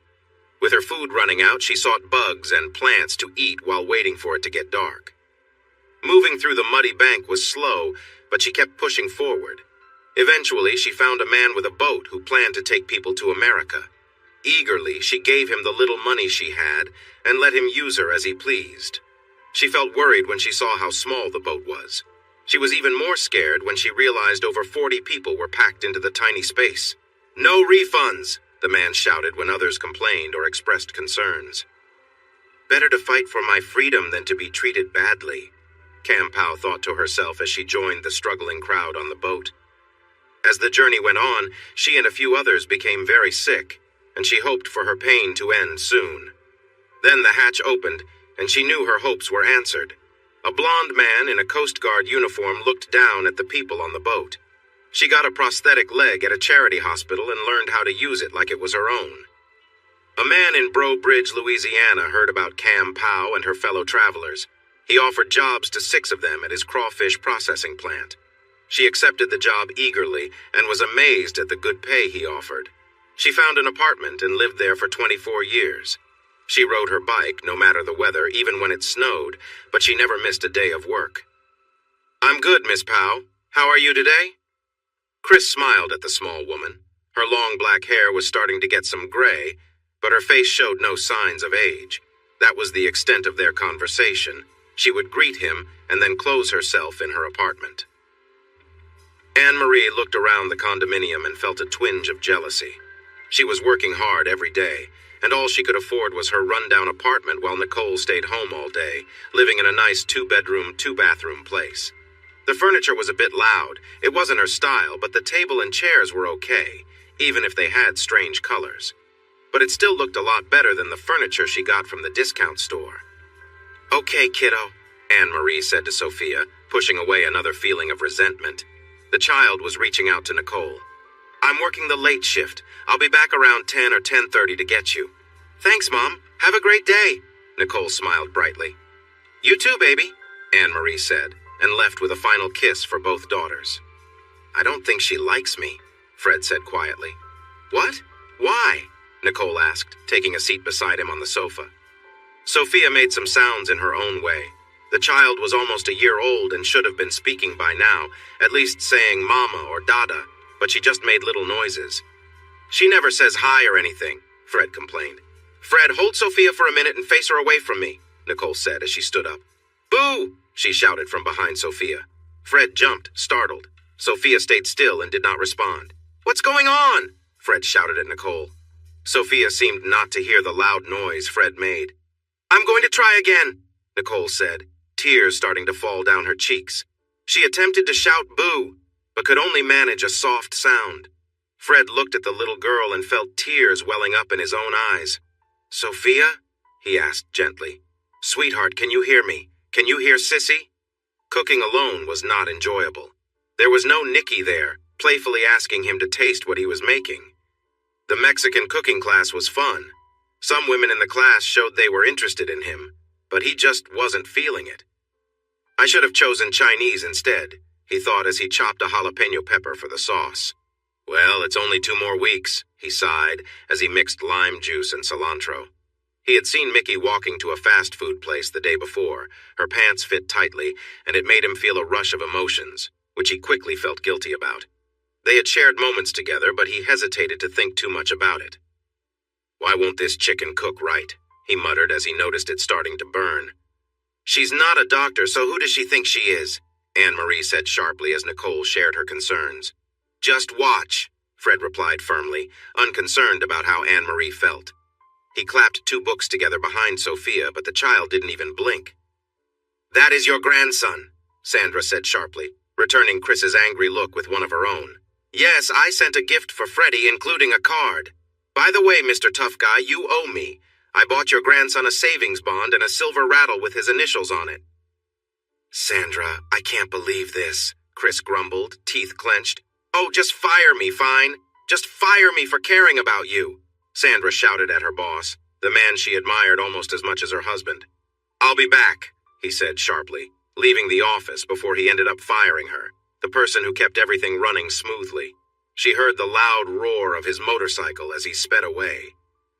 With her food running out, she sought bugs and plants to eat while waiting for it to get dark. Moving through the muddy bank was slow, but she kept pushing forward. Eventually, she found a man with a boat who planned to take people to America. Eagerly, she gave him the little money she had and let him use her as he pleased. She felt worried when she saw how small the boat was. She was even more scared when she realized over 40 people were packed into the tiny space. "No refunds," the man shouted when others complained or expressed concerns. "Better to fight for my freedom than to be treated badly." Cam Pow thought to herself as she joined the struggling crowd on the boat. As the journey went on, she and a few others became very sick, and she hoped for her pain to end soon. Then the hatch opened, and she knew her hopes were answered. A blond man in a Coast Guard uniform looked down at the people on the boat. She got a prosthetic leg at a charity hospital and learned how to use it like it was her own. A man in Breaux Bridge, Louisiana heard about Cam Pow and her fellow travelers. He offered jobs to 6 of them at his crawfish processing plant. She accepted the job eagerly and was amazed at the good pay he offered. She found an apartment and lived there for 24 years. She rode her bike, no matter the weather, even when it snowed, but she never missed a day of work. "I'm good, Miss Pow. How are you today?" Chris smiled at the small woman. Her long black hair was starting to get some gray, but her face showed no signs of age. That was the extent of their conversation. She would greet him and then close herself in her apartment. Anne-Marie looked around the condominium and felt a twinge of jealousy. She was working hard every day, and all she could afford was her rundown apartment while Nicole stayed home all day, living in a nice 2-bedroom, 2-bathroom place. The furniture was a bit loud. It wasn't her style, but the table and chairs were okay, even if they had strange colors. But it still looked a lot better than the furniture she got from the discount store. "Okay, kiddo," Anne-Marie said to Sophia, pushing away another feeling of resentment. The child was reaching out to Nicole. "I'm working the late shift. I'll be back around 10 or 10:30 to get you." "Thanks, Mom. Have a great day." Nicole smiled brightly. "You too, baby," Anne-Marie said, and left with a final kiss for both daughters. "I don't think she likes me," Fred said quietly. "What? Why?" Nicole asked, taking a seat beside him on the sofa. Sophia made some sounds in her own way. The child was almost a year old and should have been speaking by now, at least saying mama or dada, but she just made little noises. "She never says hi or anything," Fred complained. "Fred, hold Sophia for a minute and face her away from me," Nicole said as she stood up. "Boo!" she shouted from behind Sophia. Fred jumped, startled. Sophia stayed still and did not respond. "What's going on?" Fred shouted at Nicole. Sophia seemed not to hear the loud noise Fred made. "I'm going to try again," Nicole said, tears starting to fall down her cheeks. She attempted to shout boo, but could only manage a soft sound. Fred looked at the little girl and felt tears welling up in his own eyes. "Sophia?" he asked gently. "Sweetheart, can you hear me? Can you hear Sissy?" Cooking alone was not enjoyable. There was no Nicky there, playfully asking him to taste what he was making. The Mexican cooking class was fun. Some women in the class showed they were interested in him, but he just wasn't feeling it. "I should have chosen Chinese instead," he thought as he chopped a jalapeno pepper for the sauce. "Well, it's only 2 more weeks," he sighed as he mixed lime juice and cilantro. He had seen Mickey walking to a fast food place the day before. Her pants fit tightly, and it made him feel a rush of emotions, which he quickly felt guilty about. They had shared moments together, but he hesitated to think too much about it. "Why won't this chicken cook right?" he muttered as he noticed it starting to burn. "She's not a doctor, so who does she think she is?" Anne-Marie said sharply as Nicole shared her concerns. "Just watch," Fred replied firmly, unconcerned about how Anne-Marie felt. He clapped 2 books together behind Sophia, but the child didn't even blink. "That is your grandson," Sandra said sharply, returning Chris's angry look with one of her own. "Yes, I sent a gift for Freddie, including a card. By the way, Mr. Tough Guy, you owe me. I bought your grandson a savings bond and a silver rattle with his initials on it." "Sandra, I can't believe this," Chris grumbled, teeth clenched. "Oh, just fire me, fine. Just fire me for caring about you," Sandra shouted at her boss, the man she admired almost as much as her husband. "I'll be back," he said sharply, leaving the office before he ended up firing her, the person who kept everything running smoothly. She heard the loud roar of his motorcycle as he sped away.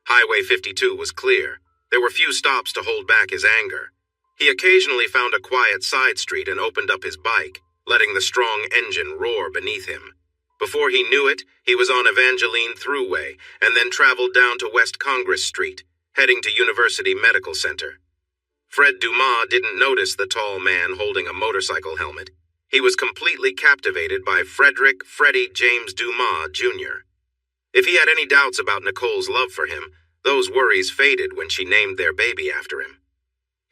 Highway 52 was clear. There were few stops to hold back his anger. He occasionally found a quiet side street and opened up his bike, letting the strong engine roar beneath him. Before he knew it, he was on Evangeline Thruway and then traveled down to West Congress Street, heading to University Medical Center. Fred Dumas didn't notice the tall man holding a motorcycle helmet. He was completely captivated by Frederick Freddie James Dumas, Jr. If he had any doubts about Nicole's love for him, those worries faded when she named their baby after him.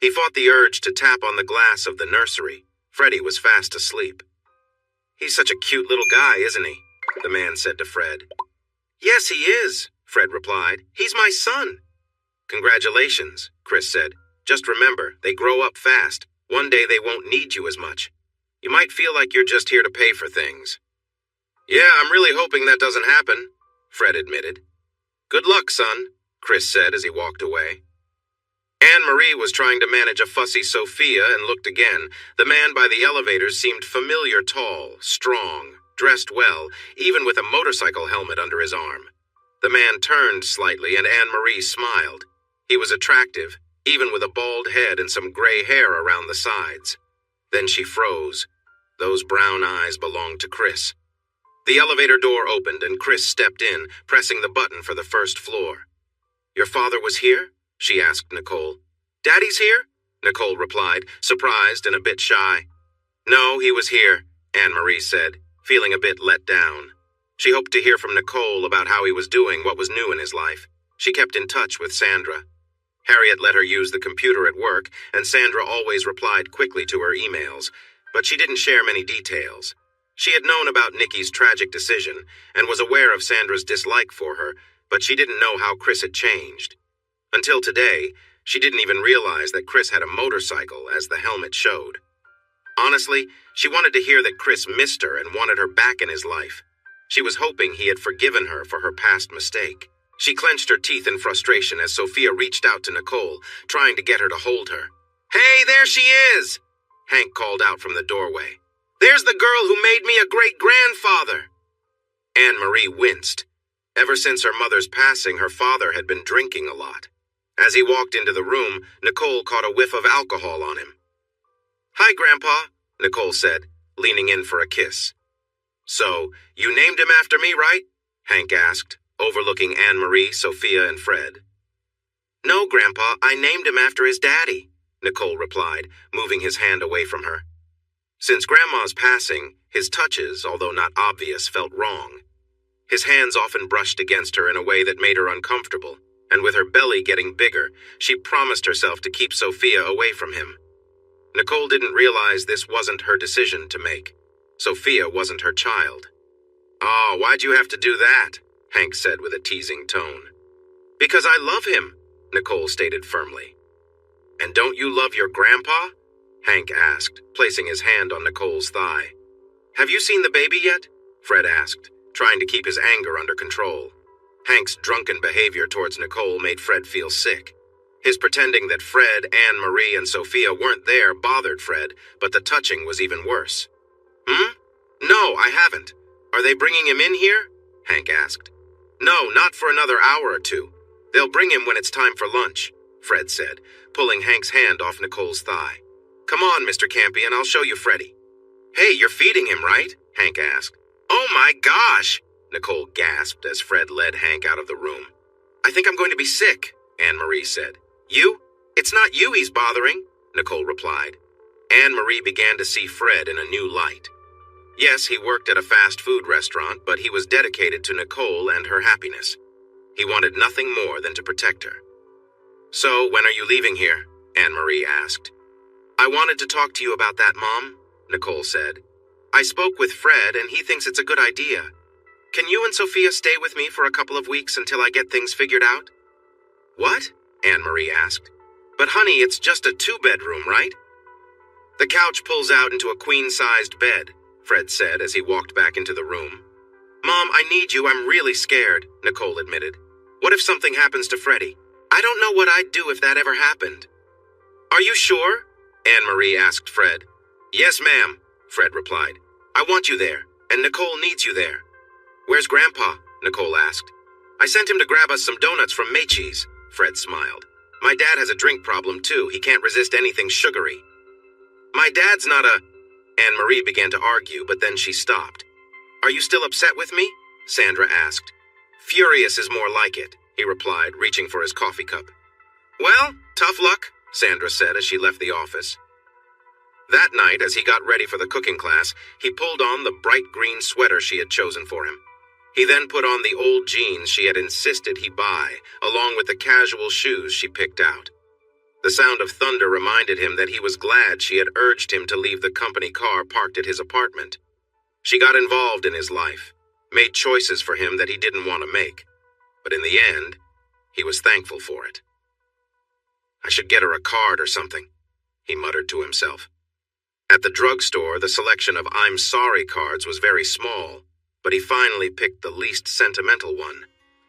He fought the urge to tap on the glass of the nursery. Freddie was fast asleep. "He's such a cute little guy, isn't he?" the man said to Fred. "Yes, he is," Fred replied. "He's my son." "Congratulations," Chris said. "Just remember, they grow up fast. One day they won't need you as much. You might feel like you're just here to pay for things." "Yeah, I'm really hoping that doesn't happen," Fred admitted. "Good luck, son," Chris said as he walked away. Anne-Marie was trying to manage a fussy Sophia and looked again. The man by the elevators seemed familiar, tall, strong, dressed well, even with a motorcycle helmet under his arm. The man turned slightly and Anne-Marie smiled. He was attractive, even with a bald head and some gray hair around the sides. Then she froze. Those brown eyes belonged to Chris. The elevator door opened and Chris stepped in, pressing the button for the first floor. "Your father was here?" she asked Nicole. "Daddy's here?" Nicole replied, surprised and a bit shy. "No, he was here," Anne-Marie said, feeling a bit let down. She hoped to hear from Nicole about how he was doing, what was new in his life. She kept in touch with Sandra. Harriet let her use the computer at work, and Sandra always replied quickly to her emails, but she didn't share many details. She had known about Nikki's tragic decision and was aware of Sandra's dislike for her, but she didn't know how Chris had changed. Until today, she didn't even realize that Chris had a motorcycle, as the helmet showed. Honestly, she wanted to hear that Chris missed her and wanted her back in his life. She was hoping he had forgiven her for her past mistake. She clenched her teeth in frustration as Sophia reached out to Nicole, trying to get her to hold her. "Hey, there she is!" Hank called out from the doorway. "There's the girl who made me a great-grandfather!" Anne-Marie winced. Ever since her mother's passing, her father had been drinking a lot. As he walked into the room, Nicole caught a whiff of alcohol on him. "Hi, Grandpa," Nicole said, leaning in for a kiss. "So, you named him after me, right?" Hank asked, overlooking Anne-Marie, Sophia, and Fred. "No, Grandpa, I named him after his daddy," Nicole replied, moving his hand away from her. Since Grandma's passing, his touches, although not obvious, felt wrong. His hands often brushed against her in a way that made her uncomfortable, and with her belly getting bigger, she promised herself to keep Sophia away from him. Nicole didn't realize this wasn't her decision to make. Sophia wasn't her child. "Oh, why'd you have to do that?" Hank said with a teasing tone. "Because I love him," Nicole stated firmly. "And don't you love your grandpa?" Hank asked, placing his hand on Nicole's thigh. "Have you seen the baby yet?" Fred asked, trying to keep his anger under control. Hank's drunken behavior towards Nicole made Fred feel sick. His pretending that Fred, Anne-Marie, and Sophia weren't there bothered Fred, but the touching was even worse. "No, I haven't. Are they bringing him in here?" Hank asked. "No, not for another hour or two. They'll bring him when it's time for lunch," Fred said, pulling Hank's hand off Nicole's thigh. "Come on, Mr. Campion, I'll show you Freddie." "Hey, you're feeding him, right?" Hank asked. "Oh my gosh!" Nicole gasped as Fred led Hank out of the room. "I think I'm going to be sick," Anne-Marie said. "You? It's not you he's bothering," Nicole replied. Anne-Marie began to see Fred in a new light. Yes, he worked at a fast food restaurant, but he was dedicated to Nicole and her happiness. He wanted nothing more than to protect her. "So, when are you leaving here?" Anne-Marie asked. "I wanted to talk to you about that, Mom," Nicole said. "I spoke with Fred, and he thinks it's a good idea. Can you and Sophia stay with me for a couple of weeks until I get things figured out?" "What?" Anne-Marie asked. "But honey, it's just a 2-bedroom, right?" "The couch pulls out into a queen-sized bed," Fred said as he walked back into the room. "Mom, I need you. I'm really scared," Nicole admitted. "What if something happens to Freddie? I don't know what I'd do if that ever happened." "Are you sure?" Anne-Marie asked Fred. "Yes, ma'am," Fred replied. "I want you there, and Nicole needs you there." "Where's Grandpa?" Nicole asked. "I sent him to grab us some donuts from Macy's," Fred smiled. "My dad has a drink problem, too. He can't resist anything sugary." "My dad's not a—" Anne-Marie began to argue, but then she stopped. "Are you still upset with me?" Sandra asked. "Furious is more like it," he replied, reaching for his coffee cup. "Well, tough luck," Sandra said as she left the office. That night, as he got ready for the cooking class, he pulled on the bright green sweater she had chosen for him. He then put on the old jeans she had insisted he buy, along with the casual shoes she picked out. The sound of thunder reminded him that he was glad she had urged him to leave the company car parked at his apartment. She got involved in his life, made choices for him that he didn't want to make, but in the end, he was thankful for it. I should get her a card or something, he muttered to himself. At the drugstore, the selection of I'm sorry cards was very small, but he finally picked the least sentimental one.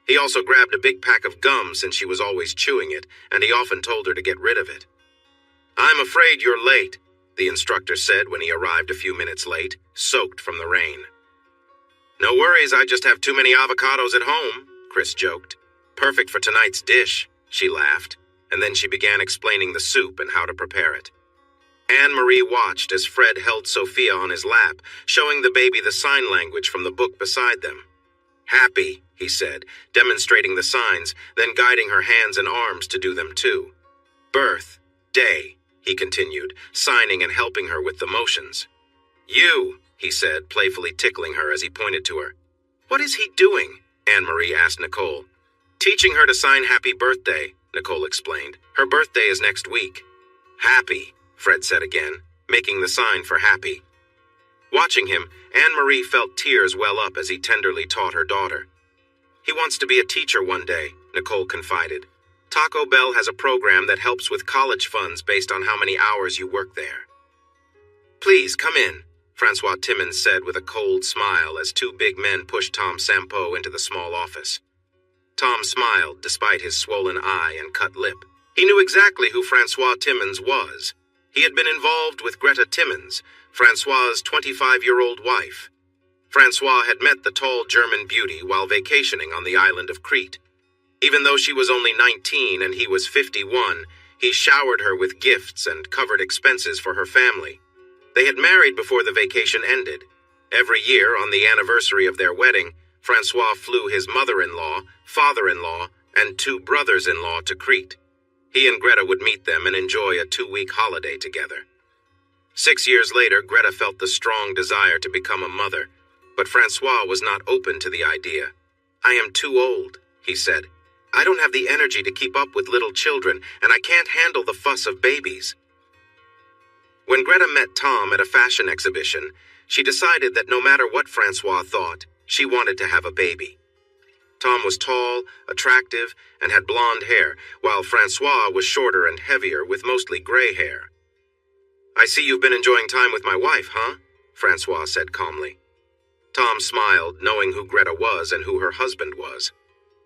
He also grabbed a big pack of gum since she was always chewing it, and he often told her to get rid of it. I'm afraid you're late, the instructor said when he arrived a few minutes late, soaked from the rain. No worries, I just have too many avocados at home, Chris joked. Perfect for tonight's dish, she laughed, and then she began explaining the soup and how to prepare it. Anne-Marie watched as Fred held Sophia on his lap, showing the baby the sign language from the book beside them. Happy, he said, demonstrating the signs, then guiding her hands and arms to do them too. Birth, day, he continued, signing and helping her with the motions. You, he said, playfully tickling her as he pointed to her. What is he doing? Anne-Marie asked Nicole. Teaching her to sign happy birthday, Nicole explained. Her birthday is next week. Happy, Fred said again, making the sign for happy. Watching him, Anne-Marie felt tears well up as he tenderly taught her daughter. He wants to be a teacher one day, Nicole confided. Taco Bell has a program that helps with college funds based on how many hours you work there. Please, come in, Francois Timmons said with a cold smile as two big men pushed Tom Sampo into the small office. Tom smiled despite his swollen eye and cut lip. He knew exactly who Francois Timmons was. He had been involved with Greta Timmons, Francois's 25-year-old wife. Francois had met the tall German beauty while vacationing on the island of Crete. Even though she was only 19 and he was 51, he showered her with gifts and covered expenses for her family. They had married before the vacation ended. Every year, on the anniversary of their wedding, Francois flew his mother-in-law, father-in-law, and two brothers-in-law to Crete. He and Greta would meet them and enjoy a 2-week holiday together. 6 years later, Greta felt the strong desire to become a mother, but Francois was not open to the idea. I am too old, he said. I don't have the energy to keep up with little children, and I can't handle the fuss of babies. When Greta met Tom at a fashion exhibition, she decided that no matter what Francois thought, she wanted to have a baby. Tom was tall, attractive, and had blonde hair, while Francois was shorter and heavier with mostly gray hair. I see you've been enjoying time with my wife, huh? Francois said calmly. Tom smiled, knowing who Greta was and who her husband was.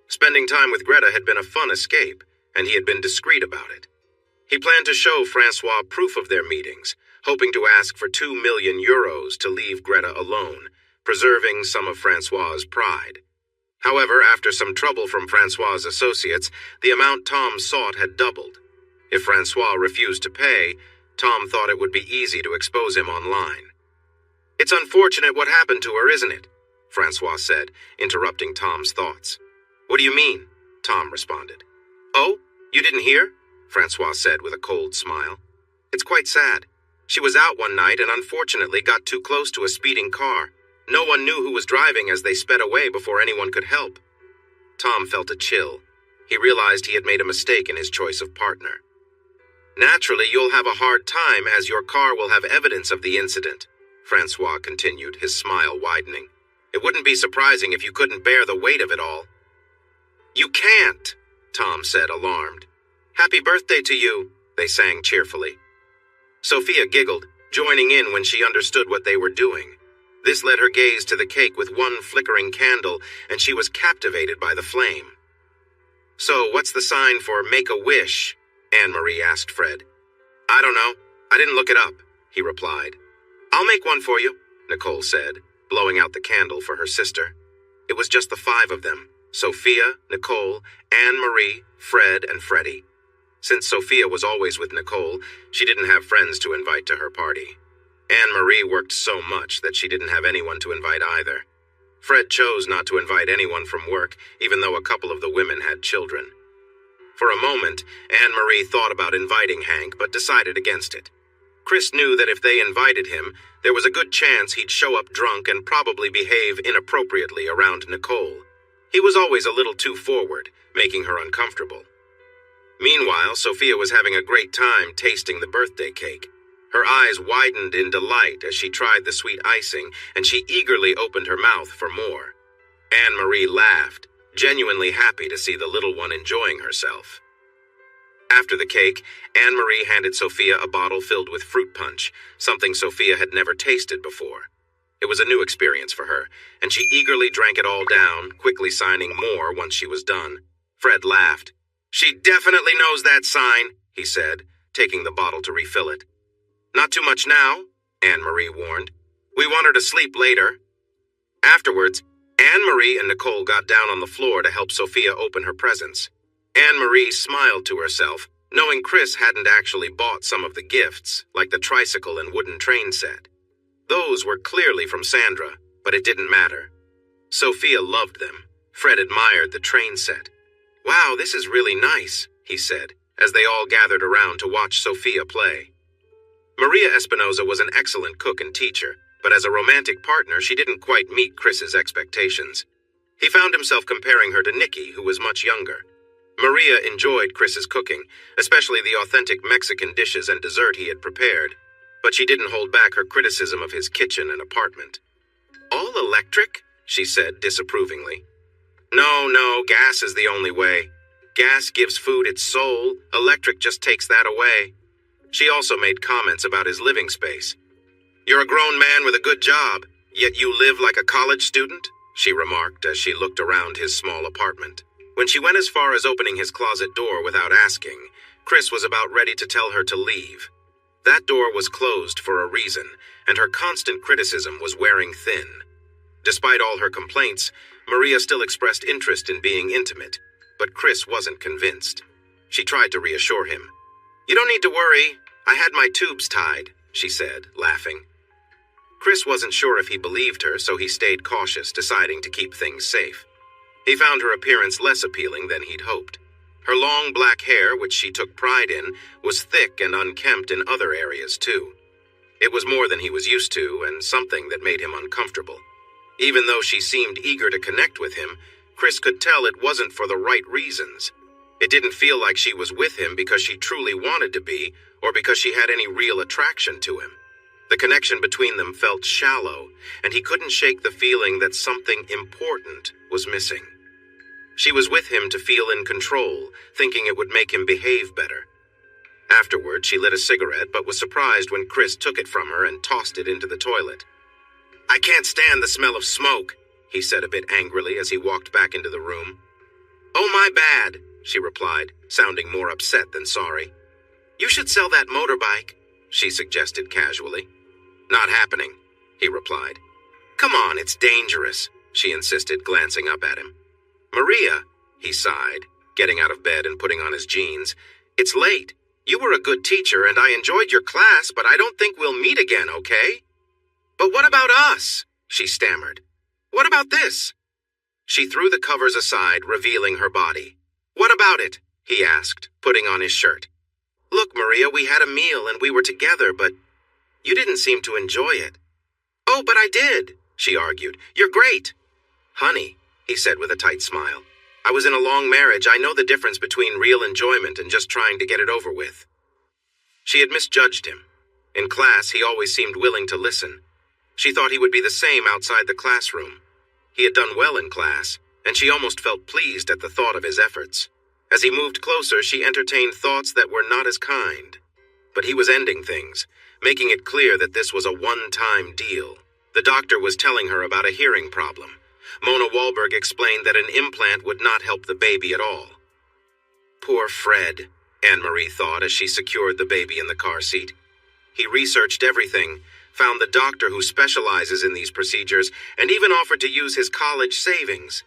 Spending time with Greta had been a fun escape, and he had been discreet about it. He planned to show Francois proof of their meetings, hoping to ask for 2 million euros to leave Greta alone, preserving some of Francois's pride. However, after some trouble from Francois's associates, the amount Tom sought had doubled. If Francois refused to pay, Tom thought it would be easy to expose him online. It's unfortunate what happened to her, isn't it? Francois said, interrupting Tom's thoughts. What do you mean? Tom responded. Oh, you didn't hear? Francois said with a cold smile. It's quite sad. She was out one night and unfortunately got too close to a speeding car. No one knew who was driving as they sped away before anyone could help. Tom felt a chill. He realized he had made a mistake in his choice of partner. Naturally, you'll have a hard time as your car will have evidence of the incident, Francois continued, his smile widening. It wouldn't be surprising if you couldn't bear the weight of it all. You can't, Tom said, alarmed. Happy birthday to you, they sang cheerfully. Sophia giggled, joining in when she understood what they were doing. This led her gaze to the cake with one flickering candle, and she was captivated by the flame. So, what's the sign for make a wish? Anne-Marie asked Fred. I don't know. I didn't look it up, he replied. I'll make one for you, Nicole said, blowing out the candle for her sister. It was just the 5 of them, Sophia, Nicole, Anne-Marie, Fred, and Freddie. Since Sophia was always with Nicole, she didn't have friends to invite to her party. Anne-Marie worked so much that she didn't have anyone to invite either. Fred chose not to invite anyone from work, even though a couple of the women had children. For a moment, Anne-Marie thought about inviting Hank, but decided against it. Chris knew that if they invited him, there was a good chance he'd show up drunk and probably behave inappropriately around Nicole. He was always a little too forward, making her uncomfortable. Meanwhile, Sophia was having a great time tasting the birthday cake. Her eyes widened in delight as she tried the sweet icing, and she eagerly opened her mouth for more. Anne-Marie laughed, genuinely happy to see the little one enjoying herself. After the cake, Anne-Marie handed Sophia a bottle filled with fruit punch, something Sophia had never tasted before. It was a new experience for her, and she eagerly drank it all down, quickly signing more once she was done. Fred laughed. "She definitely knows that sign," he said, taking the bottle to refill it. "Not too much now," Anne-Marie warned. "We want her to sleep later." Afterwards, Anne-Marie and Nicole got down on the floor to help Sophia open her presents. Anne-Marie smiled to herself, knowing Chris hadn't actually bought some of the gifts, like the tricycle and wooden train set. Those were clearly from Sandra, but it didn't matter. Sophia loved them. Fred admired the train set. "Wow, this is really nice," he said, as they all gathered around to watch Sophia play. Maria Espinosa was an excellent cook and teacher, but as a romantic partner, she didn't quite meet Chris's expectations. He found himself comparing her to Nikki, who was much younger. Maria enjoyed Chris's cooking, especially the authentic Mexican dishes and dessert he had prepared, but she didn't hold back her criticism of his kitchen and apartment. "All electric?" she said disapprovingly. No, gas is the only way. Gas gives food its soul, electric just takes that away." She also made comments about his living space. "You're a grown man with a good job, yet you live like a college student," she remarked as she looked around his small apartment. When she went as far as opening his closet door without asking, Chris was about ready to tell her to leave. That door was closed for a reason, and her constant criticism was wearing thin. Despite all her complaints, Maria still expressed interest in being intimate, but Chris wasn't convinced. She tried to reassure him. "You don't need to worry. I had my tubes tied," she said, laughing. Chris wasn't sure if he believed her, so he stayed cautious, deciding to keep things safe. He found her appearance less appealing than he'd hoped. Her long black hair, which she took pride in, was thick and unkempt in other areas, too. It was more than he was used to, and something that made him uncomfortable. Even though she seemed eager to connect with him, Chris could tell it wasn't for the right reasons. It didn't feel like she was with him because she truly wanted to be, or because she had any real attraction to him. The connection between them felt shallow, and he couldn't shake the feeling that something important was missing. She was with him to feel in control, thinking it would make him behave better. Afterward, she lit a cigarette, but was surprised when Chris took it from her and tossed it into the toilet. "I can't stand the smell of smoke," he said a bit angrily as he walked back into the room. "Oh, my bad," she replied, sounding more upset than sorry. "You should sell that motorbike," she suggested casually. "Not happening," he replied. "Come on, it's dangerous," she insisted, glancing up at him. "Maria," he sighed, getting out of bed and putting on his jeans, "it's late. You were a good teacher and I enjoyed your class, but I don't think we'll meet again, okay?" "But what about us?" she stammered. "What about this?" She threw the covers aside, revealing her body. "What about it?" he asked, putting on his shirt. "Look, Maria, we had a meal and we were together, but you didn't seem to enjoy it." "Oh, but I did," she argued. "You're great." "Honey," he said with a tight smile, "I was in a long marriage. I know the difference between real enjoyment and just trying to get it over with." She had misjudged him. In class, he always seemed willing to listen. She thought he would be the same outside the classroom. He had done well in class, and she almost felt pleased at the thought of his efforts. As he moved closer, she entertained thoughts that were not as kind. But he was ending things, making it clear that this was a one-time deal. The doctor was telling her about a hearing problem. Mona Wahlberg explained that an implant would not help the baby at all. Poor Fred, Anne-Marie thought as she secured the baby in the car seat. He researched everything, found the doctor who specializes in these procedures, and even offered to use his college savings.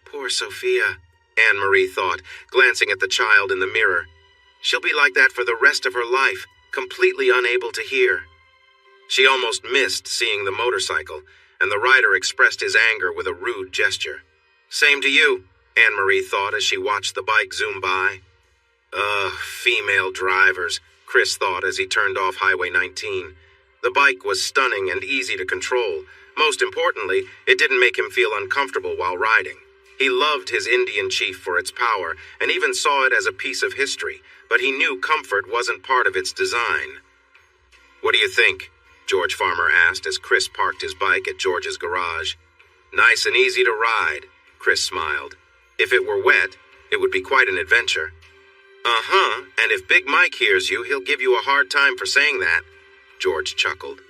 Poor Sophia, Anne-Marie thought, glancing at the child in the mirror. She'll be like that for the rest of her life, completely unable to hear. She almost missed seeing the motorcycle, and the rider expressed his anger with a rude gesture. "Same to you," Anne-Marie thought as she watched the bike zoom by. Female drivers, Chris thought as he turned off Highway 19. The bike was stunning and easy to control. Most importantly, it didn't make him feel uncomfortable while riding. He loved his Indian chief for its power and even saw it as a piece of history, but he knew comfort wasn't part of its design. "What do you think?" George Farmer asked as Chris parked his bike at George's garage. "Nice and easy to ride," Chris smiled. "If it were wet, it would be quite an adventure." "Uh-huh, and if Big Mike hears you, he'll give you a hard time for saying that," George chuckled.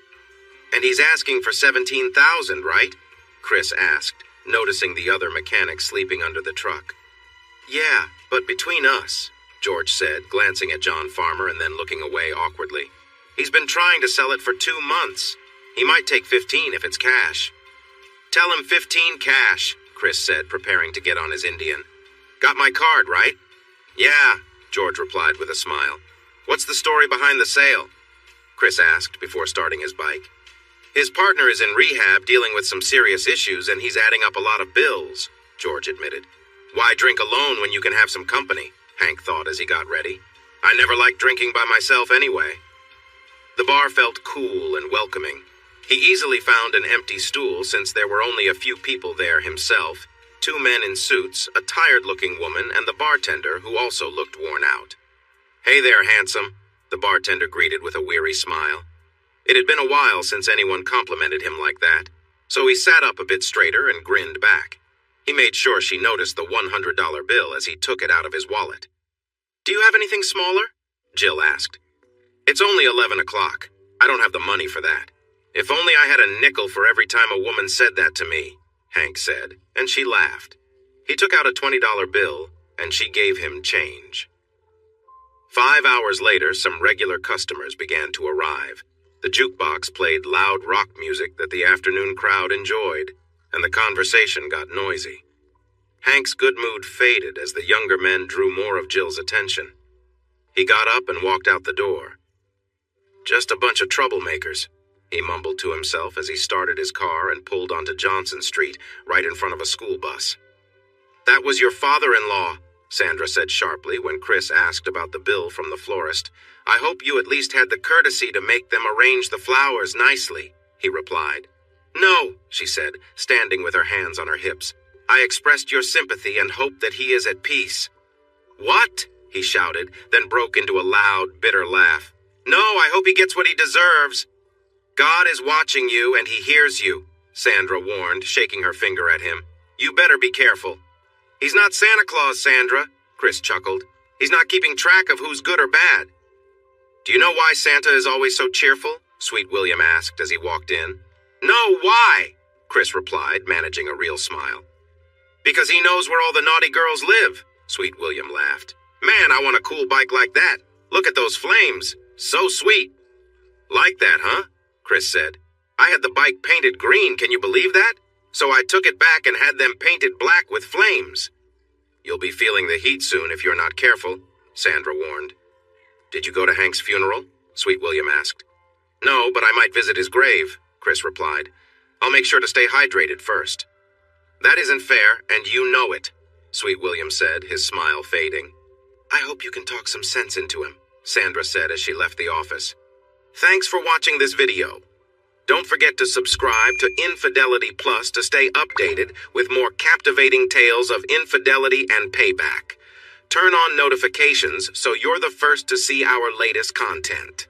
"And he's asking for $17,000, right?" Chris asked, noticing the other mechanic sleeping under the truck. "Yeah, but between us," George said, glancing at John Farmer and then looking away awkwardly. "He's been trying to sell it for 2 months. He might take 15 if it's cash." "Tell him 15 cash," Chris said, preparing to get on his Indian. "Got my card, right?" "Yeah," George replied with a smile. "What's the story behind the sale?" Chris asked before starting his bike. "His partner is in rehab dealing with some serious issues and he's adding up a lot of bills," George admitted. "Why drink alone when you can have some company?" Hank thought as he got ready. "I never liked drinking by myself anyway." The bar felt cool and welcoming. He easily found an empty stool since there were only a few people there himself, 2 men in suits, a tired-looking woman, and the bartender who also looked worn out. "Hey there, handsome," the bartender greeted with a weary smile. It had been a while since anyone complimented him like that, so he sat up a bit straighter and grinned back. He made sure she noticed the $100 bill as he took it out of his wallet. "Do you have anything smaller?" Jill asked. "It's only 11 o'clock. I don't have the money for that. If only I had a nickel for every time a woman said that to me," Hank said, and she laughed. He took out a $20 bill, and she gave him change. 5 hours later, some regular customers began to arrive. The jukebox played loud rock music that the afternoon crowd enjoyed, and the conversation got noisy. Hank's good mood faded as the younger men drew more of Jill's attention. He got up and walked out the door. "Just a bunch of troublemakers," he mumbled to himself as he started his car and pulled onto Johnson Street, right in front of a school bus. "That was your father-in-law," Sandra said sharply when Chris asked about the bill from the florist. "I hope you at least had the courtesy to make them arrange the flowers nicely," he replied. "No," she said, standing with her hands on her hips. "I expressed your sympathy and hope that he is at peace." "What?" he shouted, then broke into a loud, bitter laugh. "No, I hope he gets what he deserves." "God is watching you and he hears you," Sandra warned, shaking her finger at him. "You better be careful." "He's not Santa Claus, Sandra," Chris chuckled. "He's not keeping track of who's good or bad." "Do you know why Santa is always so cheerful?" Sweet William asked as he walked in. "No, why?" Chris replied, managing a real smile. "Because he knows where all the naughty girls live," Sweet William laughed. "Man, I want a cool bike like that. Look at those flames. So sweet." "Like that, huh?" Chris said. "I had the bike painted green, can you believe that? So I took it back and had them painted black with flames." "You'll be feeling the heat soon if you're not careful," Sandra warned. "Did you go to Hank's funeral?" Sweet William asked. "No, but I might visit his grave," Chris replied. "I'll make sure to stay hydrated first." "That isn't fair, and you know it," Sweet William said, his smile fading. "I hope you can talk some sense into him," Sandra said as she left the office. Thanks for watching this video. Don't forget to subscribe to Infidelity Plus to stay updated with more captivating tales of infidelity and payback. Turn on notifications so you're the first to see our latest content.